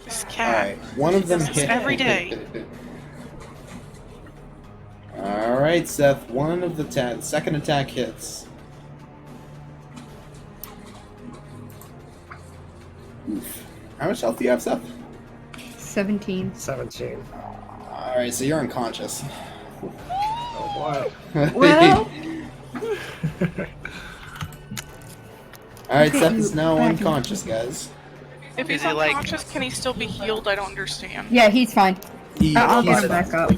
This cat. Alright, one of them This is hit. every day. Alright, Seth, one of the second attack hits. Oof. How much health do you have, Seth? 17. 17. Alright, so you're unconscious. Oh boy. Well, Alright, Okay, Seth is now back in. unconscious, guys. If he's Is he, like- unconscious, can he still be healed? I don't understand. yeah, he's fine. I'll He's get him back up.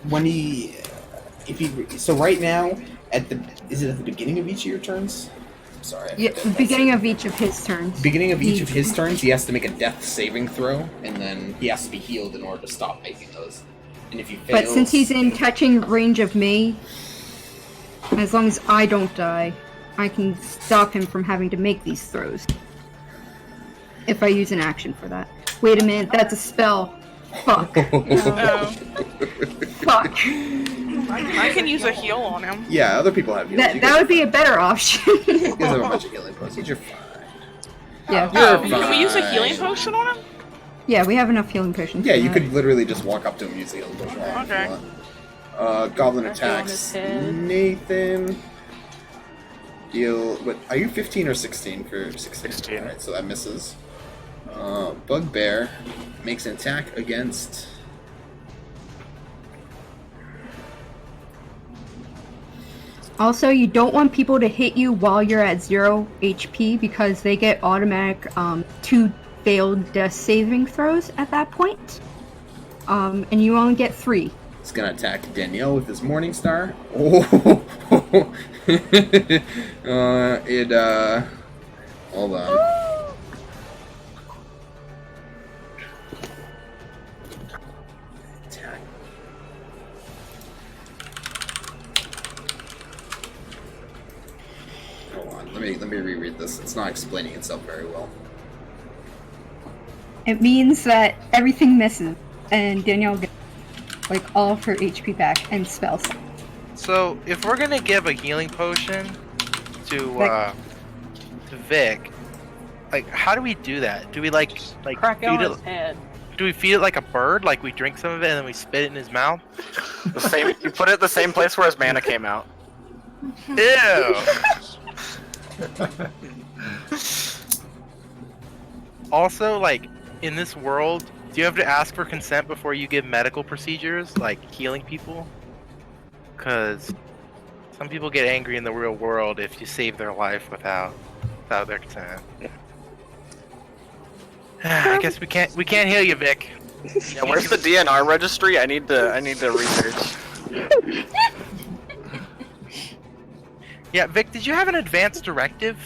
when he, if he, so right now, is it at the beginning of each of your turns? Sorry. I Yeah, forget. beginning of each of his turns. Beginning of each of his turns, he has to make a death saving throw, and then he has to be healed in order to stop making those. And if he fails, But since he's in touching range of me, as long as I don't die, I can stop him from having to make these throws. If I use an action for that. Wait a minute, that's a spell. Fuck. Oh, Fuck. I can use a heal on him. yeah, other people have heals. That would be a better option. You guys have a bunch of healing potions. You're fine. Yeah. Oh, You're can we use a fine. healing potion on him? Yeah, we have enough healing potions. Yeah, for you that. could literally just walk up to him and use the healing potion. if you Okay. want. Goblin That's on attacks. his head. Nathan. Deal. What? Are you 15 or 16 for 16? 16. Alright, so that misses. Bugbear makes an attack against. Also, you don't want people to hit you while you're at 0 HP because they get automatic 2 failed death saving throws at that point. And you only get 3. He's gonna attack Danielle with his Morning Star. Oh, hold on. Let me reread this. It's not explaining itself very well. It means that everything misses, and Danielle gets like all of her HP back and spells. So if we're gonna give a healing potion to Vic, like how do we do that? Do we like Crack it feed on it? his head. Do we feed it like a bird? Like we drink some of it and then we spit it in his mouth? The same. You put it the same place where his mana came out. Ew. Also, like in this world, do you have to ask for consent before you give medical procedures, like healing people? Because some people get angry in the real world if you save their life without their consent. I guess we can't heal you, Vic. Yeah, where's the DNR registry? I need to research. Yeah, Vic, did you have an advance directive?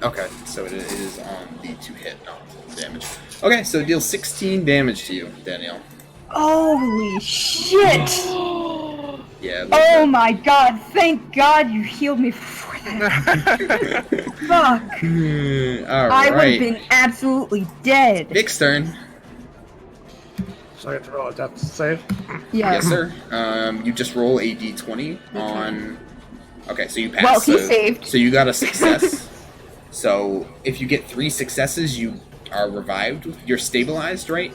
Okay, so it is on the 2-hit, not damage. Okay, so it deals 16 damage to you, Danielle. Holy shit! Yeah. Oh my god, thank god you healed me before that. Fuck. Alright. I would have been absolutely dead. Vic's turn. So I have to roll a death save. Yeah. Yes, sir. You just roll a d20 on... Okay, so you pass. Well, he saved. So you got a success. So if you get 3 successes, you are revived. You're stabilized, right?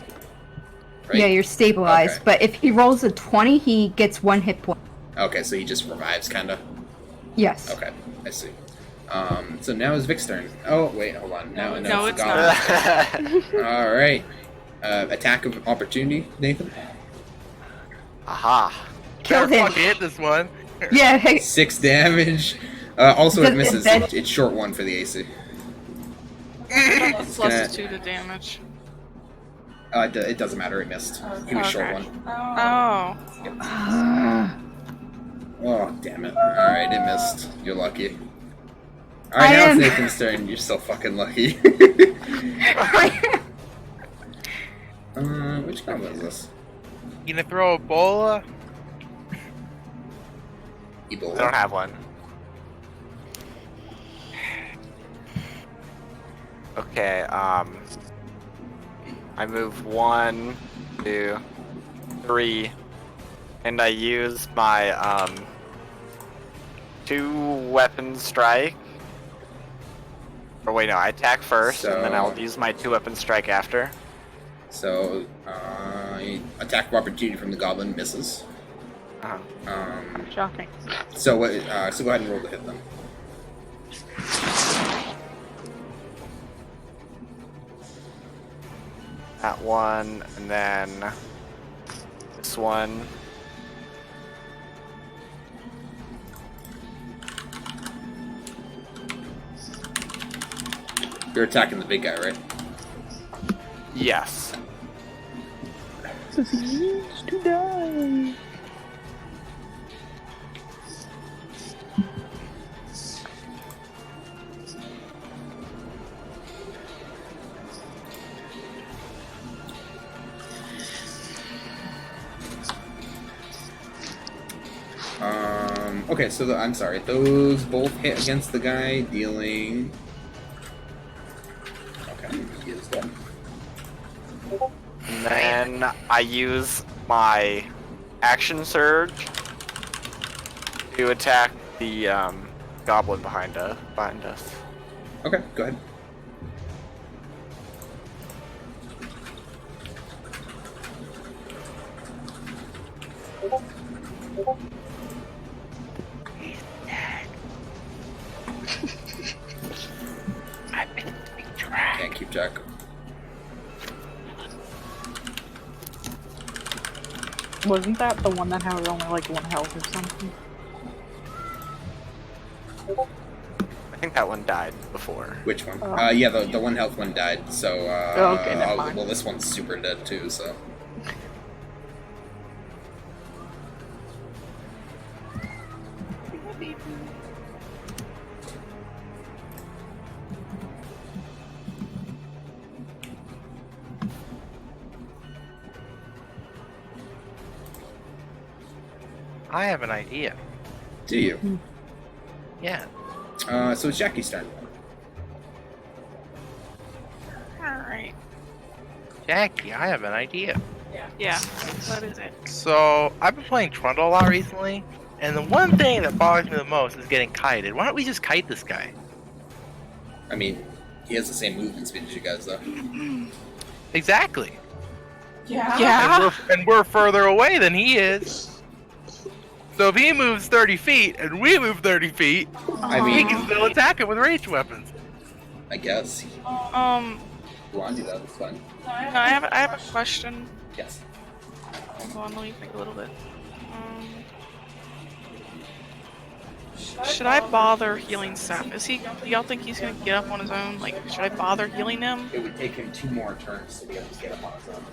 Yeah, you're stabilized. Okay. But if he rolls a 20, he gets 1 hit point. Okay, so he just revives, kind of? Yes. Okay, I see. So now is Vic's turn. Oh, wait, hold on. Now No, it's it's Goblin's not. turn. Alright. Attack of opportunity, Nathan? Aha. Kill him. Fucking hit this one. Yeah, hey. 6 damage. Also, it Does- misses. that- It's short 1 for the AC. Plus 2 to damage. It doesn't matter, it missed. He was short Okay. 1. Oh. Oh, damn it. Alright, it missed. You're lucky. Alright, now it's Nathan's turn. You're so fucking lucky. Which goblin is this? You gonna throw Ebola? Ebola. I don't have one. Okay, I move 1, 2, 3, and I use my 2-weapon strike. Or wait, no, I attack first, and then I'll use my 2-weapon strike after. So, attack of opportunity from the goblin misses. Uh-huh. Shocking. So go ahead and roll to hit them. That one, and then this one. You're attacking the big guy, right? Yes. He needs to die. Okay, so I'm sorry. Those both hit against the guy, dealing... Okay, he is dead. And then I use my action surge to attack the goblin behind us. Okay, go ahead. Can't keep track. Wasn't that the one that had only like 1 health or something? I think that one died before. Which one? Yeah, the 1 health one died, so, okay, never mind. well, this one's super dead too, so. I have an idea. Do you? Yeah. So it's Jackie's turn. Alright. Jackie, I have an idea. Yeah. What is it? So, I've been playing Trundle a lot recently, and the one thing that bothers me the most is getting kited. Why don't we just kite this guy? I mean, he has the same movement speed as you guys, though. Exactly. Yeah. And we're further away than he is. So if he moves 30 feet and we move 30 feet, I we mean, can still attack him with ranged weapons. I guess. You want to do that? It's fine. No, I have a question. Yes. Hold on, let me think a little bit. Should I bother healing Seth? Do y'all think he's gonna get up on his own? Like, should I bother healing him? It would take him 2 more turns to be able to get him on his own.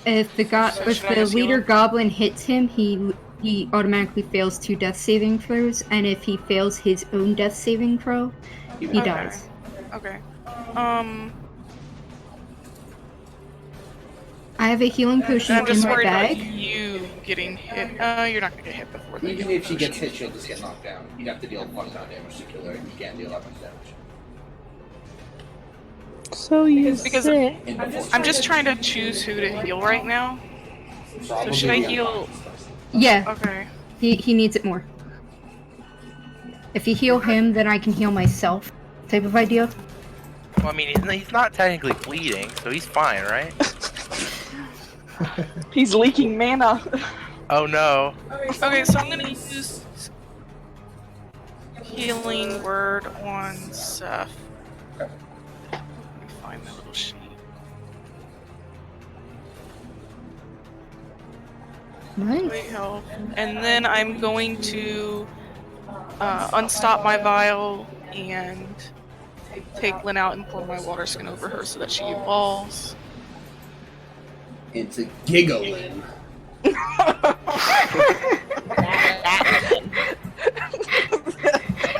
If the should I just heal leader him? goblin hits him, he automatically fails 2 death saving throws, and if he fails his own death saving throw, he Okay. dies. Okay. I have a healing potion I'm just in my worried about bag. you getting hit. You're not gonna get hit before they Even get if she gets potion. hit, she'll just get knocked down. You'd have to deal 1 ton damage to kill her. You can't deal that much damage. So you Because say. I'm just trying to choose who to heal right now. So should I heal? Yeah, Okay. he needs it more. If you heal him, then I can heal myself. Type of idea. Well, I mean, he's not technically bleeding, so he's fine, right? He's leaking mana. Oh no. Okay, so I'm gonna use healing word on Seth. Let me find my little sheet. Nice. Wait, health. And then I'm going to unstop my vial and take Lynn out and pour my water skin over her so that she evolves. Into giggling.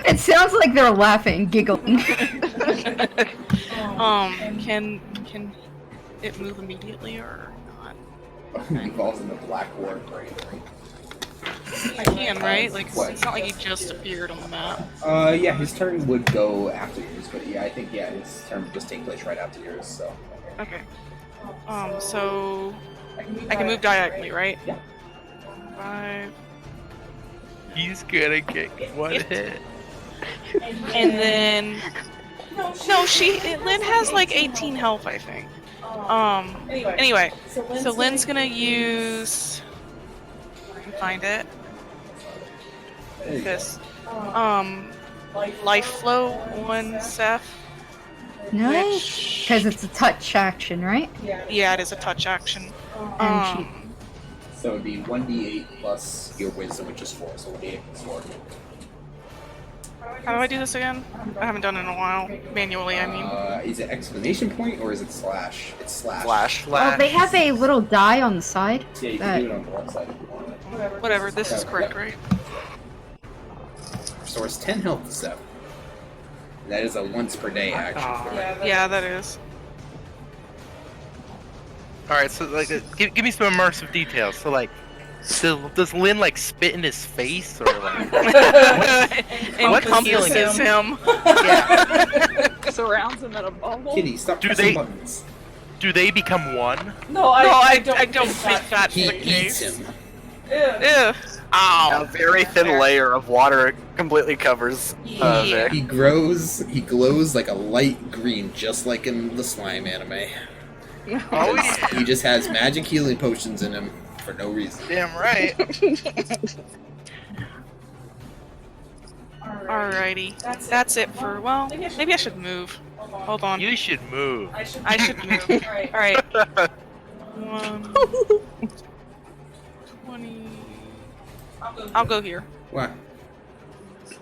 It sounds like they're laughing, giggling. Can it move immediately or not? Evolves into Black War Brain. I can, right? Like, What? it's not like he just appeared on the map. Yeah, his turn would go after yours, but yeah, I think, his turn would just take place right after yours, so. Okay. So I can move diagonally, right? Yeah. 5. He's gonna get 1 hit. And then no, Lynn has like 18 health, I think. Anyway, so Lynn's gonna use. I can find it. There you go. This. Life flow on Seth. Nice. Because it's a touch action, right? Yeah, it is a touch action. And So it'd be 1d8 plus your wisdom, which is 4, so 1d8 plus 4. How do I do this again? I haven't done it in a while. Manually, I mean. Is it exclamation point or is it slash? It's slash. Slash. well, they have a little die on the side. Yeah, you can do it on the left side if you want. Whatever, this is correct, right? Restores 10 health to 7. That is a once per day action. Yeah, that is. Alright, so like, give me some immersive details. So like, does Lynn like spit in his face or like? Encompasses him. Yeah. Surrounds him in a bubble. Kitty, stop Do pressing they- buttons. Do they become one? No, I don't think that's He the eats case. him. Ew. A very thin layer of water completely covers Vic. He glows like a light green, just like in the slime anime. Oh yeah. He just has magic healing potions in him for no reason. Damn right. Alrighty. That's it for, well, maybe I should move. Hold on. You should move. I should move. Alright. 20. I'll go here. What?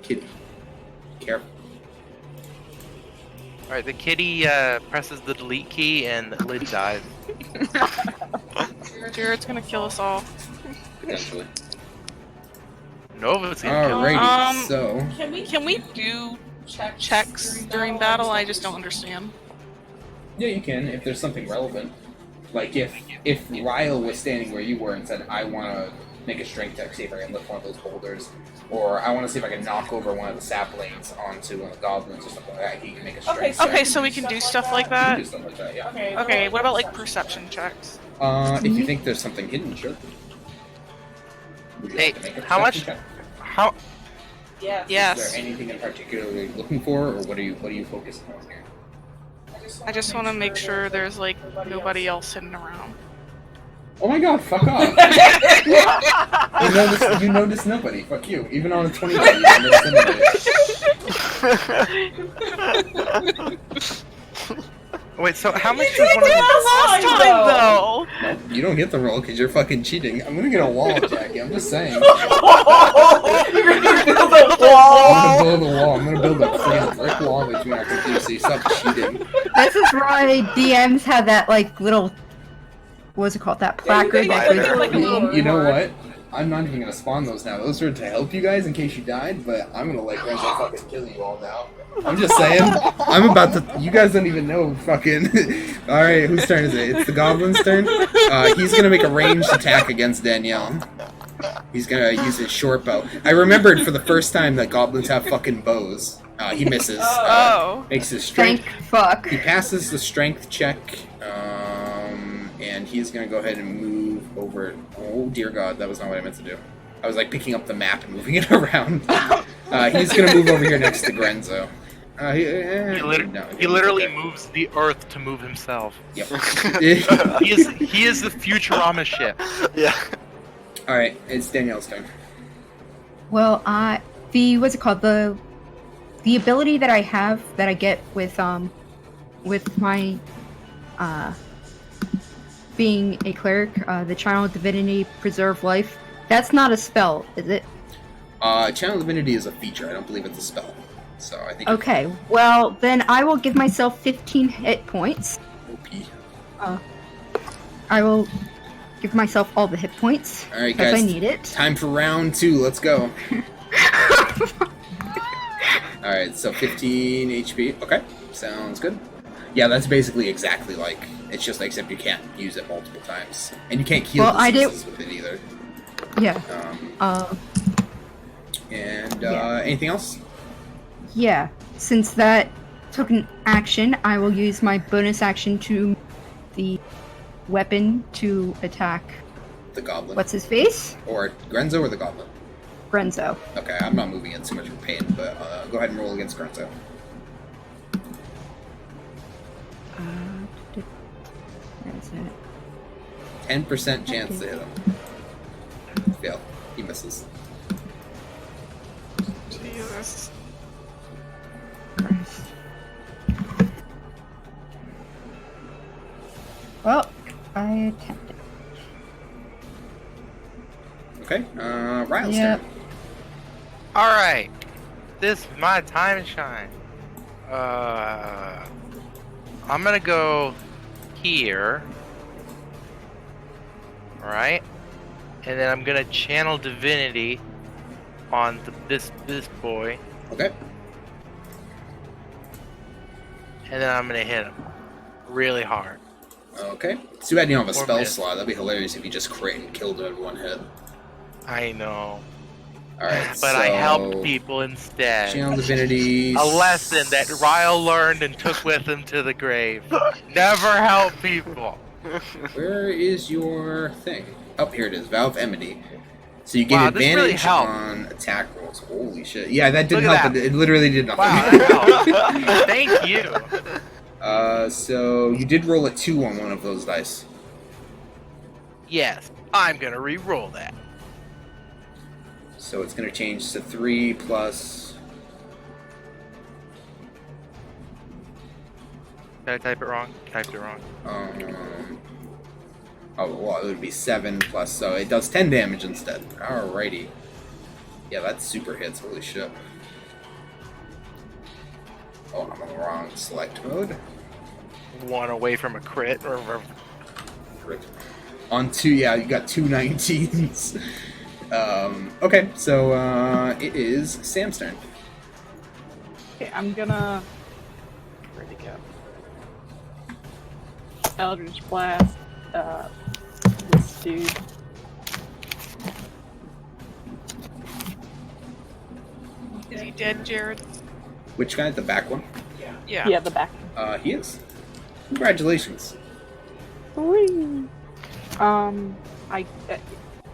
Kitty. Careful. Alright, the kitty presses the delete key and Lynn dies. Jared's gonna kill us all. Potentially. Nova's gonna kill him. Alrighty, so. Can we do checks during battle? I just don't understand. Yeah, you can, if there's something relevant. Like if Ryle was standing where you were and said, I want to make a strength check, see if I can lift one of those boulders. Or I want to see if I can knock over one of the saplings onto one of the goblins or something like that. He can make a strength check. Okay, so we can do stuff like You that. can do stuff like that, yeah. Okay, what about like perception checks? If you think there's something hidden, sure. Would you Hey, like to make a how much? perception check? How? Yes. Is there anything in particular you're looking for, or what are you focusing on here? I just want to make sure there's like nobody else sitting around. Oh my god, fuck off! you notice nobody. Fuck you. Even on a 20, you notice nobody. Wait, so how much does one of the... Last time though. No, you don't get the roll because you're fucking cheating. I'm gonna get a wall, Jackie. I'm just saying. You're gonna build a I'm wall! gonna build a wall. I'm gonna build a freaking brick wall between our computers so you stop cheating. This is why DMs have that like little, what's it called? That placard that goes like a over little- the- You know what? I'm not even gonna spawn those now. Those are to help you guys in case you died, but I'm gonna let Grenzo fucking kill you all now. I'm just saying. I'm about to. You guys don't even know fucking. Alright, whose turn is it? It's the goblin's turn. He's gonna make a ranged attack against Danielle. He's gonna use his short bow. I remembered for the first time that goblins have fucking bows. He misses. Makes his strength. Thank fuck. He passes the strength check, and he's gonna go ahead and move over. Oh dear God, that was not what I meant to do. I was like picking up the map and moving it around. He's gonna move over here next to Grenzo. He literally moves the earth to move himself. Yep. He is the Futurama ship. Yeah. All right, it's Danielle's turn. Well, what's it called? The ability that I have that I get with my being a cleric, the Channel of Divinity Preserve Life. That's not a spell, is it? Channel Divinity is a feature. I don't believe it's a spell. So I think. Okay, well then I will give myself 15 hit points. OP. I will give myself all the hit points All right, because guys. I need it. Time for round 2. Let's go. All right, so 15 HP. Okay, sounds good. Yeah, that's basically exactly like. It's just except you can't use it multiple times, and you can't heal diseases with it either. Yeah. Anything else? Yeah. Since that took an action, I will use my bonus action to the weapon to attack. The goblin. What's his face? Or Grenzo or the goblin? Grenzo. Okay, I'm not moving in too much of pain, but go ahead and roll against Grenzo. Where is it? 10% chance to hit him. Fail. He misses. Jesus. Christ. Well, I attempted. Okay, Ryle's Yep. turn. Alright. This is my time to shine. I'm gonna go here. Alright. And then I'm gonna channel divinity on this boy. Okay. And then I'm gonna hit him. Really hard. Okay. It's too bad you don't have a Or spell miss. slot. That'd be hilarious if you just crit and killed him in one hit. I know. Alright, But I helped people instead. Channel divinity. A lesson that Ryle learned and took with him to the grave. Never help people. Where is your thing? Oh, here it is. Valve Enmity. So you get Wow, this really advantage helped. on attack rolls. Holy shit. Yeah, that didn't Look at help. that. It literally did nothing. Wow, that helped. Thank you. So you did roll a 2 on one of those dice. Yes, I'm gonna re-roll that. So it's going to change to 3 plus... Did I type it wrong? Typed it wrong. Oh, well, it would be 7 plus, so it does 10 damage instead. Alrighty. Yeah, that super hits. Holy shit. Oh, I'm on the wrong select mode. One away from a crit. Crit. On 2, yeah, you got 2 19s. Okay, so it is Sam's turn. Okay, I'm gonna. Where'd it go? Eldritch Blast. This dude. Is he dead, Jared? Which guy? The back one? Yeah. Yeah, the back. He is. Congratulations. Whee! I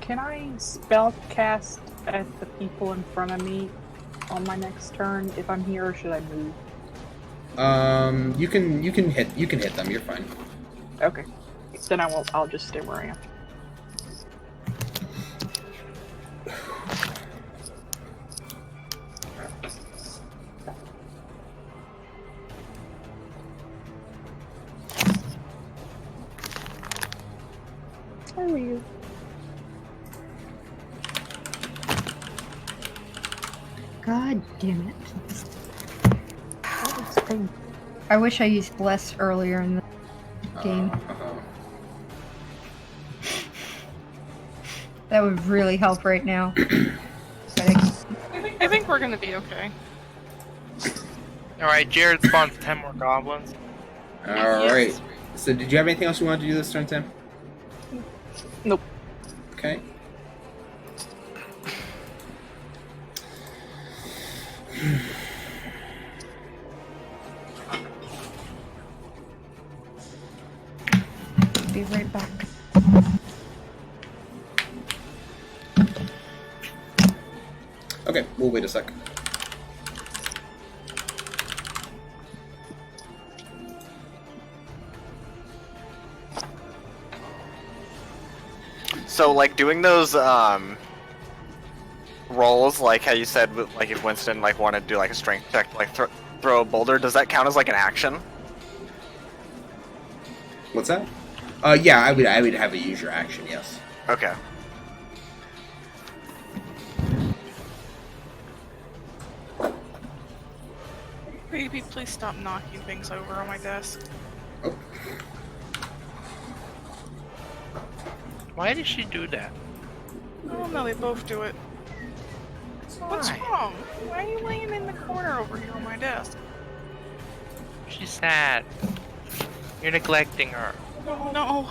can I spell cast at the people in front of me on my next turn if I'm here, or should I move? You can hit them. You're fine. Okay, then I won't. I'll just stay where I am. How are you? God damn it. I wish I used bless earlier in the game. That would really help right now. But I think we're gonna be okay. Alright, Jared spawns 10 more goblins. Alright. So did you have anything else you wanted to do this turn, Tim? Nope. Okay. be right back. Okay, we'll wait a sec. So, like, doing those, rolls, like how you said, like, if Winston, like, wanted to do, like, a strength check, like, throw a boulder, does that count as, like, an action? What's that? Yeah, I would have a use your action, yes. Okay. Baby, please stop knocking things over on my desk. Oh. Why did she do that? Oh no, they both do it. What's Why? wrong? Why are you laying in the corner over here on my desk? She's sad. You're neglecting her. No.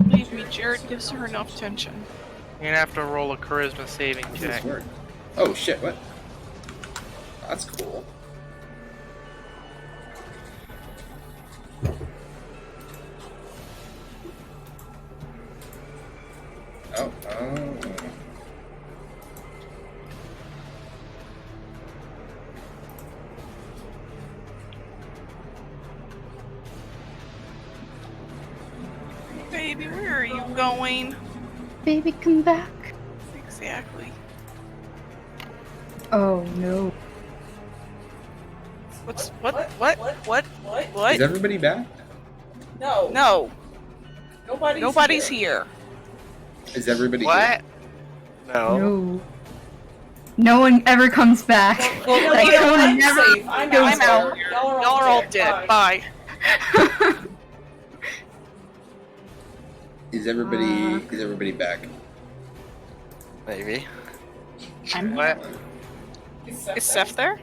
Believe me, Jared gives her enough attention. You're gonna have to roll a charisma saving How does this check. work? Oh shit, what? That's cool. Oh. Baby, where are you going? Baby, come back. Exactly. Oh no. What? Is everybody back? No. Nobody's here. Is everybody What? No. No. No one ever comes back. Like, no one never I'm goes out. there. Y'all are all dead. Bye. Is everybody back? Maybe. What? Is Seth there?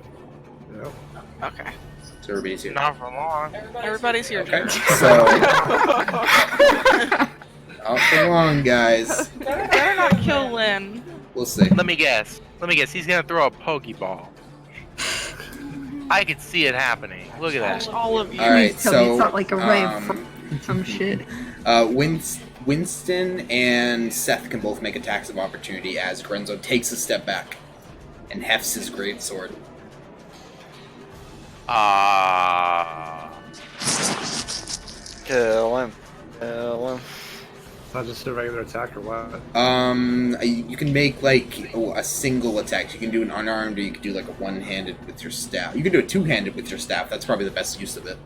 No. Okay. So everybody's here. Not for long. Everybody's here, Okay, Jared. so not for long, guys. Better not kill Lynn. We'll see. Let me guess. He's gonna throw a Pokeball. I can see it happening. Look at that. All of you. All right, Please tell me so it's not like a ray of some shit. Winston and Seth can both make attacks of opportunity as Grenzo takes a step back and hefts his greatsword. Kill him. Kill him. Not just a regular attack or what? You can make like a single attack. You can do an unarmed, or you can do like a one-handed with your staff. You can do a two-handed with your staff. That's probably the best use of it.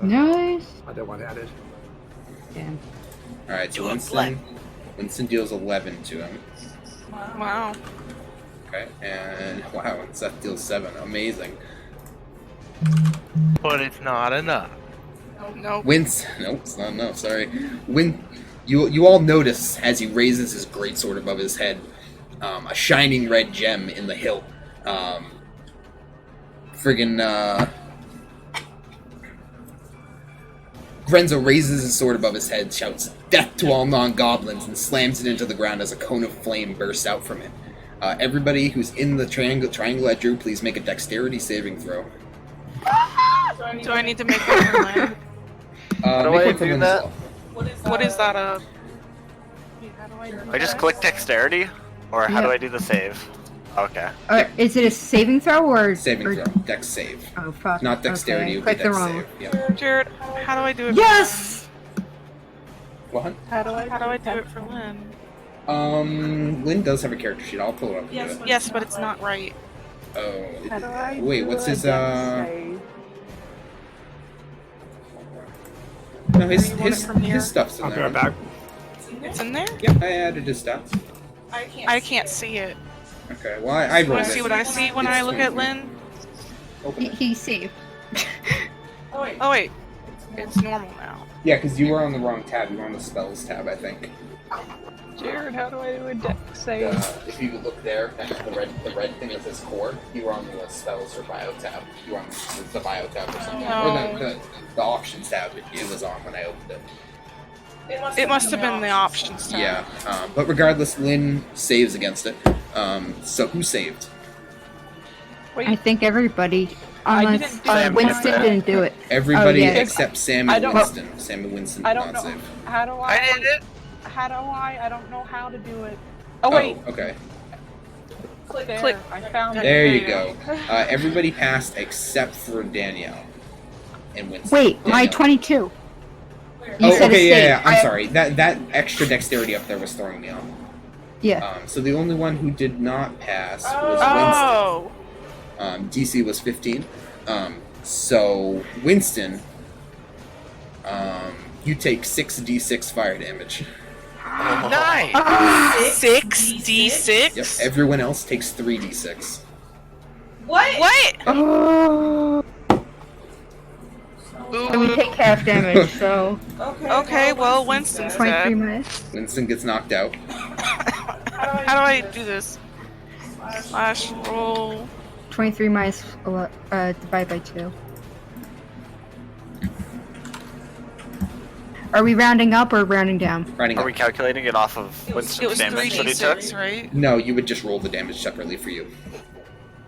Nice. I did one-handed. Damn. All right, so Do a Winston deals 11 to him. Wow. Okay, and wow, and Seth deals 7. Amazing. But it's not enough. Nope. Nope, it's not enough. Sorry. You all notice as he raises his greatsword above his head, a shining red gem in the hilt. Grenzo raises his sword above his head, shouts "Death to all non-goblins," and slams it into the ground as a cone of flame bursts out from it. Everybody who's in the triangle I drew, please make a dexterity saving throw. Do I need to make one for Lynn? How do Make I one for do Lynn that? as well. What is that? I just click dexterity, or how do I do the save? Okay. Is it a saving throw or Saving or- throw. Dex save. Oh fuck! Not dexterity. Okay. It would be Click the dex wrong. save. Yeah. Jared, how do I do it? Yes. What? How do I do it for Lynn? Lynn does have a character sheet. I'll pull it up. Yes, but it's not right. Oh. How do I Wait, do what's a his dex save? No, You want it from here? his stuff's in I'll be there. right back. It's in there? Yep, I added his stats. I can't see it. Okay, well I You rolled want to it. see what I see when I look at Lynn? Open it. He saved. Oh wait, it's normal now. Yeah, because you were on the wrong tab. You were on the spells tab, I think. Jared, how do I do a dex save? If you look there, the red thing that says core, you were on the spells or bio tab. You were on the bio tab or something. No. Or the options tab. It was on when I opened it. It must have been the options tab. Yeah, but regardless, Lynn saves against it. So who saved? I think everybody, I unless didn't do it. Winston didn't do it. Everybody yeah. except Sam I and don't- Winston. Sam and Winston I did don't not know. save. How do I? I did it. How do I? I don't know how to do it. Oh wait, okay. there, click. I found it. There you go. Everybody passed except for Danielle and Winston. Wait, my Danielle. 22. You Oh, said okay, a yeah, save. I'm sorry. That extra dexterity up there was throwing me off. Yeah. So the only one who did not pass was Winston. Oh. DC was 15. So Winston, you take 6d6 fire damage. Nice. 6d6? Yep. Everyone else takes 3d6. What? Oh. So we take half damage, so Okay, well, Winston's 23 dead. minutes. Winston gets knocked out. How do I do this? Slash roll. 23 minus divided by 2. Are we rounding up or rounding down? Rounding Are up. we calculating it off of It Winston's was damage that he took? 3d6, right? No, you would just roll the damage separately for you.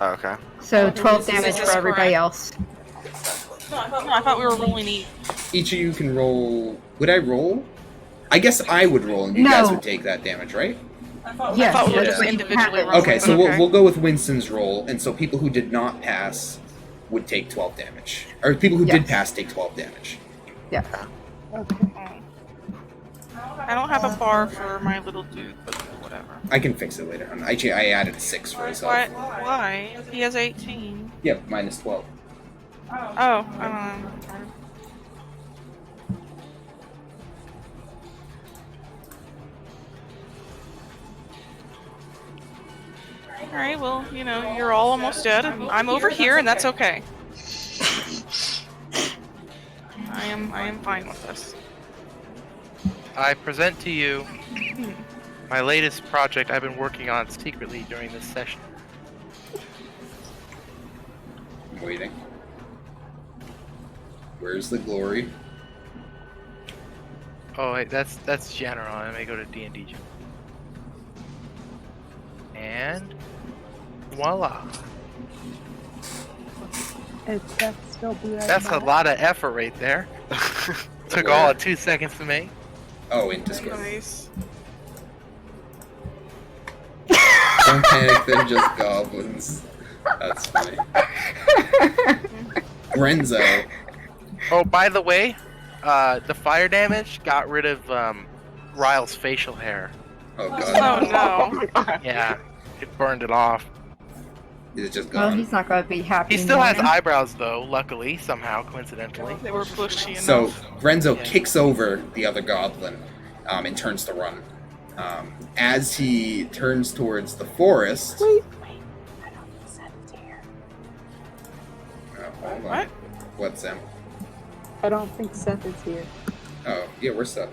Oh, okay. So 12 damage Is for this everybody correct? else. No, I thought we were rolling each. Each of you can roll. Would I roll? I guess I would roll, and you guys No. would take that damage, right? Yes, I thought we were that's just what you individually have. rolling. Okay, so Okay. we'll go with Winston's roll, and so people who did not pass would take 12 damage, or people who did Yes. pass take 12 damage. Yeah. I don't have a bar for my little dude, but whatever. I can fix it later on. I added 6 for myself. Why? He has 18. Yep, minus 12. Oh, I don't know. Alright, well, you know, you're all almost dead, and I'm over here, and that's okay. I am fine with this. I present to you my latest project I've been working on secretly during this session. I'm waiting. Where's the glory? Oh wait, that's general. Let me go to D&D. And voila. That's a lot of effort right there. Took all of 2 seconds to make. Oh, in Discord. Nice. Don't panic, they're just goblins. That's funny. Grenzo. Oh, by the way, the fire damage got rid of Ryle's facial hair. Oh god. Oh no. Yeah, it burned it off. Is it just Well, gone? he's not going to be happy. He still has anymore. eyebrows though, luckily, somehow, coincidentally. They were bushy enough. So Grenzo Yeah. kicks over the other goblin and turns to run. As he turns towards the forest. Hold on. What? What, Sam? I don't think Seth is here. Oh, yeah, we're stuck.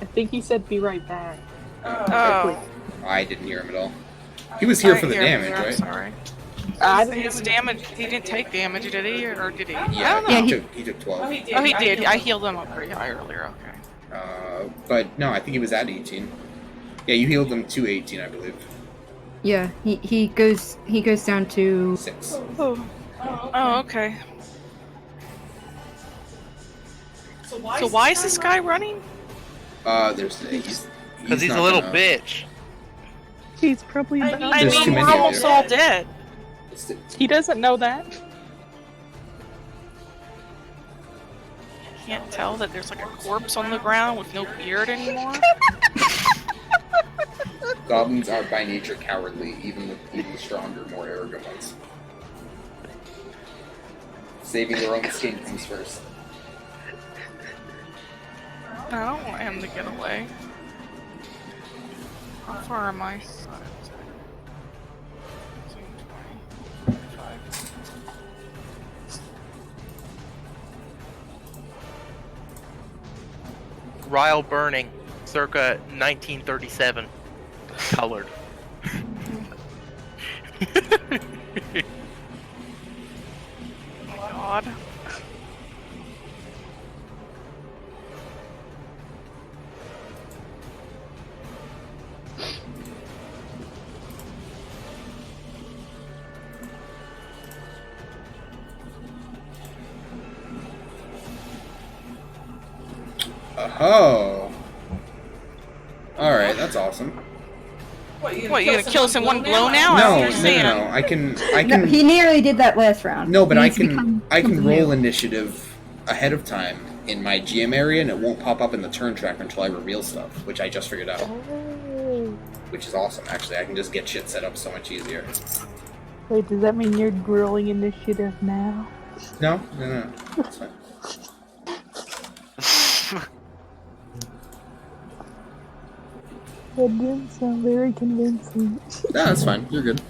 I think he said be right back. Oh. I didn't hear him at all. He was here I for the hear you, damage, I'm right? sorry. I didn't His damage, he didn't take damage, did he? Or did he? Yeah, Yeah, he took 12. Oh, he did. I healed him up pretty high earlier, okay. But no, I think he was at 18. Yeah, you healed him to 18, I believe. Yeah, he goes down to 6. Oh, okay. So why is this guy running? He's Because he's not a little gonna- bitch. He's probably about I There's too mean, many we're of almost you. all dead. He doesn't know that. Can't tell that there's like a corpse on the ground with no beard anymore. Goblins are by nature cowardly, even the stronger, more arrogant ones. Saving their own skin comes first. I don't want him to get away. How far am I? 20, 25. Ryle burning, circa 1937. Colored. Oh my god. Oh. Alright, that's awesome. What, you gonna kill us in one blow now? No, I don't no. understand. I No, can he nearly did that last round. No, but He I needs to can become roll something new. initiative ahead of time in my GM area, and it won't pop up in the turn tracker until I reveal stuff, which I just figured out. Which is awesome, actually. I can just get shit set up so much easier. Wait, does that mean you're rolling initiative now? No, that's fine. That didn't sound very convincing. No, that's fine. You're good.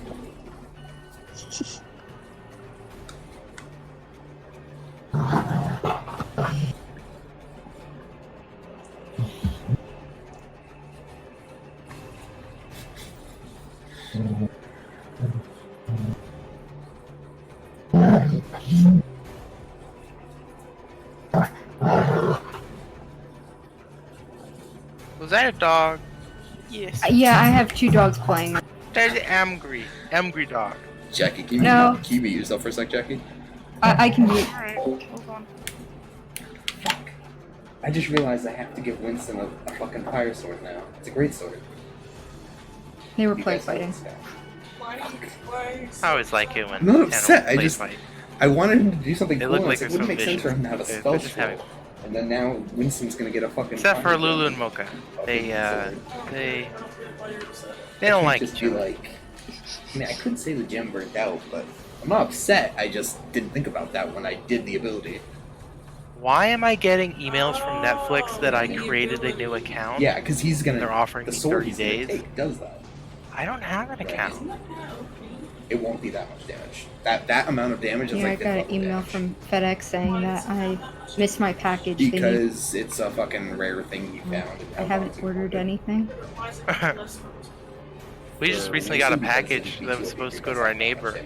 Was that a dog? Yes. Yeah, I have 2 dogs playing. There's an angry dog. Jackie, can you, No. can you mute yourself for a sec, Jackie? I can mute. Alright, hold on. I just realized I have to give Winston a fucking fire sword now. It's a great sword. They were You play guys know fighting. this guy. I always like it when I'm not animals upset, I play just- fight. I wanted him to do something They cool, look and I like said, they're wouldn't so make sense for him to have a vicious. spell They're just scroll. having- And then now Winston's gonna get a fucking Except for fire Lulu sword. and Mocha. They I don't can't like just each be other. like, I mean, I could say the gem burnt out, but I'm not upset. I just didn't think about that when I did the ability. Why am I getting emails from Netflix that I created a new account? Yeah, because he's gonna. They're offering the me sword 30 he's gonna days. take does that. I don't have an account. It won't be that much damage. That amount of damage is Yeah, I like got an fifth level email damage. from FedEx saying that I missed my package. Because it's a fucking rare thing you found. and I how haven't long ordered it. anything. We just recently got a package that was supposed to go to our neighbor.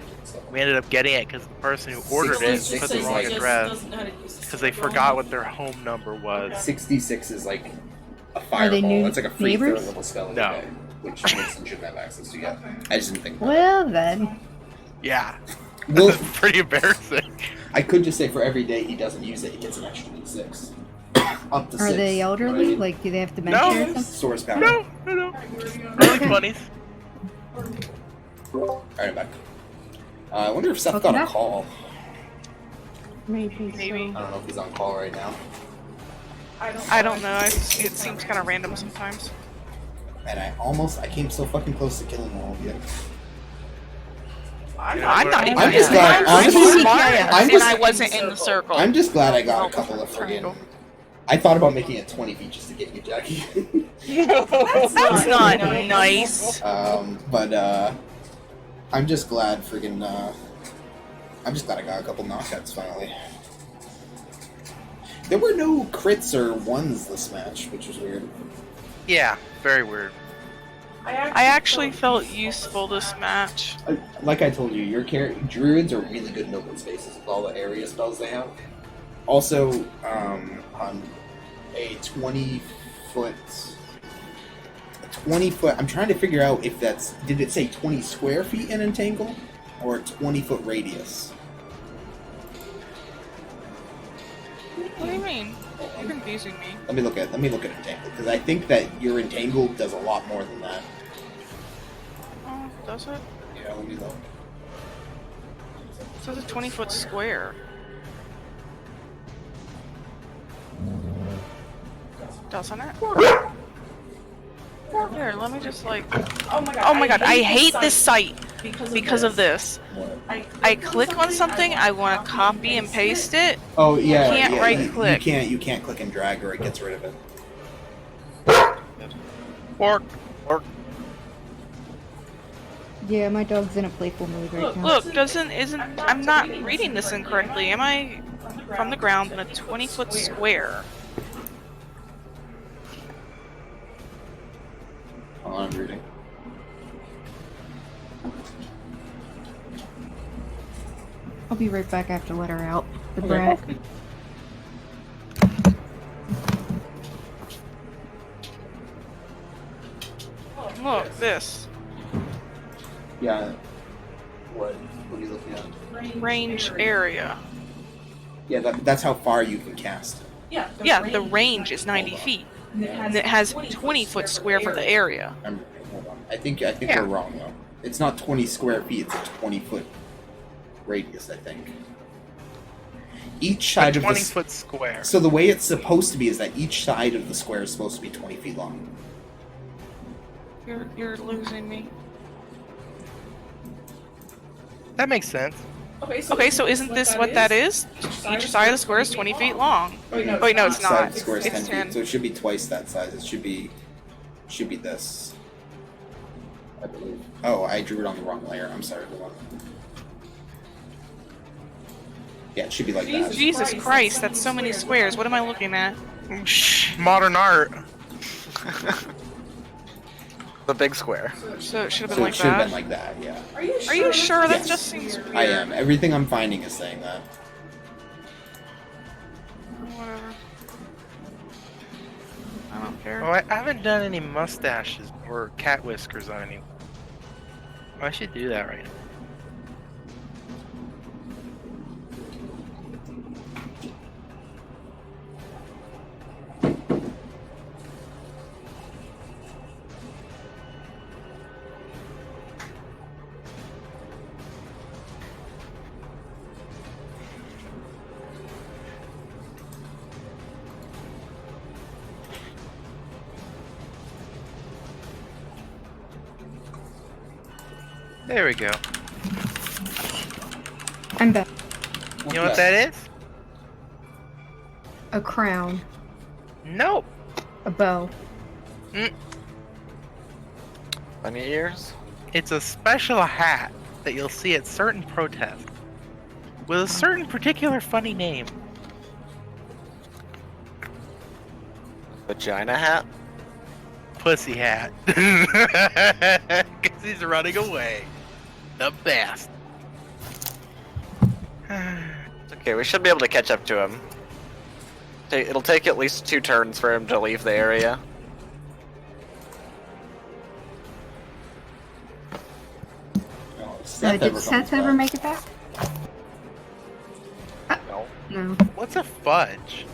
We ended up getting it because the person who ordered it put the wrong address because they forgot what their home number was. 66 is like a Are they fireball. new That's like a free neighbors? third level spell in No. the game, which Winston shouldn't have access to yet. I just didn't think about Well then, Yeah, it. Well, pretty embarrassing. I could just say for every day he doesn't use it, he gets an extra D6. Up to are 6. they You know elderly? what I mean? Like, do they have dementia No. or something? Source power. No. Early 20s. Alright, I'm back. I wonder if Seth Welcome got a back. call. Maybe. Maybe. I don't know if he's on call right now. I don't know. It seems kind of random sometimes. And I came so fucking close to killing all of you. I'm not even. I'm just in glad- it. honestly, I'm smart, I'm and just- I wasn't in the circle. I'm just glad I got a couple of friggin'. I thought about making it 20 feet just to get you, Jackie. That's not nice. But I'm just glad friggin'. I'm just glad I got a couple knockouts finally. There were no crits or ones this match, which was weird. Yeah, very weird. I actually felt useful this match. Like I told you, your druids are really good in open spaces with all the area spells they have. Also, on a 20-foot 20 foot. I'm trying to figure out if that's. Did it say 20 square feet in entangle, or a 20-foot radius? What do you mean? You're confusing me. Let me look at entangle, because I think that your entangle does a lot more than that. Oh, does it? Yeah, let me look. It says a 20-foot square. Doesn't it? Here, let me just like... Oh my god, I hate this site because of this. I click on something, I want to copy and paste it. Oh yeah, You can't yeah, right-click. You can't click and drag, or it gets rid of it. Pork. Yeah, my dog's in a playful mood right now. Look, I'm not reading this incorrectly. Am I from the ground in a 20-foot square? Hold on, I'm reading. I'll be right back. I have to let her out. The brat. Look, this. Yeah. What are you looking at? Range area. Yeah, that's how far you can cast. Yeah, the range is 90 feet. And it has 20-foot square for the area. Hold on. I think we're wrong though. It's not 20 square feet. It's a 20-foot radius. I think. Each side of the 20-foot square. So the way it's supposed to be is that each side of the square is supposed to be 20 feet long. You're losing me. That makes sense. Okay, so isn't this what that is? Each side of the square is 20 feet long. Wait, no, it's Each side not. of the square is It's 10 feet, 10. so it should be twice that size. It should be this. I believe. Oh, I drew it on the wrong layer. I'm sorry, everyone. Yeah, it should be like that. Jesus Christ, that's so many squares. What am I looking at? Modern art. The big square. So it should have been So like it should have that. been like that, yeah. Are you sure? That Yes. just seems weird. I am. Everything I'm finding is saying that. Whatever. I don't care. Oh, I haven't done any mustaches or cat whiskers on anyone. I should do that right now. There we go. I'm back. You know what that is? A crown. Nope. A bow. Bunny ears? It's a special hat that you'll see at certain protests with a certain particular funny name. Vagina hat? Pussy hat. Because he's running away. The best. Okay, we should be able to catch up to him. It'll take at least 2 turns for him to leave the area. Did Seth ever make it back? No. No. What's a fudge?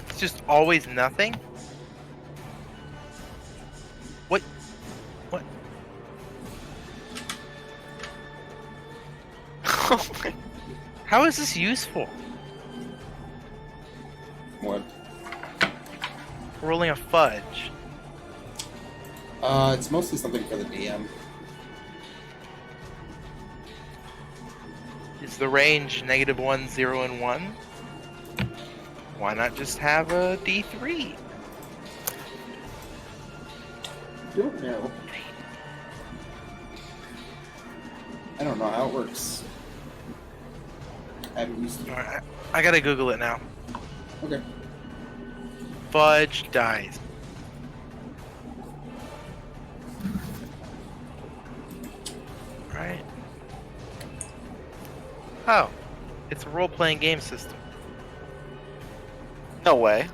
It's just always nothing? What? What? How is this useful? What? Rolling a fudge. It's mostly something for the DM. Is the range -1, 0, and 1? Why not just have a D3? Don't know. I don't know how it works. I haven't used it. Alright, I gotta Google it now. Okay. Fudge dice. Right. Oh, it's a role-playing game system. No way.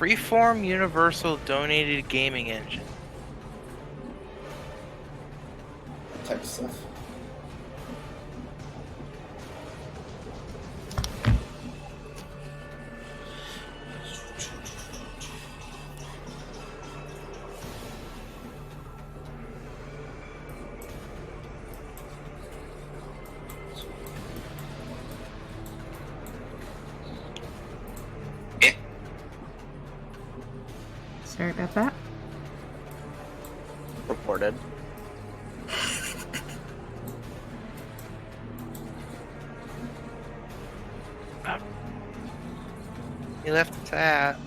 Freeform Universal Donated Gaming Engine. Type of stuff. Sorry about that. Reported. He left his hat.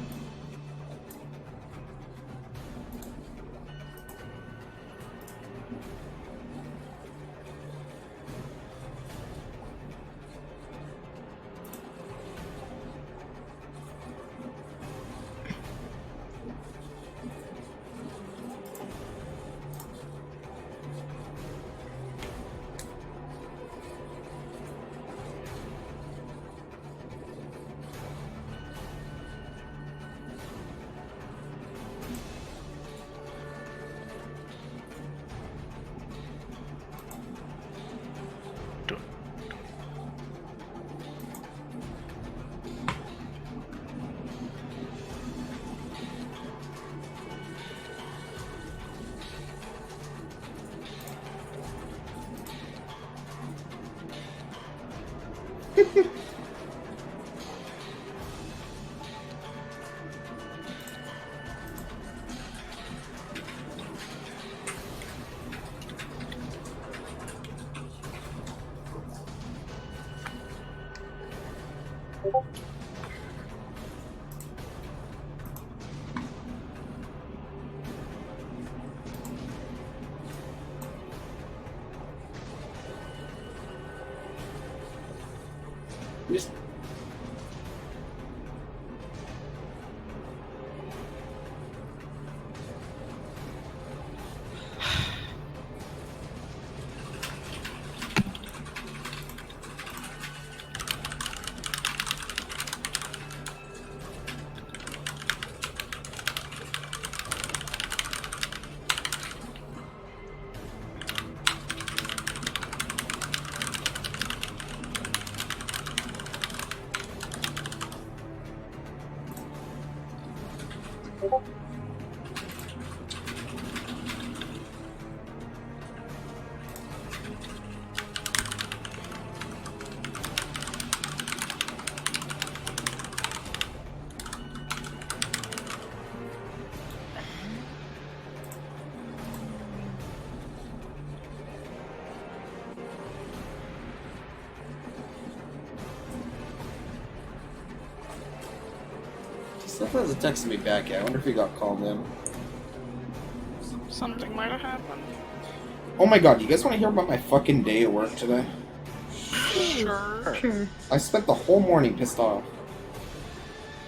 Just Stuff hasn't texted me back yet. I wonder if he got called in. Something might have happened. Oh my god, you guys want to hear about my fucking day at work today? Sure. Sure. I spent the whole morning pissed off.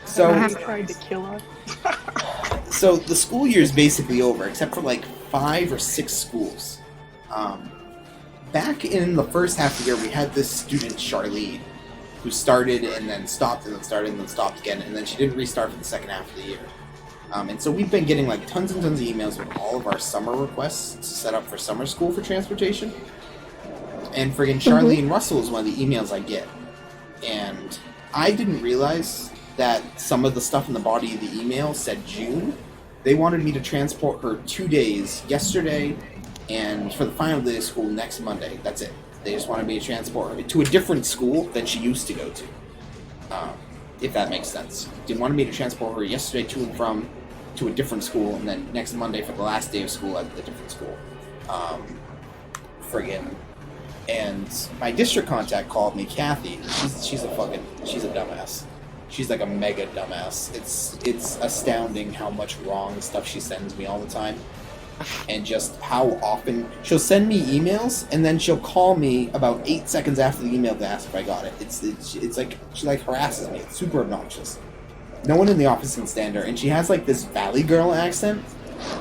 So, I He tried to kill us. so the school year is basically over, except for like 5 or 6 schools. Back in the first half of the year, we had this student, Charlene, who started and then stopped and then started and then stopped again, and then she didn't restart for the second half of the year. And so we've been getting like tons and tons of emails with all of our summer requests to set up for summer school for transportation. And friggin' Charlene Russell is one of the emails I get. And I didn't realize that some of the stuff in the body of the email said June. They wanted me to transport her 2 days, yesterday, and for the final day of school next Monday. That's it. They just wanted me to transport her to a different school than she used to go to. If that makes sense. They wanted me to transport her yesterday to and from to a different school, and then next Monday for the last day of school at a different school. Friggin'. And my district contact called me, Kathy. She's a dumbass. She's like a mega dumbass. It's astounding how much wrong stuff she sends me all the time. And just how often she'll send me emails and then she'll call me about 8 seconds after the email to ask if I got it. It's like she like harasses me. It's super obnoxious. No one in the office can stand her, and she has like this Valley Girl accent,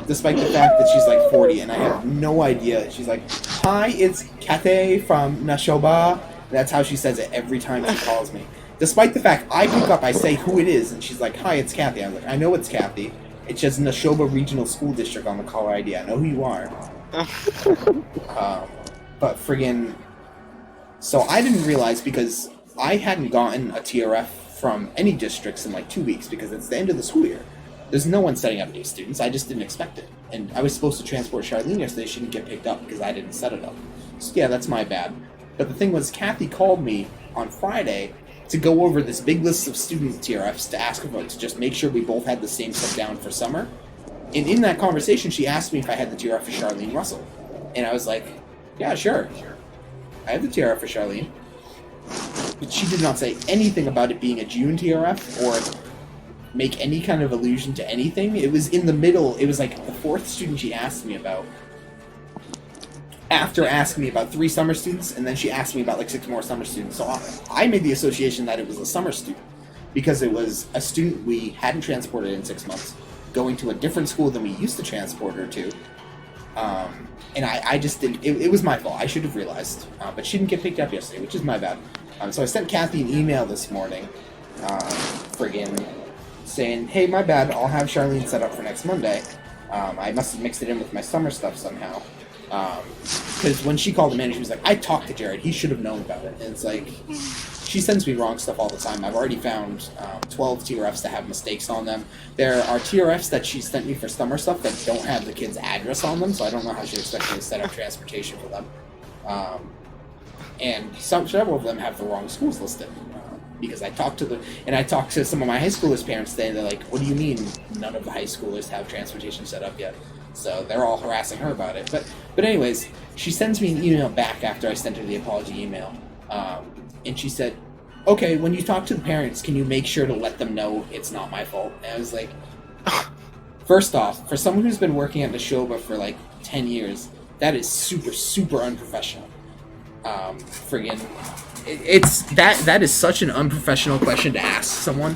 despite the fact that she's like 40, and I have no idea. She's like, "Hi, it's Kathy from Nashoba." That's how she says it every time she calls me. Despite the fact I pick up, I say who it is, and she's like, "Hi, it's Kathy." I'm like, "I know it's Kathy. It's just Neshoba Regional School District on the caller ID. I know who you are." But friggin'... So I didn't realize, because I hadn't gotten a TRF from any districts in like 2 weeks, because it's the end of the school year. There's no one setting up new students. I just didn't expect it. And I was supposed to transport Charlene yesterday. She didn't get picked up because I didn't set it up. So yeah, that's my bad. But the thing was, Kathy called me on Friday to go over this big list of student TRFs to ask about, to just make sure we both had the same stuff down for summer. And in that conversation, she asked me if I had the TRF for Charlene Russell. And I was like, yeah, sure. I have the TRF for Charlene. But she did not say anything about it being a June TRF or make any kind of allusion to anything. It was in the middle. It was like the fourth student she asked me about. After asking me about 3 summer students, and then she asked me about like 6 more summer students. So I made the association that it was a summer student because it was a student we hadn't transported in 6 months, going to a different school than we used to transport her to. And I just didn't... It was my fault. I should have realized. But she didn't get picked up yesterday, which is my bad. So I sent Kathy an email this morning, friggin' saying, hey, my bad, I'll have Charlene set up for next Monday. I must have mixed it in with my summer stuff somehow. Because when she called the manager, she was like, I talked to Jared, he should have known about it. And it's like, she sends me wrong stuff all the time. I've already found 12 TRFs that have mistakes on them. There are TRFs that she sent me for summer stuff that don't have the kid's address on them, so I don't know how she expects me to set up transportation for them. And several of them have the wrong schools listed. Because I talked to some of my high schoolers' parents today, and they're like, what do you mean none of the high schoolers have transportation set up yet? So they're all harassing her about it. But anyways, she sends me an email back after I sent her the apology email. And she said, okay, when you talk to the parents, can you make sure to let them know it's not my fault? And I was like, first off, for someone who's been working at Neshoba for like 10 years, that is super, super unprofessional. Friggin'... That is such an unprofessional question to ask someone,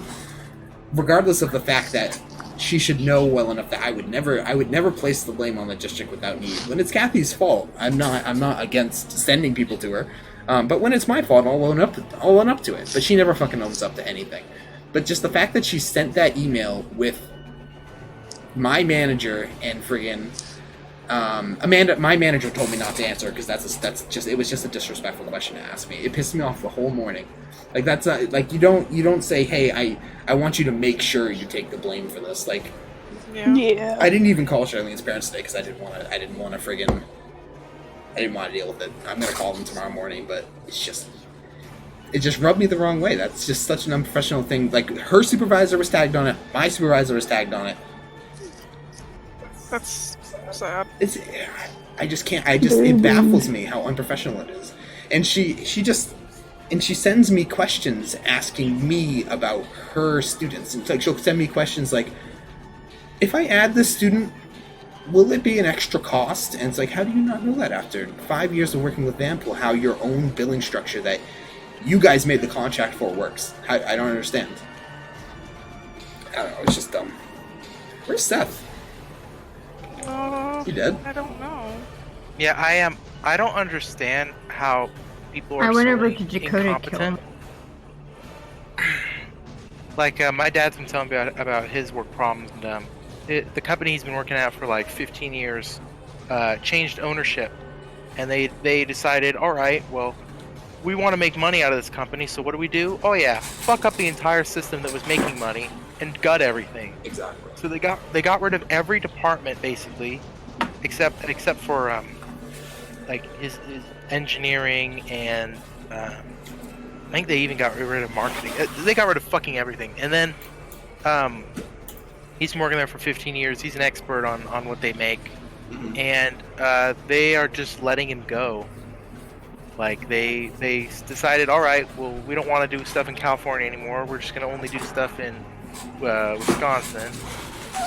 regardless of the fact that she should know well enough that I would never place the blame on the district without need. When it's Kathy's fault, I'm not against sending people to her, but when it's my fault, I'll own up to it. But she never fucking owns up to anything. But just the fact that she sent that email with my manager and friggin' my manager told me not to answer because it was just a disrespectful question to ask me. It pissed me off the whole morning. Like that's like you don't say, hey, I want you to make sure you take the blame for this. Like, Yeah. I didn't even call Charlene's parents today because I didn't want to deal with it. I'm gonna call them tomorrow morning, but it just rubbed me the wrong way. That's just such an unprofessional thing. Like her supervisor was tagged on it, my supervisor was tagged on it. That's sad. It baffles me how unprofessional it is. And she sends me questions asking me about her students. And like she'll send me questions like, if I add this student, will it be an extra cost? And it's like, how do you not know that after 5 years of working with Vanpool, how your own billing structure that you guys made the contract for works? I don't understand. I don't know, it's just dumb. Where's Seth? You dead? I don't know. Yeah, I don't understand how people are I went so over to Dakota incompetent. Like, my dad's been telling me about his work problems, and the company he's been working at for like 15 years changed ownership, and they decided, all right, well, we want to make money out of this company, so what do? Oh yeah, fuck up the entire system that was making money and gut everything. Exactly. So they got rid of every department basically, except for like his engineering and I think they even got rid of marketing. They got rid of fucking everything. And then he's been working there for 15 years. He's an expert on what they make, and they are just letting him go. Like they decided, all right, well, we don't want to do stuff in California anymore. We're just gonna only do stuff in Wisconsin.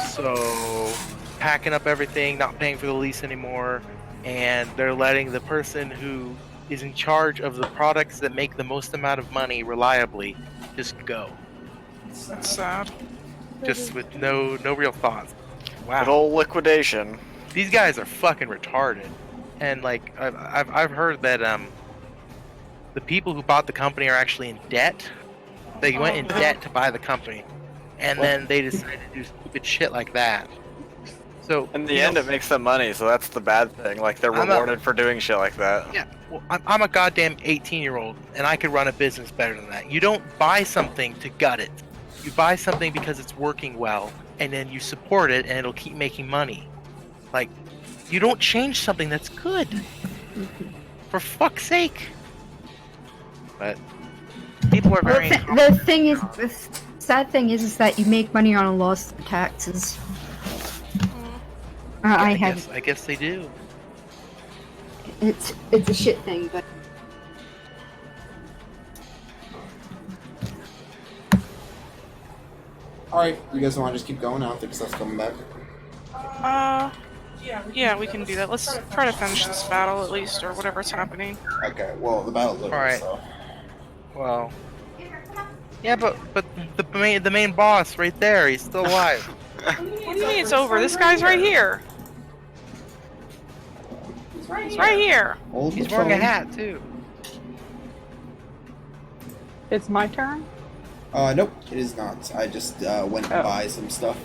So packing up everything, not paying for the lease anymore, and they're letting the person who is in charge of the products that make the most amount of money reliably just go. That's sad. Just with no real thoughts. Wow. Good old liquidation. These guys are fucking retarded. And like I've heard that the people who bought the company are actually in debt They went in debt to buy the company, and then they decided to do stupid shit like that. So In the end, it makes them money, so that's the bad thing. Like, they're rewarded for doing shit like that. Yeah, well, I'm a goddamn 18-year-old, and I could run a business better than that. You don't buy something to gut it. You buy something because it's working well, and then you support it, and it'll keep making money. Like, you don't change something that's good. For fuck's sake. But people are very... The thing is, the sad thing is that you make money on a loss of taxes. I guess they do. It's a shit thing, but Alright, you guys want to just keep going? I don't think stuff's coming back. Yeah, we can do that. Let's try to finish this battle at least, or whatever's happening. Okay, well, the battle's over, Alright. so... Well... Yeah, but the main boss right there, he's still alive. What do you mean it's over? This guy's right here. He's right here. Hold He's the wearing a phone. hat, too. It's my turn? Nope, it is not. I just went to buy some stuff.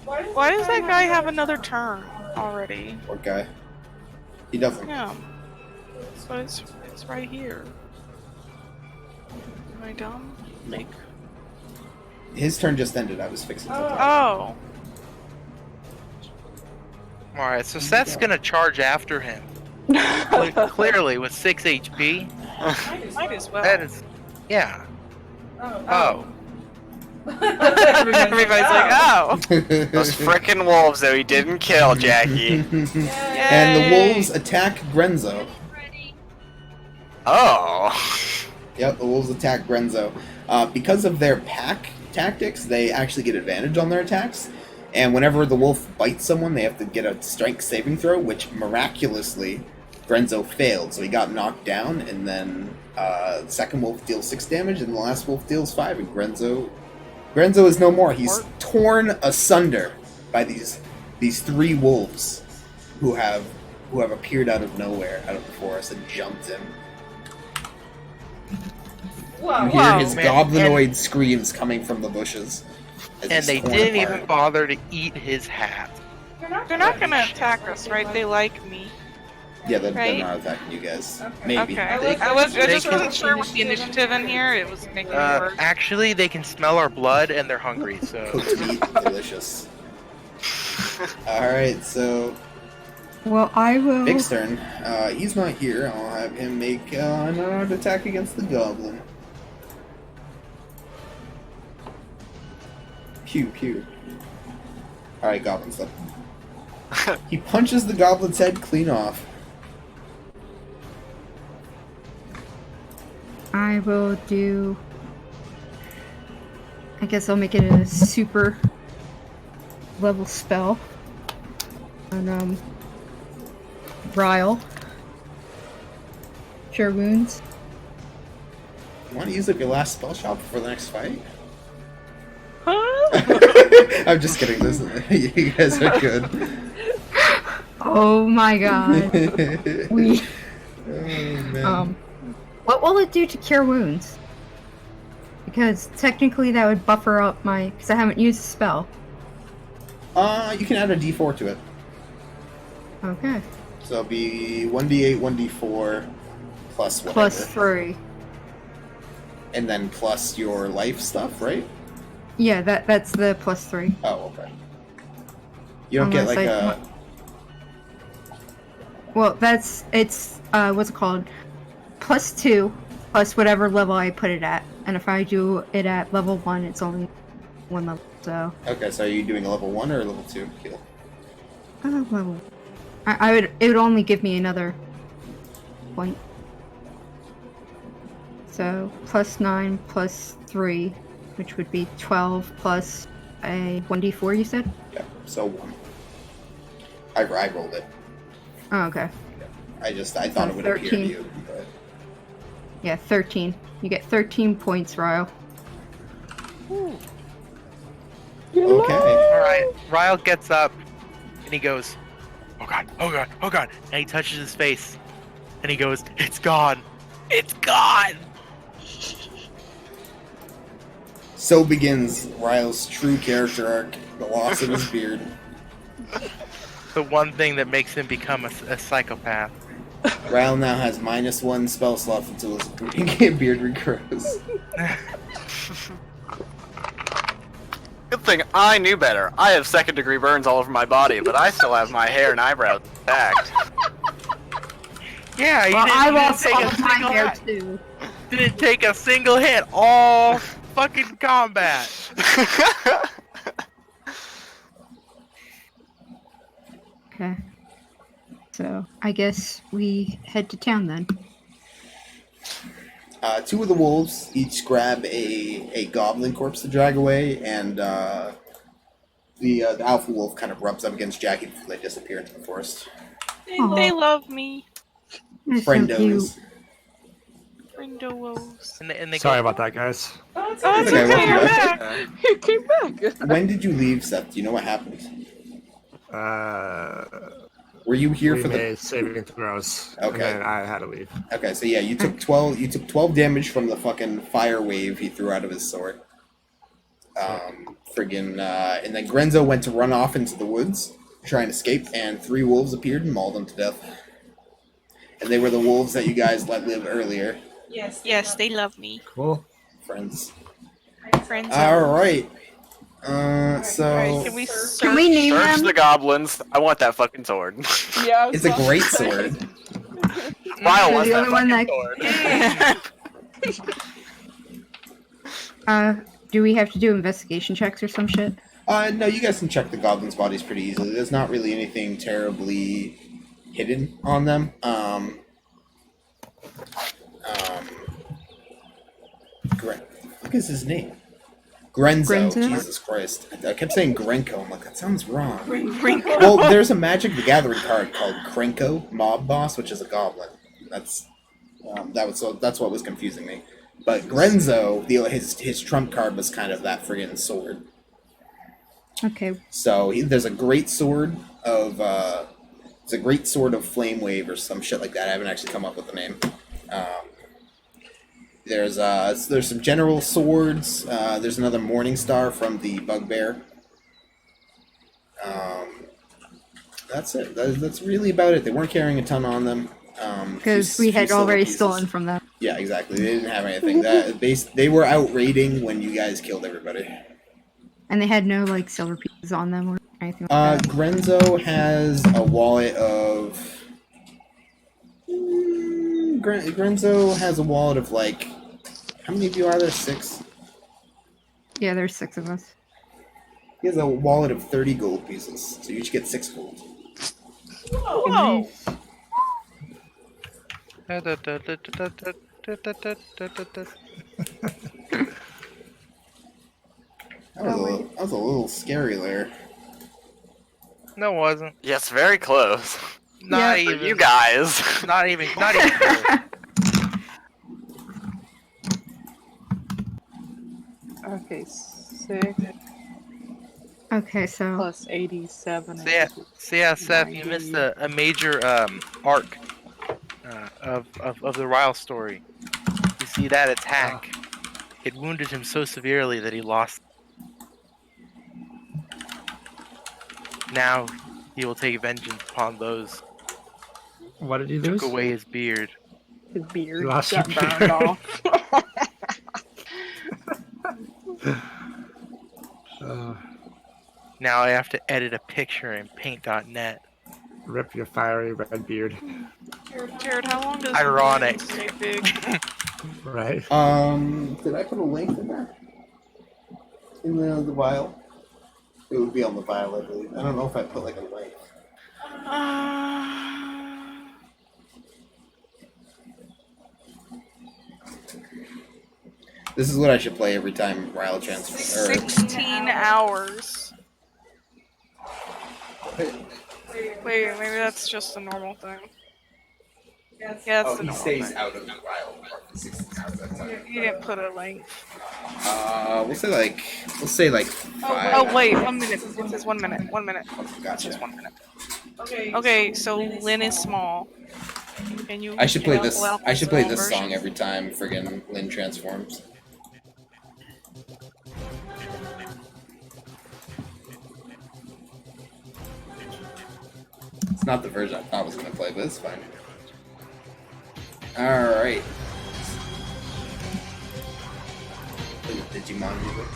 Why does that guy have another turn already? Poor guy. He doesn't. Yeah. But it's right here. Am I dumb? Like... His turn just ended. I was fixing something. Oh. Alright, so Seth's gonna charge after him. Clearly, with 6 HP. Might as well. That is... Yeah. Oh. Everybody's like, oh. Those frickin' wolves that we didn't kill, Jackie. And the wolves attack Grenzo. Oh. Yep, the wolves attack Grenzo. Because of their pack tactics, they actually get advantage on their attacks. And whenever the wolf bites someone, they have to get a strength saving throw, which miraculously Grenzo failed. So he got knocked down, and then the second wolf deals 6 damage, and the last wolf deals 5, and Grenzo is no more. He's torn asunder by these 3 wolves who have appeared out of nowhere, out of the forest, and jumped him. You hear his goblinoid screams coming from the bushes. And they didn't even bother to eat his hat. They're not gonna attack us, right? They like me. Yeah, they're Right? not attacking you guys. Maybe. Okay. I just wasn't sure with the initiative in here. It was making me worse. Actually, they can smell our blood and they're hungry, so... Cooked meat, delicious. Alright, so... well, I will. Big's turn. He's not here. I'll have him make an unarmed attack against the goblin. Pew, pew. Alright, goblin's up. He punches the goblin's head clean off. I will do. I guess I'll make it a super level spell. And Ryle. Cure wounds. You want to use up your last spell shot before the next fight? Huh? I'm just kidding. Listen, you guys are good. Oh my god. We. Oh, man. What will it do to cure wounds? Because technically that would buffer up my. Because I haven't used the spell. You can add a d4 to it. Okay. So it'll be 1d8, 1d4, plus whatever. Plus 3. And then plus your life stuff, right? Yeah, that's the plus 3. Oh, okay. You don't get Unless like a... Well, it's what's it called? Plus 2, plus whatever level I put it at. And if I do it at level 1, it's only 1 level, so... Okay, so are you doing a level 1 or a level 2 heal? Level. It would only give me another point. So, plus 9, plus 3, which would be 12, plus a 1d4, you said? Yeah, so 1. I rolled it. Oh, okay. I thought it would appear to 13. you, but... Yeah, 13. You get 13 points, Ryle. Okay. Alright, Ryle gets up and he goes, oh god, oh god, oh god, and he touches his face and he goes, it's gone, it's gone! So begins Ryle's true character arc, the loss of his beard. The one thing that makes him become a psychopath. Ryle now has -1 spell slot until his beard regrows. Good thing I knew better. I have second-degree burns all over my body, but I still have my hair and eyebrows intact. Yeah, Well, I lost take all a of my single hair hit. too. Didn't take a single hit all fucking combat. Okay. So I guess we head to town then. Two of the wolves each grab a goblin corpse to drag away, and the alpha wolf kind of rubs up against Jackie before they disappear into the forest. They love me. That's so cute. Friendos. Friendos. And they Sorry go, about that, guys. Oh, it's Oh, it's Okay, okay, welcome you're back. back. You came back. When did you leave, Seth? Do you know what happened? Were you here We for the? made saving throws. Okay. And then I had to leave. Okay, so yeah, you took 12. You took 12 damage from the fucking fire wave he threw out of his sword. And then Grenzo went to run off into the woods, try and escape, and 3 wolves appeared and mauled him to death. And they were the wolves that you guys let live earlier, Yes, they love me. Cool. friends. Friends. All right. Alright, So can we search? Can we name Search them? the goblins. I want that fucking sword. Yeah, I was it's a about to great say. sword. Ryle So wants the that only one fucking that- sword. Do we have to do investigation checks or some shit? No, you guys can check the goblins' bodies pretty easily. There's not really anything terribly hidden on them. What is his name? Grenzo. Grenzo? Jesus Christ. I kept saying Grenko. I'm like, that sounds wrong. Well, there's a Magic the Gathering card called Krenko, Mob Boss, which is a goblin. That's what was confusing me. But Grenzo, his trump card was kind of that friggin' sword. Okay. So there's a great sword of Flame Wave or some shit like that. I haven't actually come up with the name. There's some general swords. There's another Morning Star from the Bugbear. That's it. That's really about it. They weren't carrying a ton on them. Because we had silver already pieces. stolen from them. Yeah, exactly. They didn't have anything. They were out raiding when you guys killed everybody. And they had no, like, silver pieces on them or anything like that. Grenzo has a wallet of. Grenzo has a wallet of like. How many of you are there? 6. Yeah, there's 6 of us. He has a wallet of 30 gold pieces, so you each get 6 gold. Whoa! That was a little scary there. No, it wasn't. Yes, very close. Not For even. you guys. Not even. Not even. Close. Okay, 6 Okay, so plus 87. So yeah, Seth, you missed a major arc of the Ryle story. You see that attack? It wounded him so severely that he lost. Now he will take vengeance upon those What did you who lose? took away his beard. His beard You lost got your burned beard. off. Now I have to edit a picture in paint.net. Rip your fiery red beard. Jared, how long does Ironic. stay big? Right? Did I put a link in there? In the vial? It would be on the vial, I believe. I don't know if I put like a link. This is what I should play every time Ryle transfers. 16 hours. Wait, maybe that's just a normal thing. Yeah, that's the normal thing. out of the vial for 16 hours at a time. You didn't put a link. We'll say like 5. Oh wait, 1 minute. It says 1 minute. 1 minute. Gotcha. Just 1 minute. Okay, so Lynn is small. Can you? I should play can you this. pull out I the should play small this version? song every time friggin' Lynn transforms. not the version I thought I was gonna play, but it's fine. Alright. Digimon music.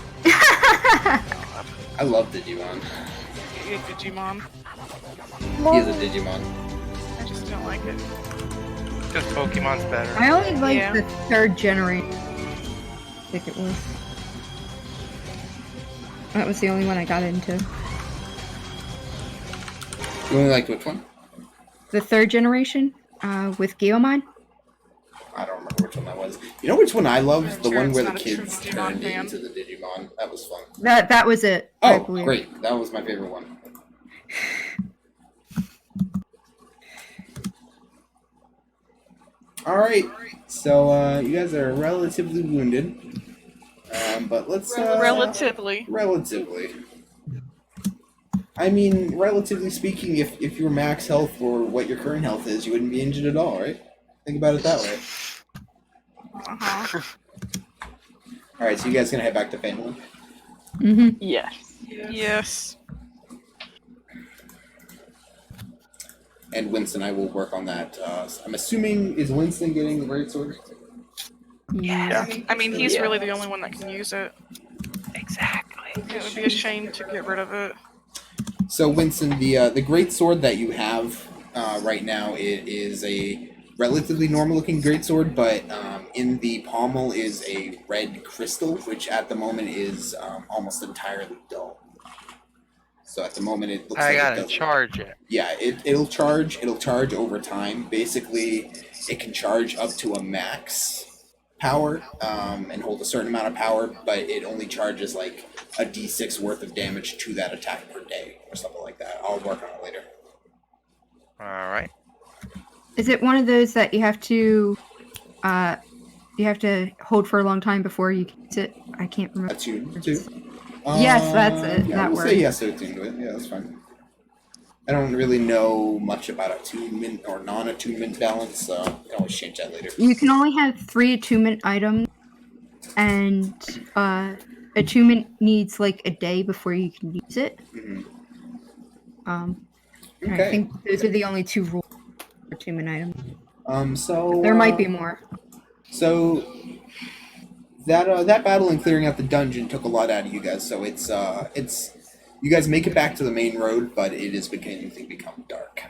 I love Digimon. You Digimon. He is a Digimon. I just don't like it. Just Pokemon's better. I only like Yeah. the third generation. I think it was. That was the only one I got into. You only liked which one? The third generation, with Geomon. I don't remember which one that was. You know which one I loved? The Sure, one it's where the not a true kids Digimon turned fan. into the Digimon. That was fun. That was it. I Oh, believe. great. That was my favorite one. Alright. So, you guys are relatively wounded. But let's... Relatively. Relatively. I mean, relatively speaking, if your max health or what your current health is, you wouldn't be injured at all, right? Think about it that way. Uh-huh. Alright, so you guys gonna head back to Fanwood? Mm-hmm. Yes. Yes. And Winston, I will work on that. I'm assuming, is Winston getting the greatsword? Yeah. I mean, he's Yeah. really the only one that can use it. Exactly. It would be a shame to get rid of it. So Winston, the greatsword that you have right now, it is a relatively normal-looking greatsword, but in the pommel is a red crystal, which at the moment is almost entirely dull. So at the moment it looks I like it gotta doesn't- charge it. Yeah, it'll charge. It'll charge over time. Basically, it can charge up to a max power and hold a certain amount of power, but it only charges like a d6 worth of damage to that attack per day or something like that. I'll work on it later. Alright. Is it one of those that you have to hold for a long time before you can use it? I can't remember. Attune too. Yes, that's it, Yeah, that we'll word. say yes to attune to it. Yeah, that's fine. I don't really know much about attunement or non-attunement balance, so I can always change that later. You can only have 3 attunement items, and attunement needs like a day before you can use it. Mhm. And I think those are the only 2 rules for attunement items. So There might be more. So that battle and clearing out the dungeon took a lot out of you guys. So it's you guys make it back to the main road, but it is beginning to become dark.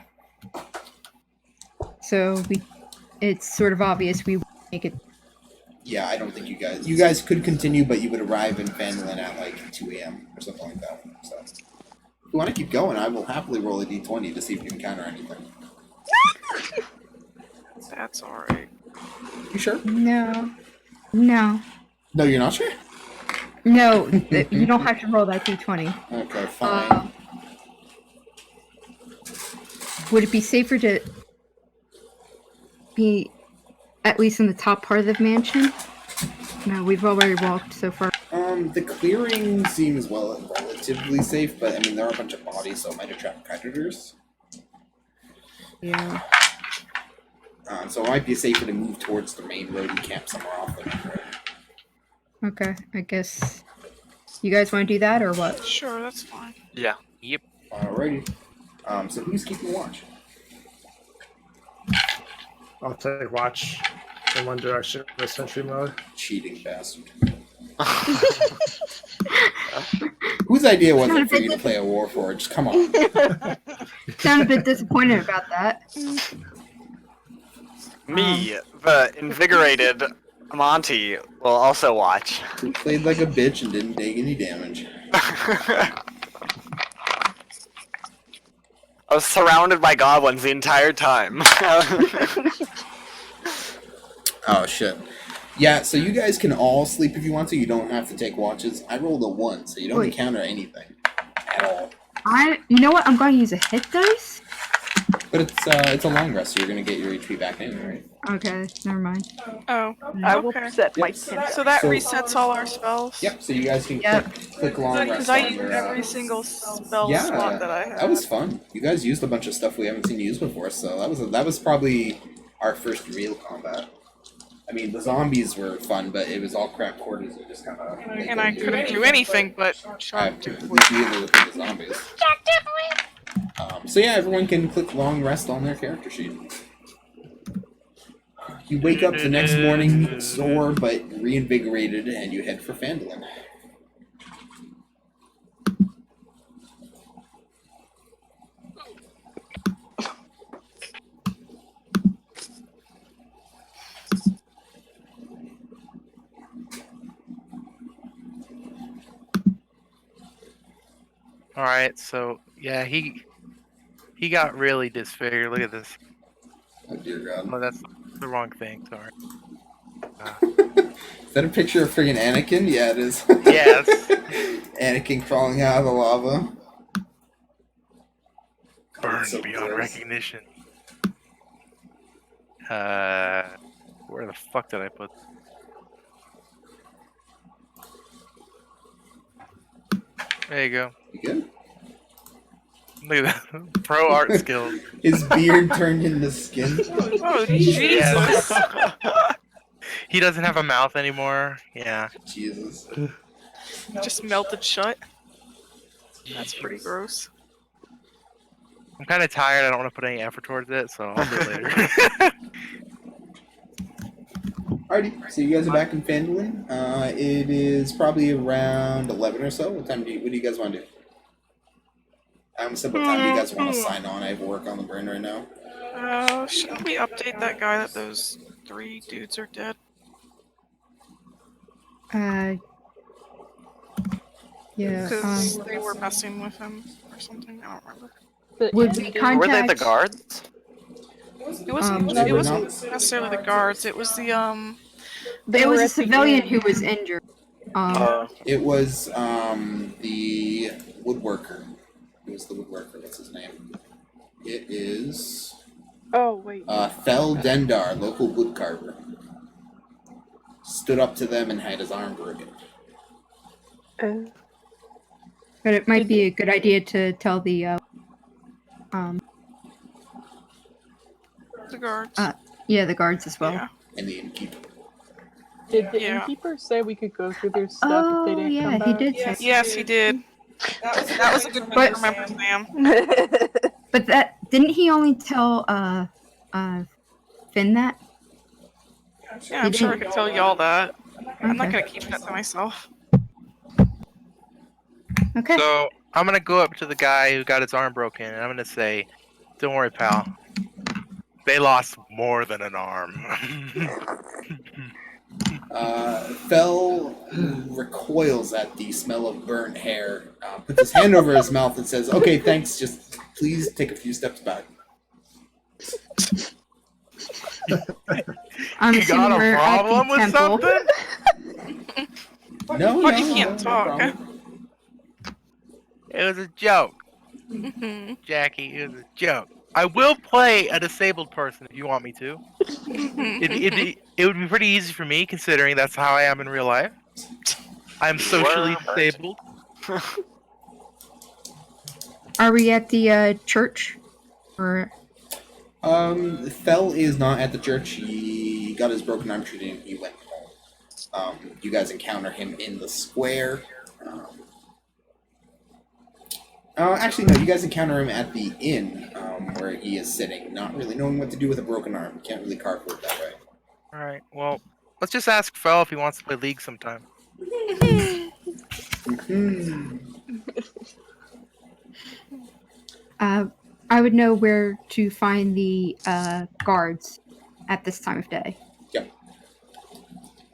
So it's sort of obvious we make it. Yeah, I don't think you guys could continue, but you would arrive in Fanlin at like 2 a.m. or something like that. So if you want to keep going, I will happily roll a d20 to see if you encounter anything. That's alright. You sure? No. No, you're not sure? No, you don't have to roll that d20. Okay, fine. Would it be safer to be at least in the top part of the mansion? No, we've already walked so far. The clearing seems relatively safe, but I mean there are a bunch of bodies, so it might attract predators. Yeah. So it might be safer to move towards the main road and camp somewhere off the main road. Okay, I guess. You guys want to do that or what? Sure, that's fine. Yeah. Yep. Alrighty. So who's keeping watch? I'll take watch in one direction for sentry mode. Cheating bastard. Whose idea was it for you to play a Warforged? Come on. Sound a bit disappointed about that. Me, the invigorated Monty, will also watch. He played like a bitch and didn't take any damage. I was surrounded by goblins the entire time. Oh shit. Yeah, so you guys can all sleep if you want to. You don't have to take watches. I rolled a 1, so you don't Wait. encounter anything at all. You know what? I'm going to use a hit dice. But it's a long rest, so you're gonna get your HP back anyway, right? Okay, never mind. Oh, I will okay. set my Yep. tent. So that So- resets all our spells? Yep. So you guys can Yep. click long rest Because I on used your. every single spell Yeah, slot that I had. that was fun. You guys used a bunch of stuff we haven't seen you use before, so that was probably our first real combat. I mean, the zombies were fun, but it was all crap quarters. It just kind of. And I couldn't do anything but I shot dealing with the zombies. So yeah, everyone can click long rest on their character sheet. You wake up the next morning sore but reinvigorated, and you head for Phandalin. All right, so yeah, he got really disfigured. Look at this. Oh dear God! Oh, that's the wrong thing. Sorry. Is that a picture of friggin' Anakin? Yeah, it is. Yes. Anakin crawling out of the lava. Burn That's so beyond gross. recognition. Where the fuck did I put? There you go. You good? Look at that. Pro art skills. His beard turned into skin. Oh, Jesus. Yes. He doesn't have a mouth anymore. Yeah. Jesus. Just melted shut. That's pretty gross. I'm kind of tired. I don't want to put any effort towards it, so I'll do it later. Alrighty, so you guys are back in Phandalin. It is probably around 11 or so. What do you guys want to do? I almost said what time do you guys want to sign on? I have work on the brain right now. Shouldn't we update that guy that those 3 dudes are dead? Yeah. Because they were messing with him or something. I don't remember. Would we contact? Were they the guards? It wasn't. No, It we're wasn't not. necessarily the guards. It was the It was a civilian who was injured. It was the woodworker. It was the woodworker. What's his name? It is Oh, wait. Fel Dendar, local woodcarver. Stood up to them and had his arm broken. But it might be a good idea to tell the guards. yeah, the guards as well. Yeah. And the innkeeper. Did the Yeah. innkeeper say we could go through their stuff Oh, if they didn't yeah, come back? he did say. Yes, he did. That was a good one to remember, Sam. But that didn't he only tell Finn that? Yeah, I'm He sure I did. could tell y'all that. I'm not Okay. gonna keep that to myself. Okay. So I'm gonna go up to the guy who got his arm broken, and I'm gonna say, "Don't worry, pal. They lost more than an arm." Fel recoils at the smell of burnt hair, puts his hand over his mouth and says, "Okay, thanks, just please take a few steps back." I'm You got assuming a we're at the problem with temple. something? No, But no, you can't no talk. problem. It was a joke, Jackie. It was a joke. I will play a disabled person if you want me to. It would be pretty easy for me, considering that's how I am in real life. I'm socially disabled. Are we at the church? Or Fel is not at the church. He got his broken arm treated and he went home. You guys encounter him in the square. Actually, no, you guys encounter him at the inn where he is sitting, not really knowing what to do with a broken arm. Can't really carve wood that way. Alright, well, let's just ask Fel if he wants to play League sometime. I would know where to find the guards at this time of day. Yep.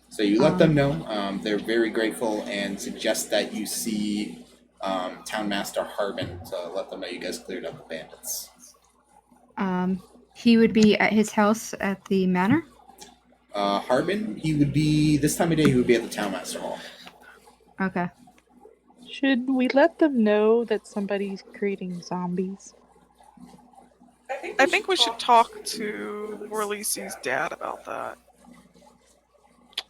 So you let them know. They're very grateful and suggest that you see Townmaster Harbin to let them know you guys cleared up the bandits. He would be at his house at the manor. Harbin, he would be, this time of day, he would be at the Townmaster Hall. Okay. Should we let them know that somebody's creating zombies? I think we should talk to Orlisi's dad about that.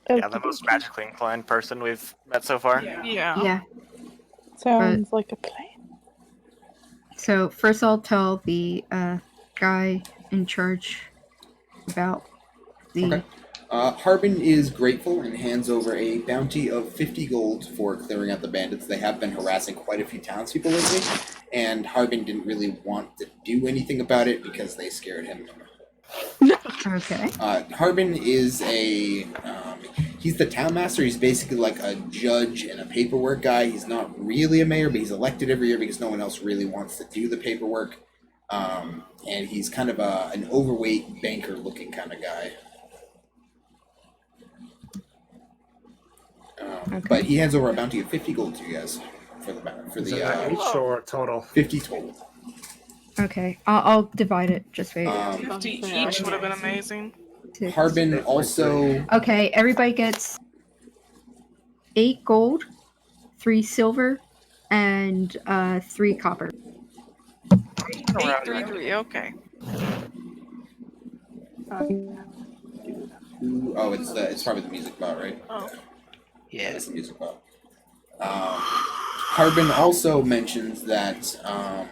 Yeah, the most magically inclined person we've met so far. Yeah. Yeah. Sounds like a plan. So first I'll tell the guy in charge about the... Okay. Harbin is grateful and hands over a bounty of 50 gold for clearing out the bandits. They have been harassing quite a few townspeople lately, and Harbin didn't really want to do anything about it because they scared him. Okay. Harbin is he's the town master. He's basically like a judge and a paperwork guy. He's not really a mayor, but he's elected every year because no one else really wants to do the paperwork. And he's kind of an overweight banker looking kind of guy. But he hands over a bounty of 50 gold to you guys for Is that each or total? 50 total. Okay. I'll divide it just for you. 50 each would have been amazing. Harbin also. Okay, everybody gets 8 gold, 3 silver, and 3 copper. 833, okay. Oh, it's probably the music bot, right? Oh. Yeah. It's the music bot. Harbin also mentions that a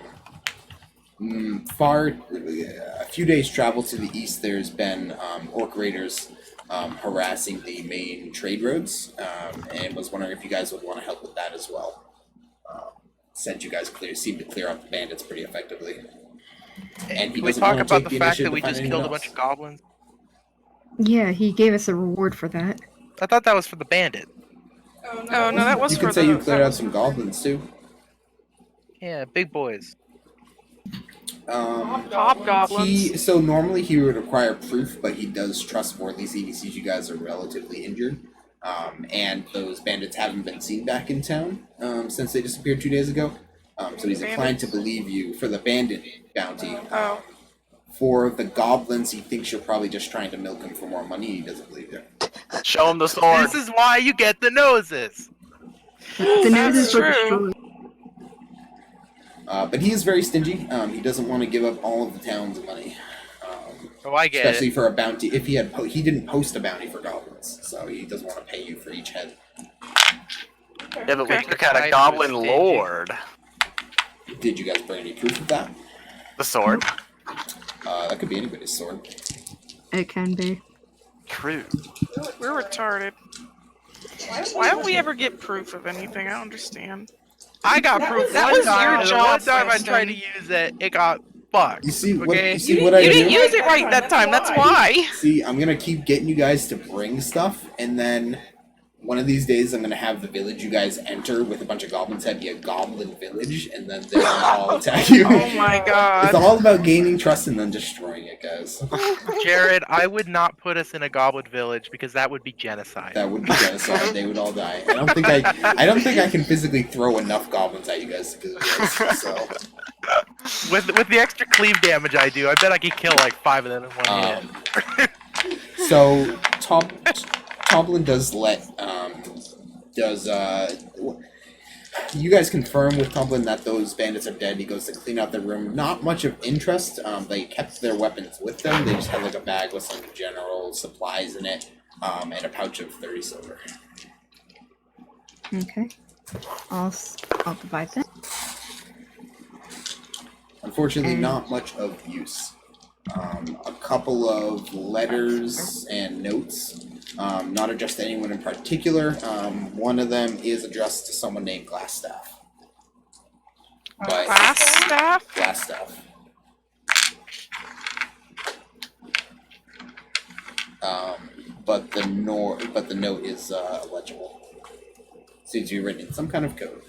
few days travel to the east, there's been orc raiders harassing the main trade roads, and was wondering if you guys would want to help with that as well. Since you guys seem to clear out the bandits pretty effectively. And Can we talk about the fact that we just killed a bunch of goblins? Yeah, he gave us a reward for that. I thought that was for the bandit. Oh, no, that was You for could say the... you cleared out some goblins too. Yeah, big boys. Hobgoblins. So normally he would require proof, but he does trust more. At least he sees you guys are relatively injured. And those bandits haven't been seen back in town since they disappeared 2 days ago. So he's inclined to believe you for the bandit bounty. For the goblins, he thinks you're probably just trying to milk him for more money. He doesn't believe you. Show him the sword. This is why you get the noses. The noses were true. destroyed. But he is very stingy. He doesn't want to give up all of the town's money. Oh, I get Especially it. for a bounty. If he didn't post a bounty for goblins, so he doesn't want to pay you for each head. Yeah, but we Okay. took out a goblin lord. Did you guys bring any proof of that? The sword. That could be anybody's sword. It can be. True. We're retarded. Why don't we ever get proof of anything? I don't understand. I got proof. That One was time, your and the job, one time I Winston. tried to use it, it got fucked. You see what? Okay? You see what I You do? didn't use it right that time, that's why. See, I'm gonna keep getting you guys to bring stuff, and then one of these days I'm gonna have the village you guys enter with a bunch of goblins have be a goblin village, and then they're gonna all attack you. Oh my god. It's all about gaining trust and then destroying it, guys. Jared, I would not put us in a goblin village because that would be genocide. That would be genocide. They would all die. I don't think I can physically throw enough goblins at you guys to do this. So. With the extra cleave damage I do, I bet I could kill like 5 of them in one hit. So Tomlin does you guys confirm with Tomlin that those bandits are dead. He goes to clean out the room. Not much of interest. They kept their weapons with them. They just had like a bag with some general supplies in it, and a pouch of 30 silver. Okay. I'll divide that. Unfortunately, not much of use. A couple of letters and notes, not addressed to anyone in particular. One of them is addressed to someone named Glassstaff. But Glassstaff? Glassstaff. But the note is illegible. Seems to be written in some kind of code.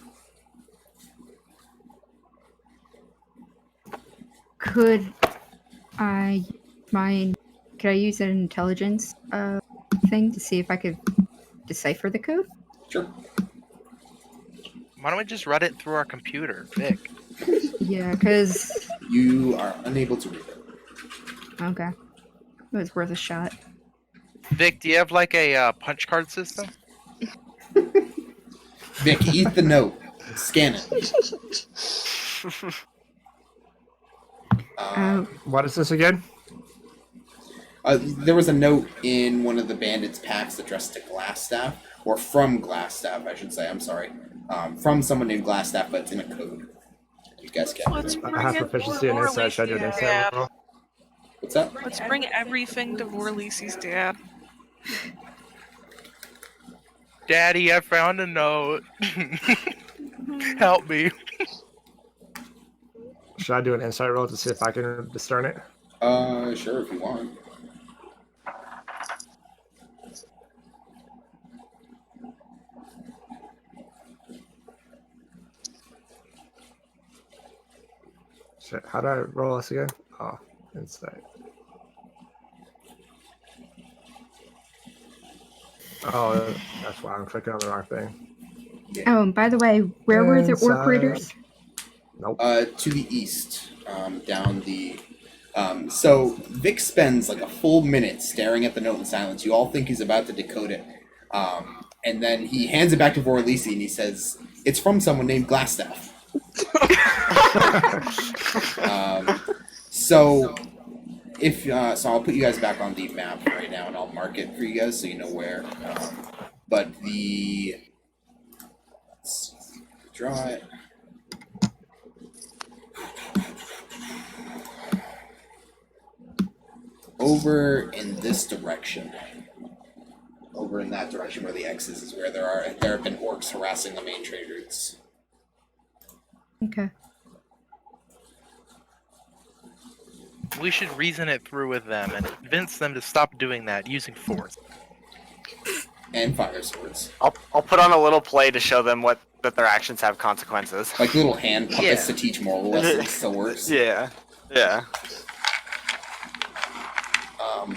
Could I use an intelligence thing to see if I could decipher the code? Sure. Why don't we just run it through our computer, Vic? Yeah, because... You are unable to read it. Okay. It was worth a shot. Vic, do you have like a punch card system? Vic, eat the note. Scan it. What is this again? There was a note in one of the bandits' packs addressed to Glassstaff, or from Glassstaff, I should say. I'm sorry, from someone named Glassstaff, but it's in a code. You guys get Let's it. bring I have it proficiency in to insight. Should I do an Vorlisi's insight dad. roll? What's that? Let's bring everything to Vorlisi's dad. Daddy, I found a note. Help me. Should I do an insight roll to see if I can discern it? Sure, if you want. Shit, how do I roll this again? Oh, insight. Oh, that's why I'm clicking on the wrong thing. Oh, and by the way, where were the orc raiders? Nope. To the east, down the. So Vic spends like a full minute staring at the note in silence. You all think he's about to decode it, and then he hands it back to Vorlisi and he says, "It's from someone named Glassstaff." So if so, I'll put you guys back on the map right now, and I'll mark it for you guys so you know where. But let's draw it. Over in this direction. Over in that direction where the X is where there have been orcs harassing the main trade routes. Okay. We should reason it through with them and convince them to stop doing that using force. And fire swords. I'll put on a little play to show them that their actions have consequences. Like little hand puppets to teach moral lessons to orcs. Yeah. Yeah.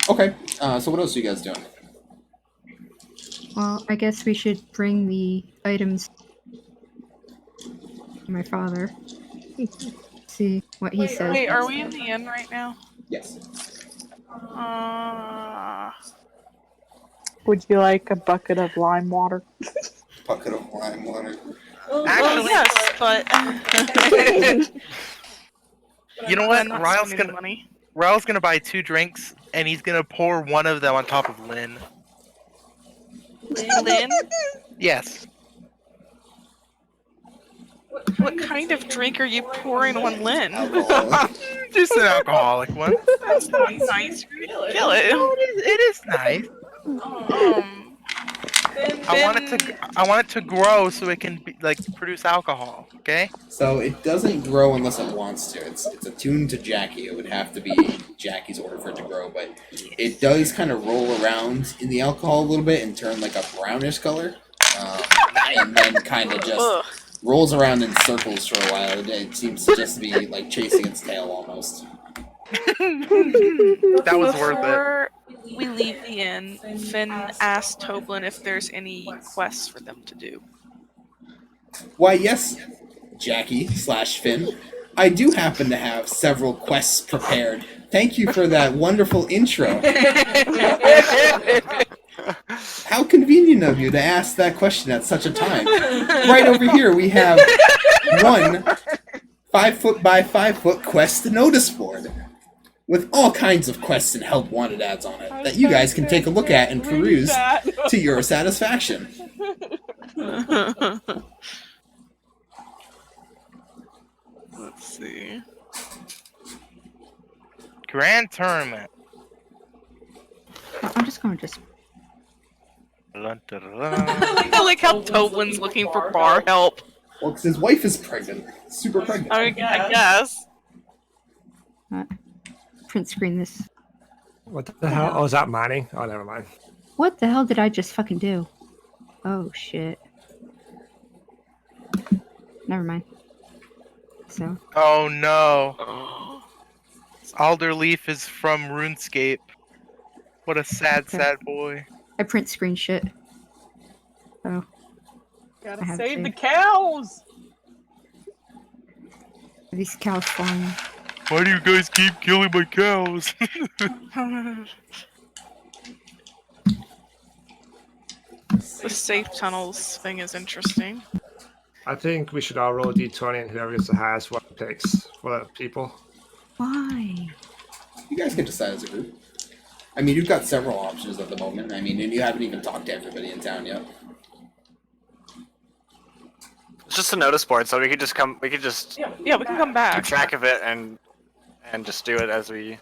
Okay, so what else are you guys doing? Well, I guess we should bring the items to my father. See what he says. Wait, are we in the inn right now? Yes. Would you like a bucket of lime water? Bucket of lime water. Actually, yes, but You know what? I'm not Ryle's spending gonna money. Ryle's gonna buy 2 drinks, and he's gonna pour one of them on top of Lynn. Lynn? Yes. What kind of drink are you pouring on Lynn? Alcoholic. Just an alcoholic one. That's not nice. Kill it. It is nice. I want it to grow so it can be, produce alcohol. Okay. So it doesn't grow unless it wants to. It's attuned to Jackie. It would have to be Jackie's order for it to grow, but it does kind of roll around in the alcohol a little bit and turn like a brownish color, and then kind of just rolls around in circles for a while. It seems to just be like chasing its tail almost. That was worth it. Before we leave the inn, Finn asked Toblin if there's any quests for them to do. Why, yes, Jackie/Finn. I do happen to have several quests prepared. Thank you for that wonderful intro. How convenient of you to ask that question at such a time. Right over here we have one 5-foot by 5-foot quest notice board with all kinds of quests and help wanted ads on it that you guys can take a look at and peruse to your satisfaction. Let's see. Grand tournament. I'm just going to I like how Toblin's looking for bar help. Well, because his wife is pregnant. Super pregnant. I guess. print screen this. What the hell? Oh, is that mining? Oh, never mind. What the hell did I just fucking do? Oh, shit. Never mind. So. Oh no. Alderleaf is from RuneScape. What a sad, sad boy. I print screen shit. Oh. Gotta I have save to. the cows! Are these cows flying? Why do you guys keep killing my cows? The safe tunnels thing is interesting. I think we should all roll a d20 and whoever gets the highest one takes for the people. Why? You guys can decide as a group. I mean, you've got several options at the moment. I mean, and you haven't even talked to everybody in town yet. It's just a notice board, so we could just come. We could just Yeah, we can come keep back. track of it and just do it as we.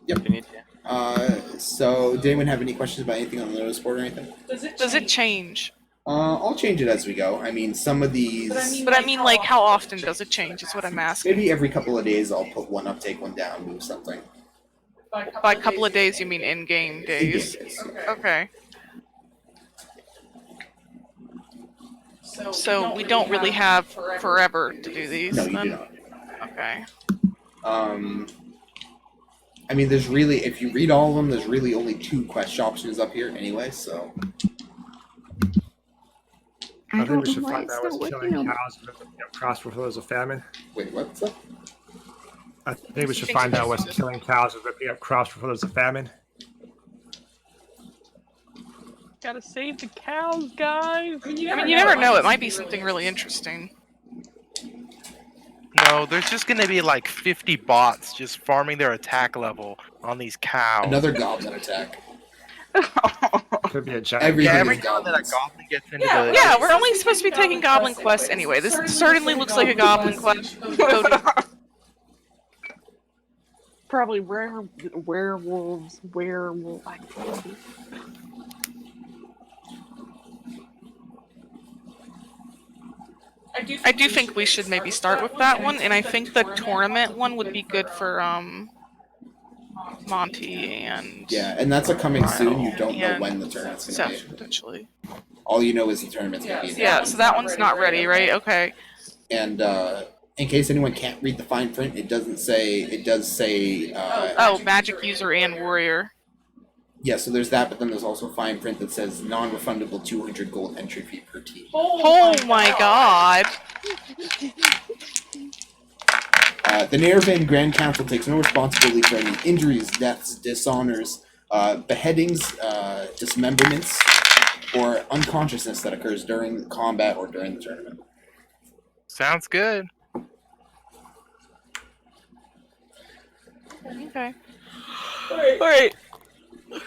Yep. We need to. So did anyone have any questions about anything on the notice board or anything? Does it change? I'll change it as we go. I mean, some of these. But I mean, like, how often does it change? Is what I'm asking. Maybe every couple of days I'll put one up, take one down, move something. By a couple of days, you mean in-game days? In-game days, yeah. Okay. So we don't really have forever to do these. No, you then? do not. Okay. I mean, there's really, if you read all of them, there's really only 2 quest options up here anyway, so. I think don't we should know why find it's out not what's working killing out. cows and cross before there's a famine. Wait, what's that? I think we should find out what's killing cows and ripping up crops before there's a famine. Gotta save the cows, guys. I mean, you never know. It might be something really interesting. No, there's just gonna be like 50 bots just farming their attack level on these cows. Another goblin attack. Could be a giant. Everything Yeah, every is time that a goblins. goblin gets into Yeah, the yeah, we're only supposed to be taking goblin quests anyway. This certainly looks like a goblin quest. Probably werewolves, werewolf activity. I do think we should maybe start with that one, and I think the tournament one would be good for Monty and Yeah, and that's a coming soon. You don't know and when the tournament's going to Seth be. potentially. All you know is the tournament's going to be in Yeah, April. so that one's not ready, right? Okay. And in case anyone can't read the fine print, it does say. Oh, magic user and warrior. Yeah, so there's that, but then there's also fine print that says non-refundable 200 gold entry fee per team. Oh my god. The Nerevan Grand Council takes no responsibility for any injuries, deaths, dishonors, beheadings, dismemberments, or unconsciousness that occurs during the combat or during the tournament. Sounds good. Okay. Alright.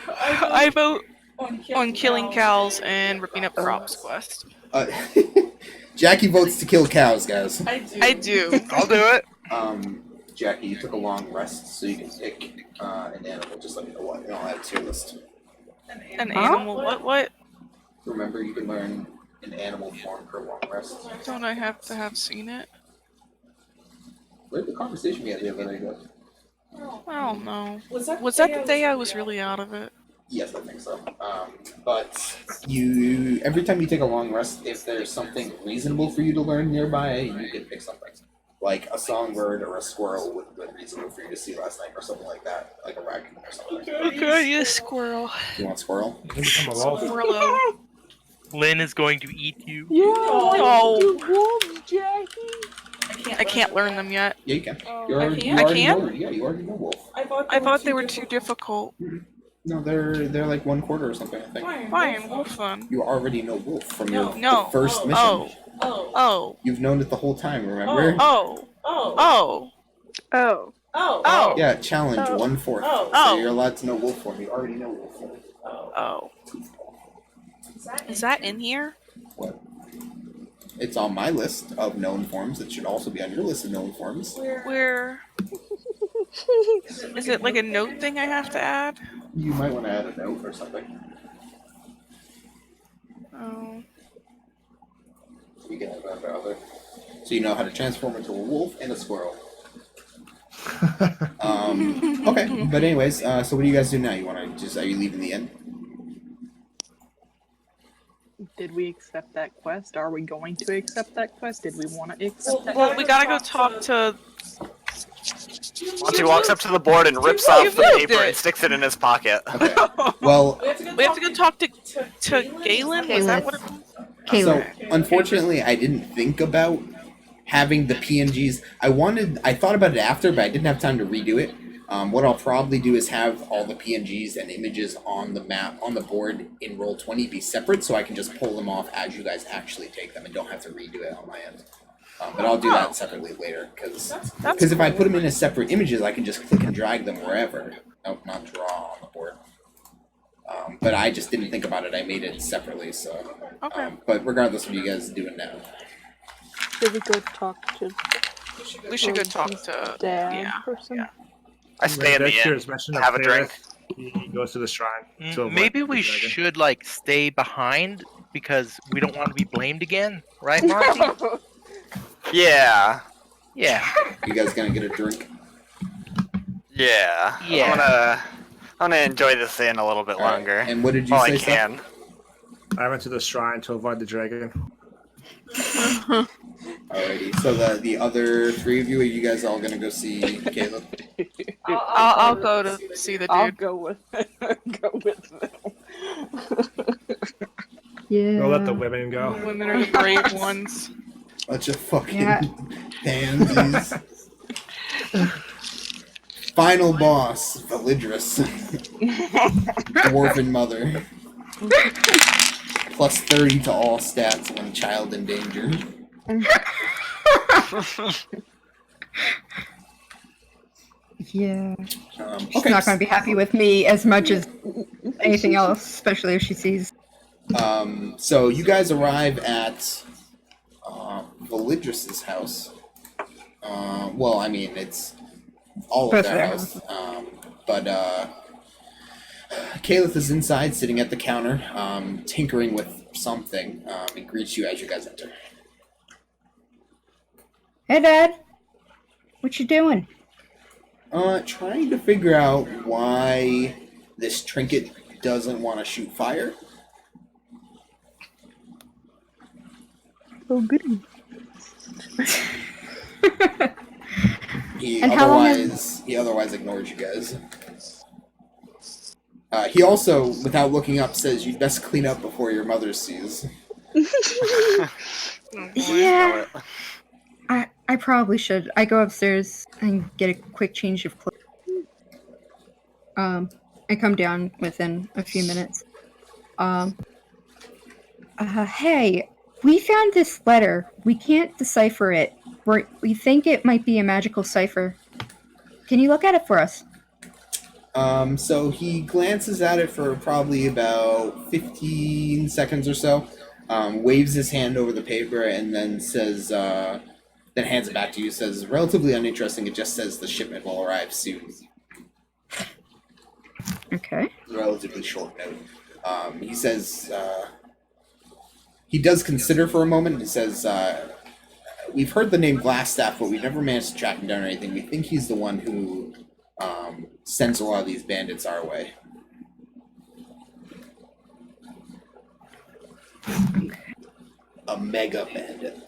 I vote on killing cows and ripping up crops quest. Jackie votes to kill cows, guys. I do. I'll do it. Jackie, you took a long rest, so you can pick an animal. Just let me know what, and I'll add it to your list. An animal. What? Remember, you can learn an animal form per long rest. Don't I have to have seen it? Where'd the conversation we had the other day go? I don't know. Was that the day I was really out of it? Yes, I think so. But you, every time you take a long rest, if there's something reasonable for you to learn nearby, you can pick something. Like a songbird or a squirrel would have been reasonable for you to see last night, or something like that, like a raccoon or something. Okay, you squirrel. You want squirrel? You can become a wolf. Squirrelo. Lynn is going to eat you. Yeah, Oh. the wolves, Jackie. I can't learn them yet. Yeah, you can. Oh, You already, I can't? Know, yeah, you already know wolf. I thought they were too difficult. No, they're like 1/4 or something, I think. Fine, wolf fun. You already know wolf from your No. the first mission. Oh. You've known it the whole time, remember? Oh. Yeah, challenge 1/4. Oh. So you're allowed to know wolf form. You already know wolf form. Oh. Is that in here? What? It's on my list of known forms. It should also be on your list of known forms. Where? Is it like a note thing I have to add? You might want to add a note or something. Oh. You can add that other. So you know how to transform into a wolf and a squirrel. Okay, but anyways, so what do you guys do now? You want to just, are you leaving the inn? Did we accept that quest? Are we going to accept that quest? Did we want to accept that Well, we gotta go talk to. Monty walks up to the board and rips You off the moved paper it. and sticks it in his pocket. Okay. Well, We have to go talk to Galen. Was that what it was? so unfortunately, I didn't think about having the PNGs. I thought about it after, but I didn't have time to redo it. What I'll probably do is have all the PNGs and images on the map, on the board in Roll20 be separate, so I can just pull them off as you guys actually take them and don't have to redo it on my end. But I'll do that separately later, because if I put them in as separate images, I can just click and drag them wherever. Nope, not draw on the board. But I just didn't think about it. I made it separately, so. Okay. But regardless, what are you guys doing now? Did we go talk to We should go talk to. Dad Yeah. or something? Yeah. I stay in the inn, have a drink. He goes to the shrine. to avoid Maybe the we dragon. should like stay behind because we don't want to be blamed again, right, Monty? Yeah. Yeah. You guys gonna get a drink? Yeah. Yeah. I'm gonna enjoy this in a little bit All right. longer. And what did you While say? I Seth? can. I went to the shrine to avoid the dragon. Alrighty. So the other three of you, are you guys all gonna go see Caleb? I'll go to see the I'll dude. go with them. Yeah. We'll let the women go. Women are the brave ones. Bunch of fucking Yeah. pansies. Final boss, Validrus. Dwarven mother. Plus 30 to all stats when child in danger. Yeah. She's Okay. not going to be happy with me as much as anything else, especially if she sees. So you guys arrive at Validrus's house. Well, I mean, it's all of Both their their house. But Caliph is inside, sitting at the counter, tinkering with something, and greets you as you guys enter. Hey, Dad. What you doing? Trying to figure out why this trinket doesn't want to shoot fire. Oh, goody. He And how long otherwise ignores you guys. He also, without looking up, says you'd best clean up before your mother sees. Yeah. I probably should. I go upstairs and get a quick change of clothes. I come down within a few minutes. Hey, we found this letter. We can't decipher it. We think it might be a magical cipher. Can you look at it for us? So he glances at it for probably about 15 seconds or so, waves his hand over the paper, and then says, then hands it back to you, says, relatively uninteresting, it just says the shipment will arrive soon. Okay. Relatively short note. He says, he does consider for a moment, and says, we've heard the name Glassstaff, but we've never managed to track him down or anything. We think he's the one who sends a lot of these bandits our way. A mega bandit.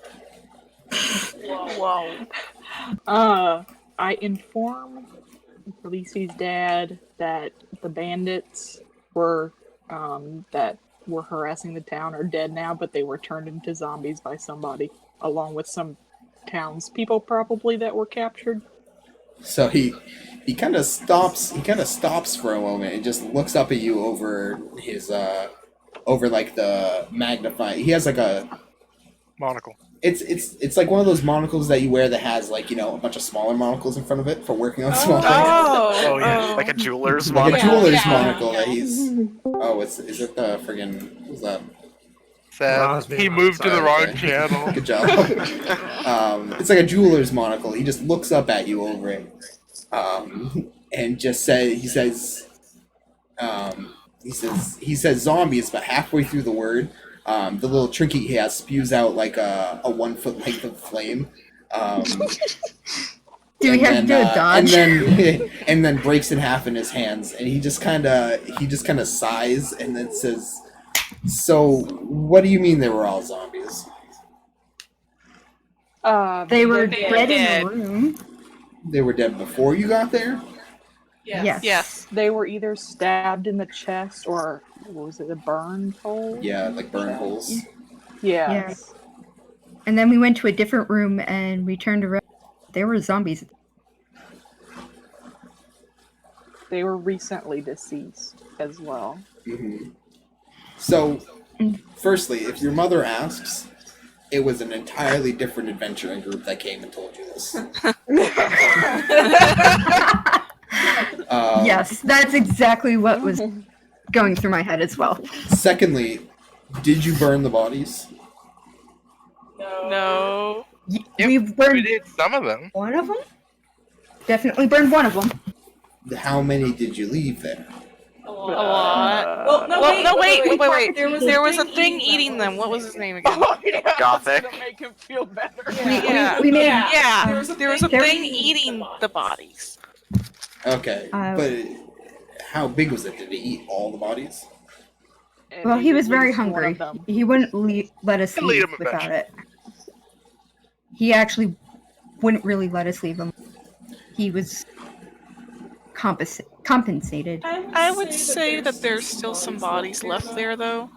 Whoa. I inform Felicity's dad that the bandits that were harassing the town are dead now, but they were turned into zombies by somebody, along with some townspeople probably that were captured. So he kind of stops. He kind of stops for a moment and just looks up at you over his over like the magnifying. He has like a Monocle. It's like one of those monocles that you wear that has like, you know, a bunch of smaller monocles in front of it for working on small things. Oh yeah, like a jeweler's Like monocle. a jeweler's Yeah. monocle that he's. Oh, is it the friggin'? What's that? Sad. He moved to the Sorry, wrong okay. channel. Good job. It's like a jeweler's monocle. He just looks up at you over it, and just he says zombies, but halfway through the word, the little trinket he has spews out like a 1 foot length of flame. Do we have to do a dodge? And then breaks in half in his hands, and he just kind of sighs and then says, "So, what do you mean they were all zombies?" They were They're dead dead. in the room. They were dead before you got there? Yes. Yes. They were either stabbed in the chest or, what was it, a burn hole? Yeah, like burn holes. Yeah. And then we went to a different room and we turned around. There were zombies. They were recently deceased as well. Mm-hmm. So, firstly, if your mother asks, it was an entirely different adventuring group that came and told you this. Yes, that's exactly what was going through my head as well. Secondly, did you burn the bodies? No. We We burned did some of them. one of them? Definitely burned one of them. How many did you leave there? A lot. Well, wait. There was a thing eating them. What was his name again? Oh, yeah, that's Gothic. gonna make him feel better. We made Yeah, there was a thing eating the bodies. Okay, but how big was it? Did he eat all the bodies? And Well, he was at very least one of hungry. them. He wouldn't let us He'll eat leave him without it. He actually wouldn't really let us leave him. He was compensated. I would say that there's still some bodies left there, though.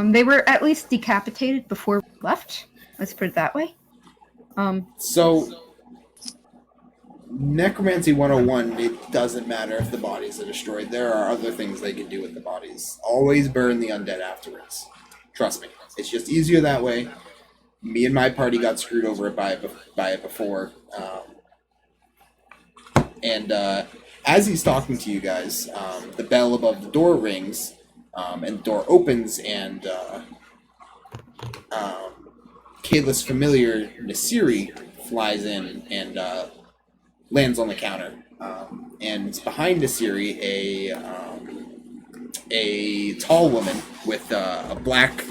They were at least decapitated before we left. Let's put it that way. So, Necromancy 101, it doesn't matter if the bodies are destroyed. There are other things they can do with the bodies. Always burn the undead afterwards. Trust me. It's just easier that way. Me and my party got screwed over by it before. As he's talking to you guys, the bell above the door rings, and the door opens, and Kayla's familiar Nasiri flies in and lands on the counter. And behind Nasiri, a tall woman with a black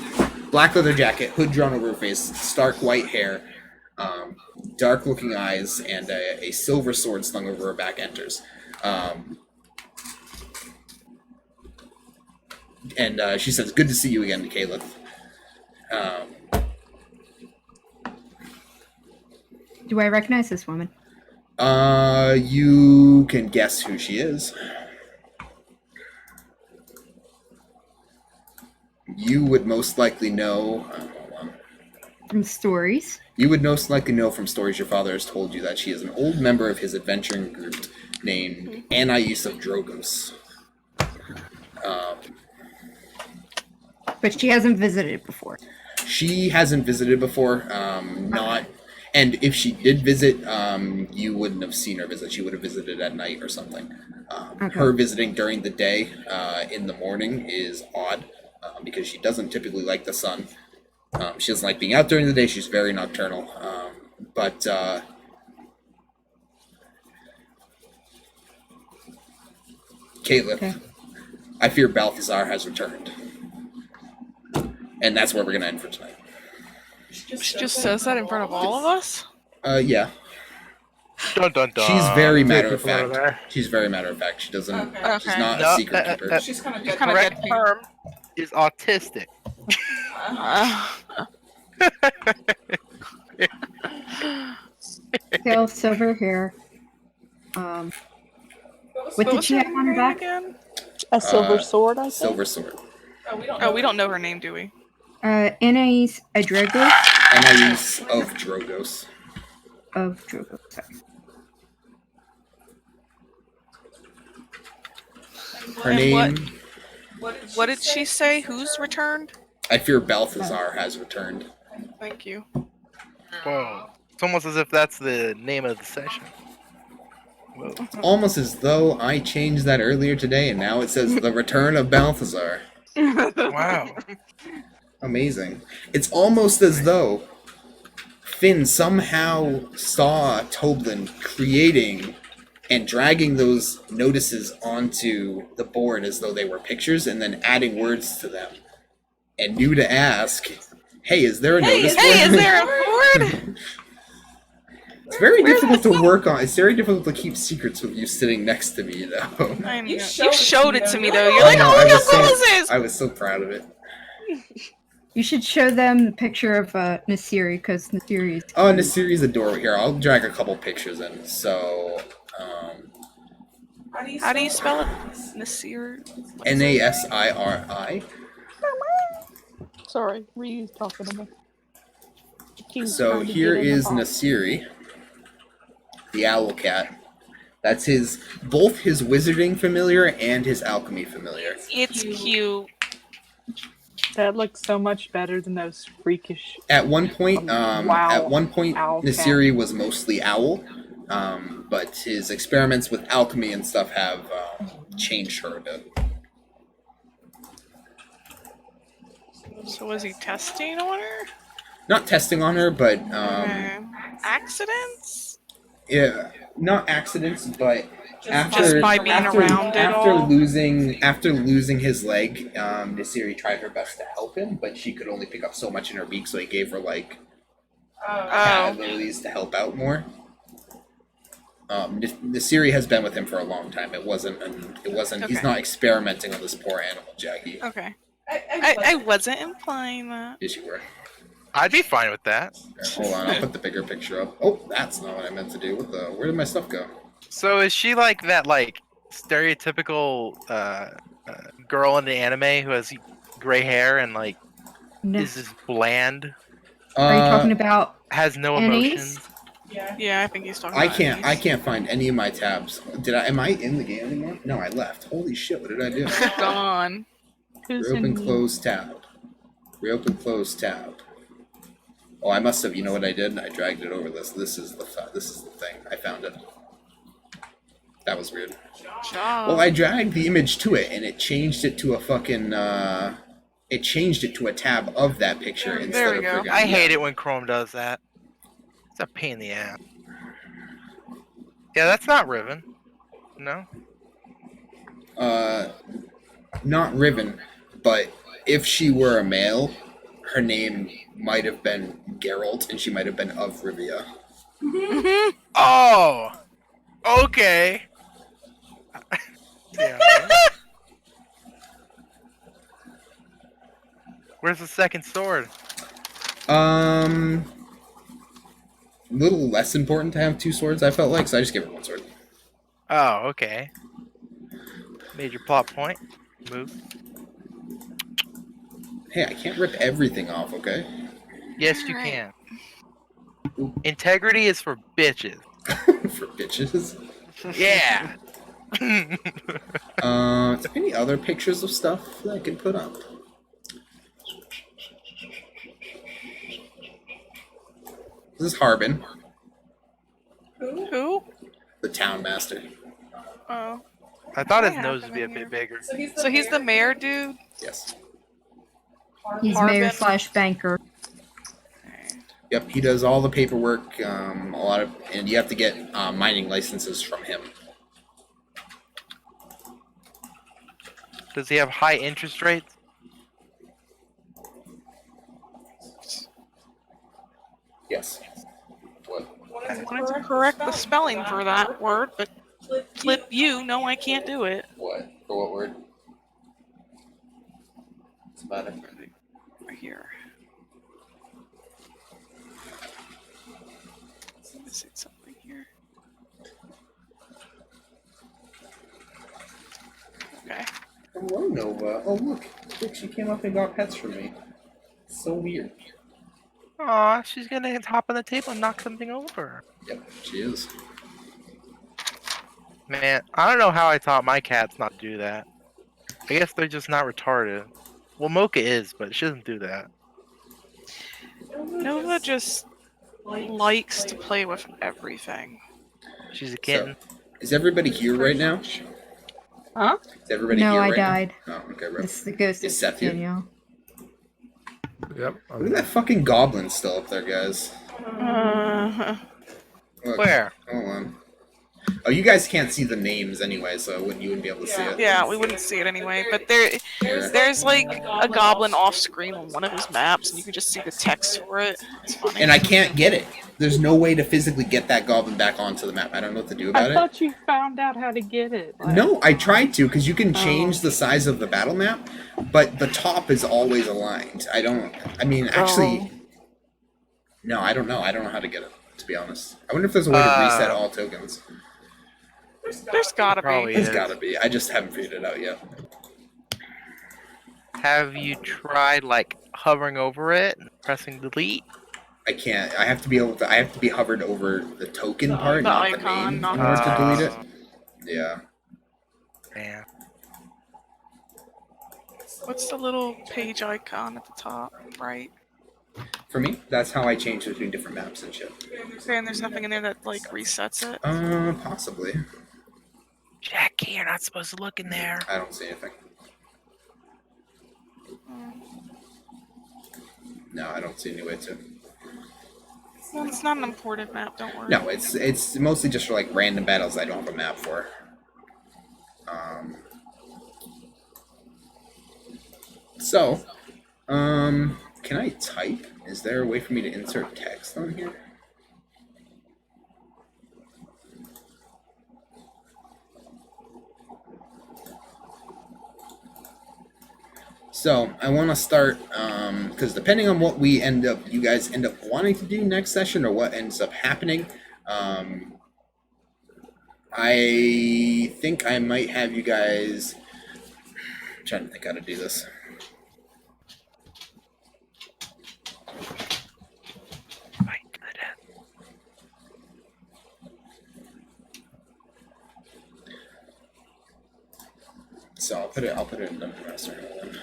leather jacket, hood drawn over her face, stark white hair, dark-looking eyes, and a silver sword slung over her back enters. She says, "Good to see you again, Caleb." Do I recognize this woman? You can guess who she is. You would most likely know... From stories? You would most likely know from stories your father has told you that she is an old member of his adventuring group named Anais of Drogos. But she hasn't visited before. She hasn't visited before, and if she did visit, you wouldn't have seen her visit. She would have visited at night or something. Her visiting during the day, in the morning, is odd, because she doesn't typically like the sun. She doesn't like being out during the day. She's very nocturnal. Caleb, Okay. I fear Balthazar has returned. And that's where we're going to end for tonight. She just says that in front of all of us? Yeah. Dun dun dun. She's very matter of people over fact. there. She's very matter of fact. She doesn't. Okay. She's not No, a secret keeper. She's kind of Correct term is autistic. Pale silver hair. What did she have on her back? Again? A silver sword, I think. Silver sword. Oh, we don't know her name, do we? Anais Adregos Anais of Drogos. of Drogos. Sorry. Her And name. What did she say? Who's returned? I fear Balthazar has returned. Thank you. Whoa. It's almost as if that's the name of the session. Whoa. Almost as though I changed that earlier today, and now it says the return of Balthazar. Wow. Amazing. It's almost as though Finn somehow saw Toblin creating and dragging those notices onto the board as though they were pictures and then adding words to them. And knew to ask, hey, is there a notice board? Hey, is there a board? It's very difficult to work on. It's very difficult to keep secrets with you sitting next to me, though. I know. You showed it to me, though. You're I like, know, oh, I look was how cool so- this is! I was so proud of it. You should show them the picture of Nasiri, because Nasiri is... Oh, and the series adorable. Here, I'll drag a couple pictures in. So, How do you spell it? Nasir? Nasiri. Sorry, Ryu's talking to me. He's So trying to here get in the is box. Nasiri, the owl cat. That's both his wizarding familiar and his alchemy familiar. It's cute. That looks so much better than those freakish. At one point, Wow. Owl Nasiri was mostly owl, but his experiments with alchemy and stuff have changed her a bit. So was he testing on her? Not testing on her, but Accidents? yeah, not accidents, but Just by being around it all? After losing his leg, Nasiri tried her best to help him, but she could only pick up so much in her beak, so he gave her like cat abilities to help out more. Nasiri has been with him for a long time. It wasn't. Okay. He's not experimenting on this poor animal, Jackie. Okay. I wasn't implying that. Yes, you were. I'd be fine with that. Okay, hold on, I'll put the bigger picture up. Oh, that's not what I meant to do. Where did my stuff go? So is she like that like stereotypical girl in the anime who has gray hair and like No. is just bland, Are you talking about has no Annie's? emotions? Yeah, I think he's talking I about can't find any of my tabs. Am I in the game anymore? No, I left. Holy shit, what did I do? Gone. Reopen, close tab. Reopen, close tab. Oh, I must have. You know what I did? I dragged it over this. This is the thing. I found it. That was weird. Job. Well, I dragged the image to it, and it changed it to a fucking. It changed it to a tab of that picture instead we of. go. Friggin', I hate it when Chrome does that. It's a pain in the ass. Yeah, that's not Riven. No. Not Riven, but if she were a male, her name might have been Geralt, and she might have been of Rivia. Oh. Okay. Yeah. Where's the second sword? A little less important to have two swords, I felt like, so I just gave her one sword. Oh, okay. Major plot point. Move. Hey, I can't rip everything off, okay? Yes, you Alright. can. Integrity is for bitches. For bitches. Yeah. Is there any other pictures of stuff that I can put up? This is Harbin, Who? the town master. Oh. I thought his What nose would happened be a in bit here? bigger. So he's the mayor dude? Yes. He's Harbin. mayor/banker. Yep, he does all the paperwork, and you have to get mining licenses from him. Does he have high interest rates? Yes. What? I wanted to correct the spelling for that word, but flip you, no, I can't do it. What? For what word? What's about it? Right here. Missing something here. Okay. Hello, Nova. Oh, look. Look, she came up and got pets for me. So weird. Aw, she's gonna hop on the table and knock something over. Yep, she is. Man, I don't know how I taught my cats not to do that. I guess they're just not retarded. Well, Mocha is, but she doesn't do that. Nova just likes to play with everything. She's a kitten. Is everybody here right now? Huh? Is everybody No, here I right died. now? Oh, okay, right. It's the ghost Is of Seth here? Danielle. Yep. Look at that fucking goblin still up there, guys. Look, Where? hold on. Oh, you guys can't see the names anyway, so you wouldn't be able to see it. Yeah, we wouldn't see it anyway, but Here. there's like a goblin off screen on one of his maps, and you can just see the text for it. It's funny. And I can't get it. There's no way to physically get that goblin back onto the map. I don't know what to do about I it. thought you found out how to get it. Like, No, I tried to, because you can change the size of the battle map, but the top is always aligned. Actually, no, I don't know. I don't know how to get it, to be honest. I wonder if there's a way to reset all tokens. There's gotta Probably be. There's gotta be. I just haven't figured it out yet. Have you tried like hovering over it and pressing delete? I can't. I have to be hovered over the token part, The not icon, the name, in not order the to delete text. it. Yeah. Man. What's the little page icon at the top, right? For me, that's how I change between different maps and shit. Okay, and there's nothing in there that like resets it. Possibly. Jackie, you're not supposed to look in there. I don't see anything. No, I don't see any way to. Well, it's not an important map, don't worry. No, it's mostly just for like random battles I don't have a map for. Can I type? Is there a way for me to insert text on here? So I want to start because depending on what you guys end up wanting to do next session, or what ends up happening, I think I might have you guys. I'm trying to think how to do this. So I'll put it in Dungeon Master. Hold on.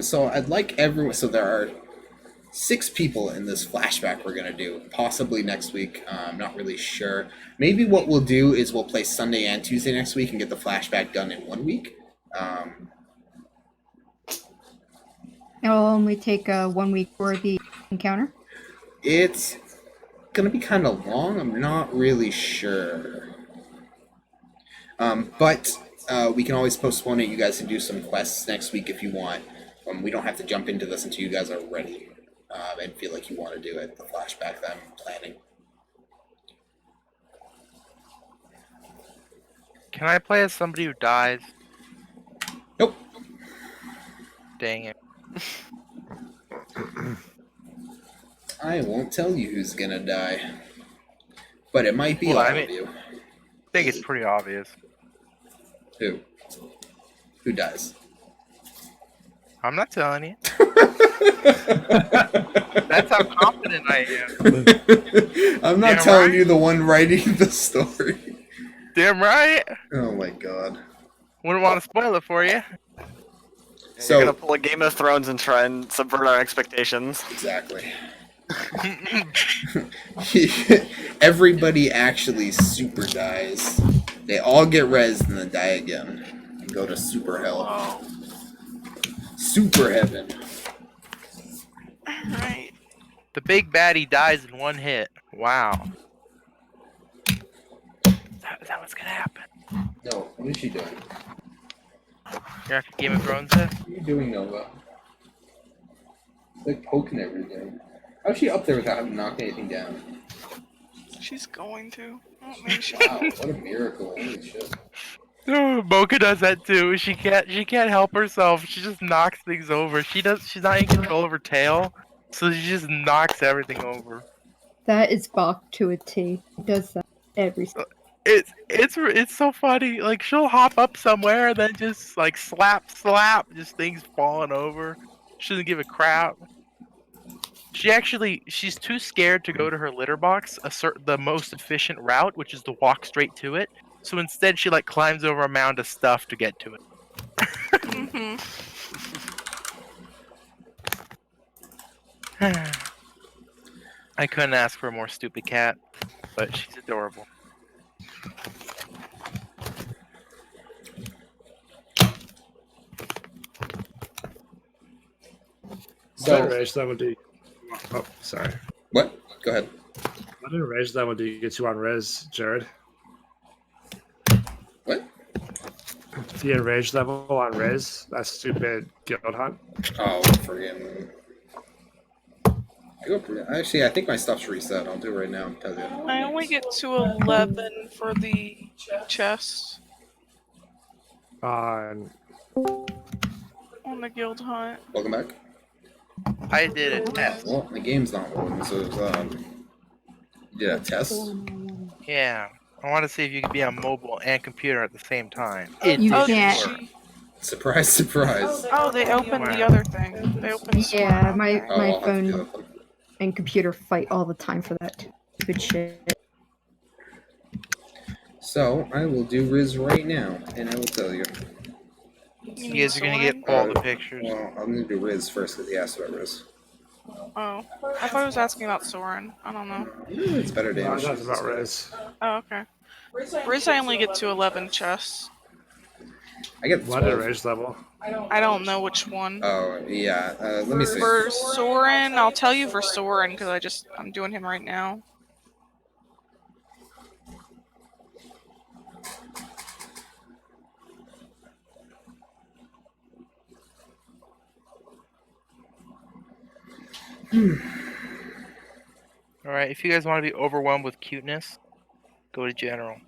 So I'd like everyone. So there are 6 people in this flashback we're gonna do, possibly next week. I'm not really sure. Maybe what we'll do is we'll play Sunday and Tuesday next week and get the flashback done in 1 week. It'll only take 1 week for the encounter. It's gonna be kind of long. I'm not really sure. But we can always postpone it. You guys can do some quests next week if you want. We don't have to jump into this until you guys are ready and feel like you want to do it. The flashback that I'm planning. Can I play as somebody who dies? Nope. Dang it. I won't tell you who's gonna die, but it might be all of you. I think it's pretty obvious. Who? Who dies? I'm not telling you. That's how confident I am. I'm not telling you, the one writing the story. Damn right. Oh my god. Wouldn't want to spoil it for you. So you're gonna pull a Game of Thrones and try and subvert our expectations. Exactly. Everybody actually super dies. They all get rezzed and then die again. And go to super hell. Whoa. Super heaven. Alright. The big baddie dies in 1 hit. Wow. Is that what's gonna happen? No, what is she doing? You're after Game of Thrones then? What are you doing, Nova? It's like poking everything. How's she up there without having knocked anything down? She's going to. Oh, maybe she Wow, what a miracle. Holy shit. Oh, Mocha does that too. She can't help herself. She just knocks things over. She's not in control of her tail, so she just knocks everything over. That is Bach to a T. He does that every time. It's so funny. Like, she'll hop up somewhere and then just like slap, just things falling over. She doesn't give a crap. She's too scared to go to her litter box, the most efficient route, which is to walk straight to it. So instead, she like climbs over a mound of stuff to get to it. I couldn't ask for a more stupid cat, but she's adorable. What rage level do you... Oh, sorry. What? Go ahead. What rage level do you get you on res, Jared? What? The enraged level on res, that stupid guild hunt. Oh, friggin'. Actually, I think my stuff's reset. I'll do it right now. Tell you. I only get to 11 for the chest On on the guild hunt. Welcome back. I did a test. Well, the game's not loading, so you did a test? Yeah. I want to see if you can be on mobile and computer at the same time. You Oh, can't. did she? Surprise, surprise. Oh, they opened the other thing. They opened. Yeah, my Oh, I'll have to phone do that then. and computer fight all the time for that stupid shit. So I will do Riz right now, and I will tell you. You You guys are gonna get Soren? all the pictures. Well, I'm gonna do Riz first because he asked about Riz. Oh, I thought I was asking about Soren. I don't know. It's better No, damage. that's about Riz. Oh, okay. Riz, I only get to 11 chests. I get What 12. rage level? I don't know which one. Oh yeah. Let me see. For Soren, I'll tell you for Soren because I'm doing him right now. Alright, if you guys want to be overwhelmed with cuteness, go to General.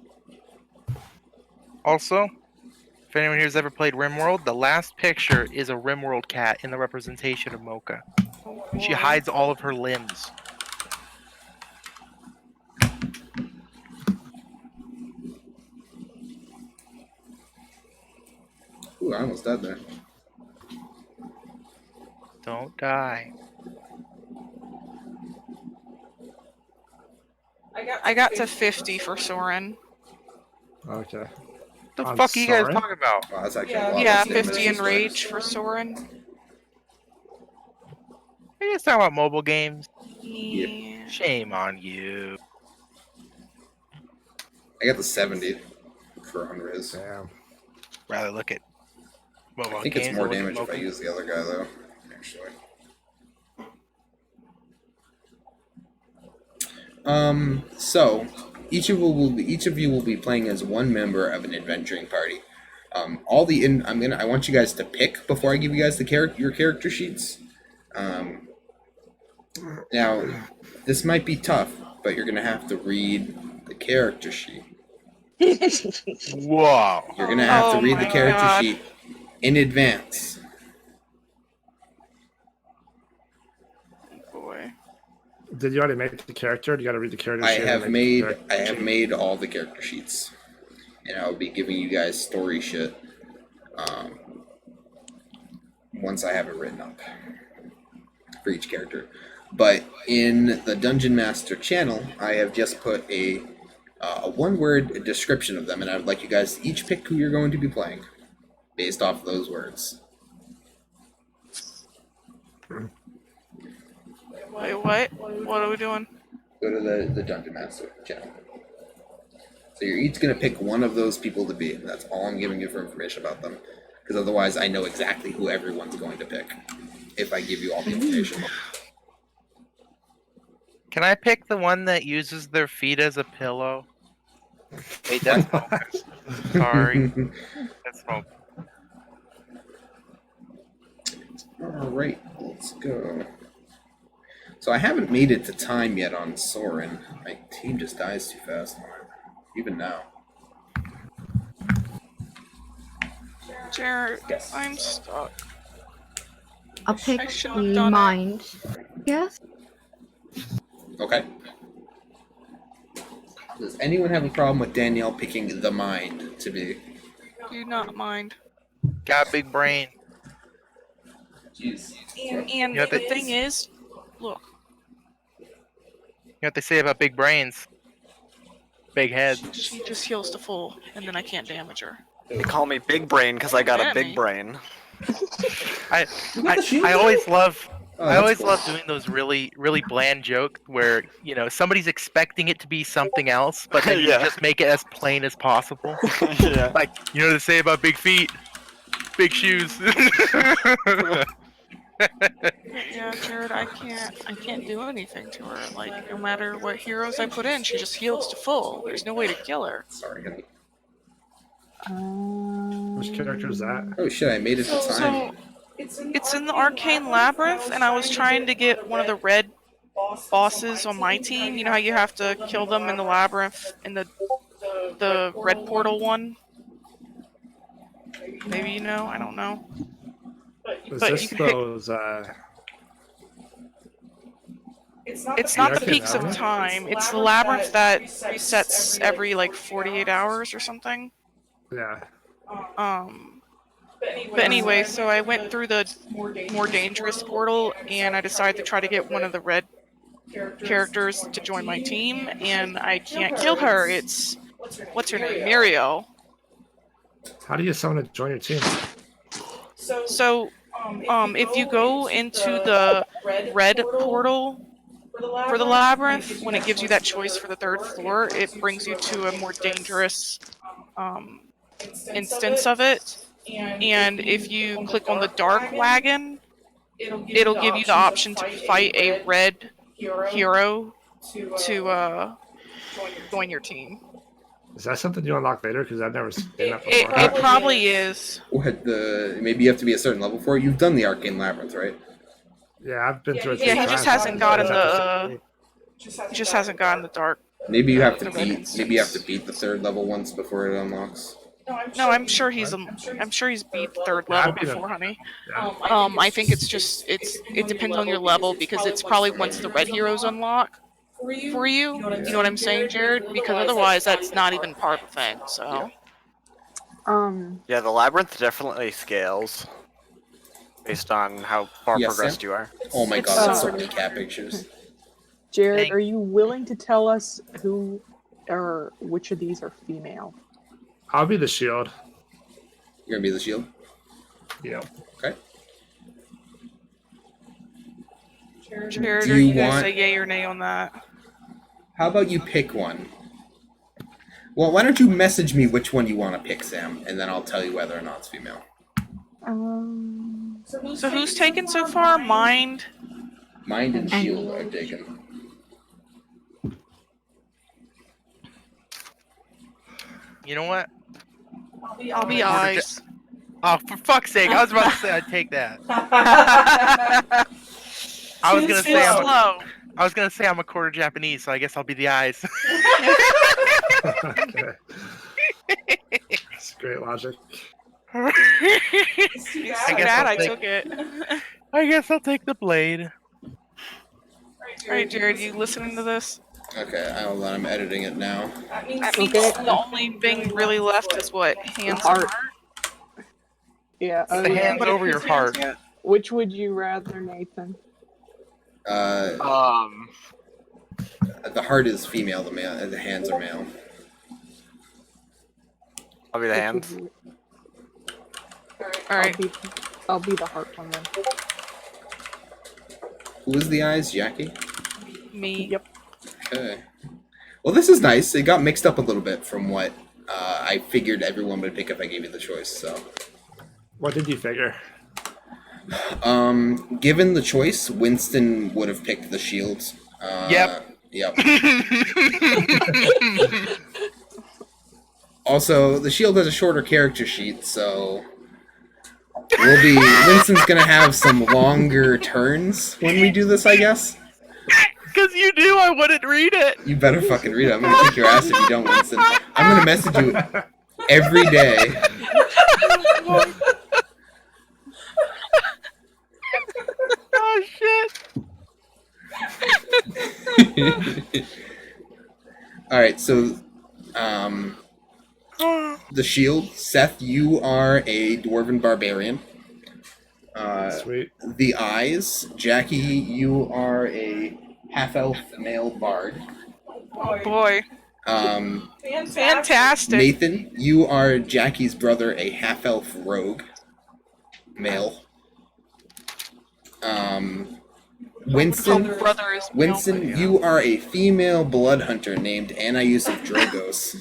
Also, if anyone here has ever played RimWorld, the last picture is a RimWorld cat in the representation of Mocha. She hides all of her limbs. Ooh, I almost died there. Don't die. I got to 50 for Soren. Okay. The I'm fuck are you guys sorry? talking about? Wow, that's actually a lot Yeah, less damage 50 than in rage for Soren. Are you guys talking about mobile games? Yeah. Shame on you. I got the 70 for on Riz. Damn. Rather look at mobile I think games it's more than look at damage if I Mocha. use the other guy though. Actually. So each of you will be playing as one member of an adventuring party. I want you guys to pick before I give you guys your character sheets. Now, this might be tough, but you're gonna have to read the character sheet. Whoa. You're gonna have to Oh read the my character God. sheet in advance. Boy. Did you already make the character? Do you got to read the character I sheet? and have make the made character sheet? all the character sheets, and I'll be giving you guys story shit once I have it written up for each character. But in the Dungeon Master channel, I have just put a one-word description of them, and I'd like you guys to each pick who you're going to be playing based off of those words. Wait, what? What are we doing? Go to the Dungeon Master channel. So you're each going to pick one of those people to be. That's all I'm giving you for information about them. Because otherwise I know exactly who everyone's going to pick if I give you all the information. Can I pick the one that uses their feet as a pillow? Wait, that's Mocha. Sorry. That's Mocha. Alright, let's go. So I haven't made it to time yet on Soren. My team just dies too fast on it. Even now. Jared, I'm stuck. I'll pick I should the have done it. mind. Yes? Okay. Does anyone have a problem with Danielle picking the mind to be? Do not mind. Got a big brain. Jeez. And You know, the thing is, look, You know what they say about big brains? Big heads. she just heals to full, and then I can't damage her. They call me Big Brain because I got a Damn big me. brain. I shield always love Oh, I that's always cool. love doing those really bland jokes where, you know, somebody's expecting it to be something else, but then you Yeah. just make it as plain as possible. Yeah. Like, you know what they say about big feet? Big shoes. Yeah, Jared, I can't do anything to her. Like, no matter what heroes I put in, she just heals to full. There's no way to kill her. Sorry, honey. Which character is that? Oh shit, I made it to time. So, it's in the Arcane Labyrinth, and I was trying to get one of the red bosses on my team. You know how you have to kill them in the labyrinth in the red portal one? Maybe you know, I don't know. Is But this you can pick- those, It's not the Arcane Peaks of Labyrinth? Time. It's the labyrinth that resets every like 48 hours or something. yeah. But anyway, so I went through the more dangerous portal, and I decided to try to get one of the red characters to join my team, and I can't kill her. It's what's her name? Muriel. How do you summon to join your team? So, if you go into the red portal for the labyrinth, when it gives you that choice for the 3rd floor, it brings you to a more dangerous instance of it. And if you click on the dark wagon, it'll give you the option to fight a red hero to join your team. Is that something you unlock later? Because I've never seen that It before. probably is. What maybe you have to be a certain level for it? You've done the Arcane Labyrinth, right? Yeah, I've been through it. Yeah, he just hasn't gotten the. He just hasn't gotten the dark. Maybe you have to The red beat. instance. Maybe you have to beat the 3rd level once before it unlocks. No, I'm sure he's beat the 3rd Yeah, level I've beat him. before, honey. Yeah. I think it's just it depends on your level because it's probably once the red heroes unlock for you. You know what I'm saying, Jared? Because otherwise that's not even part of the thing. So Yeah, the labyrinth definitely scales based on how far Yes, progressed Sam? you are. Oh my It's god, that's so so many cat pictures. Jared, Thank- are you willing to tell us who or which of these are female? I'll be the shield. You're gonna be the shield. Yeah. Okay. Jared, Do are you you gonna want- say yay or nay on that? How about you pick one? Well, why don't you message me which one you want to pick, Sam, and then I'll tell you whether or not it's female. So who's taken so far? Mind. Mind and shield are taken. You know what? I'll be eyes. Oh, for fuck's sake! I was about to say I'd take that. I was gonna say I'm a quarter Japanese, so I guess I'll be the eyes. Okay. That's great logic. I took it. I guess I'll take the blade. Alright, Jared, you listening to this? Okay, hold on, I'm editing it now. That means Okay. the only thing really left is what? Hands heart. and heart? Yeah. The hands over your heart. Which would you rather, Nathan? The heart is female, the hands are male. I'll be the Which hands. would you- Alright. I'll be the heart one then. Who is the eyes? Jackie? Me. Yep. Okay. Well, this is nice. It got mixed up a little bit from what I figured everyone would pick if I gave you the choice, so. What did you figure? Given the choice, Winston would have picked the shields. Yep. Yep. Also, the shield has a shorter character sheet, so Winston's gonna have some longer turns when we do this, I guess. Because you knew I wouldn't read it. You better fucking read it. I'm gonna kick your ass if you don't, Winston. I'm gonna message you every day. Oh shit. Alright, so the shield, Seth, you are a dwarven barbarian. Sweet. The eyes, Jackie, you are a half-elf male bard. Oh boy. Fantastic. Nathan, you are Jackie's brother, a half-elf rogue, male. Winston, Brother is Winston, you are a female blood hunter named Anaius of Drogos.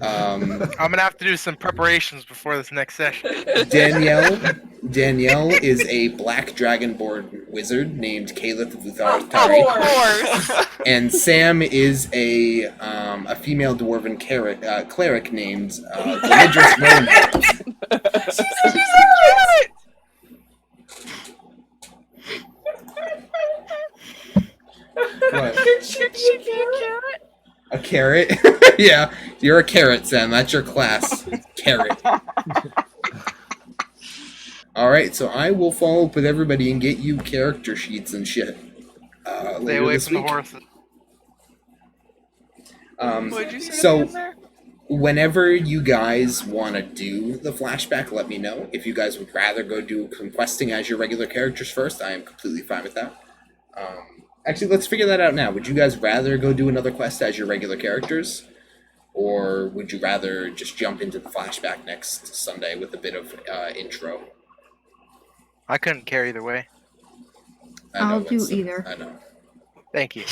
I'm gonna have to do some preparations before this next session. Danielle is a black dragonborn wizard named Calith Of Vutharitari. course. And Sam is a female dwarven cleric named Delidris Rowan. What? A carrot? Yeah, you're a carrot, Sam. That's your class. Carrot. Alright, so I will follow up with everybody and get you character sheets and shit. Stay Later away this from the week. horses. What'd you say So- again there? Whenever you guys want to do the flashback, let me know. If you guys would rather go do some questing as your regular characters first, I am completely fine with that. Actually, let's figure that out now. Would you guys rather go do another quest as your regular characters? Or would you rather just jump into the flashback next Sunday with a bit of intro? I couldn't care either way. I'll do either. I know. Thank you.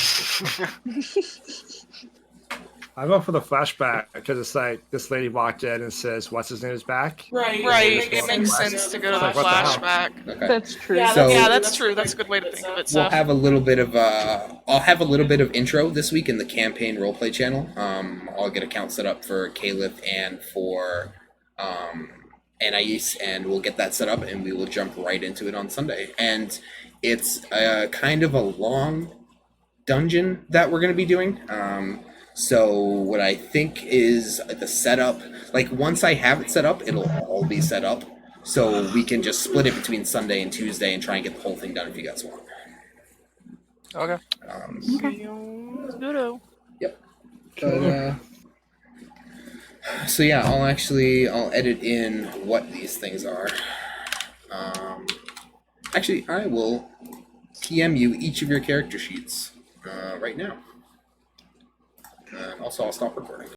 I vote for the flashback because it's like this lady walked in and says, "What's his name is back?" Right. Right. It makes sense to go to the Like, what the hell? flashback. Okay. That's true. Yeah, So- Yeah, that's true. That's a good way to think of it. We'll So. have a little bit of I'll have a little bit of intro this week in the campaign roleplay channel. I'll get account set up for Caliph and for Anais, and we'll get that set up, and we will jump right into it on Sunday. And it's kind of a long dungeon that we're going to be doing. So what I think is the setup, like once I have it set up, it'll all be set up. So we can just split it between Sunday and Tuesday and try and get the whole thing done if you guys want. Okay. Sounds good. So yeah, I'll edit in what these things are. Actually, I will PM you each of your character sheets right now. And also, I'll stop recording.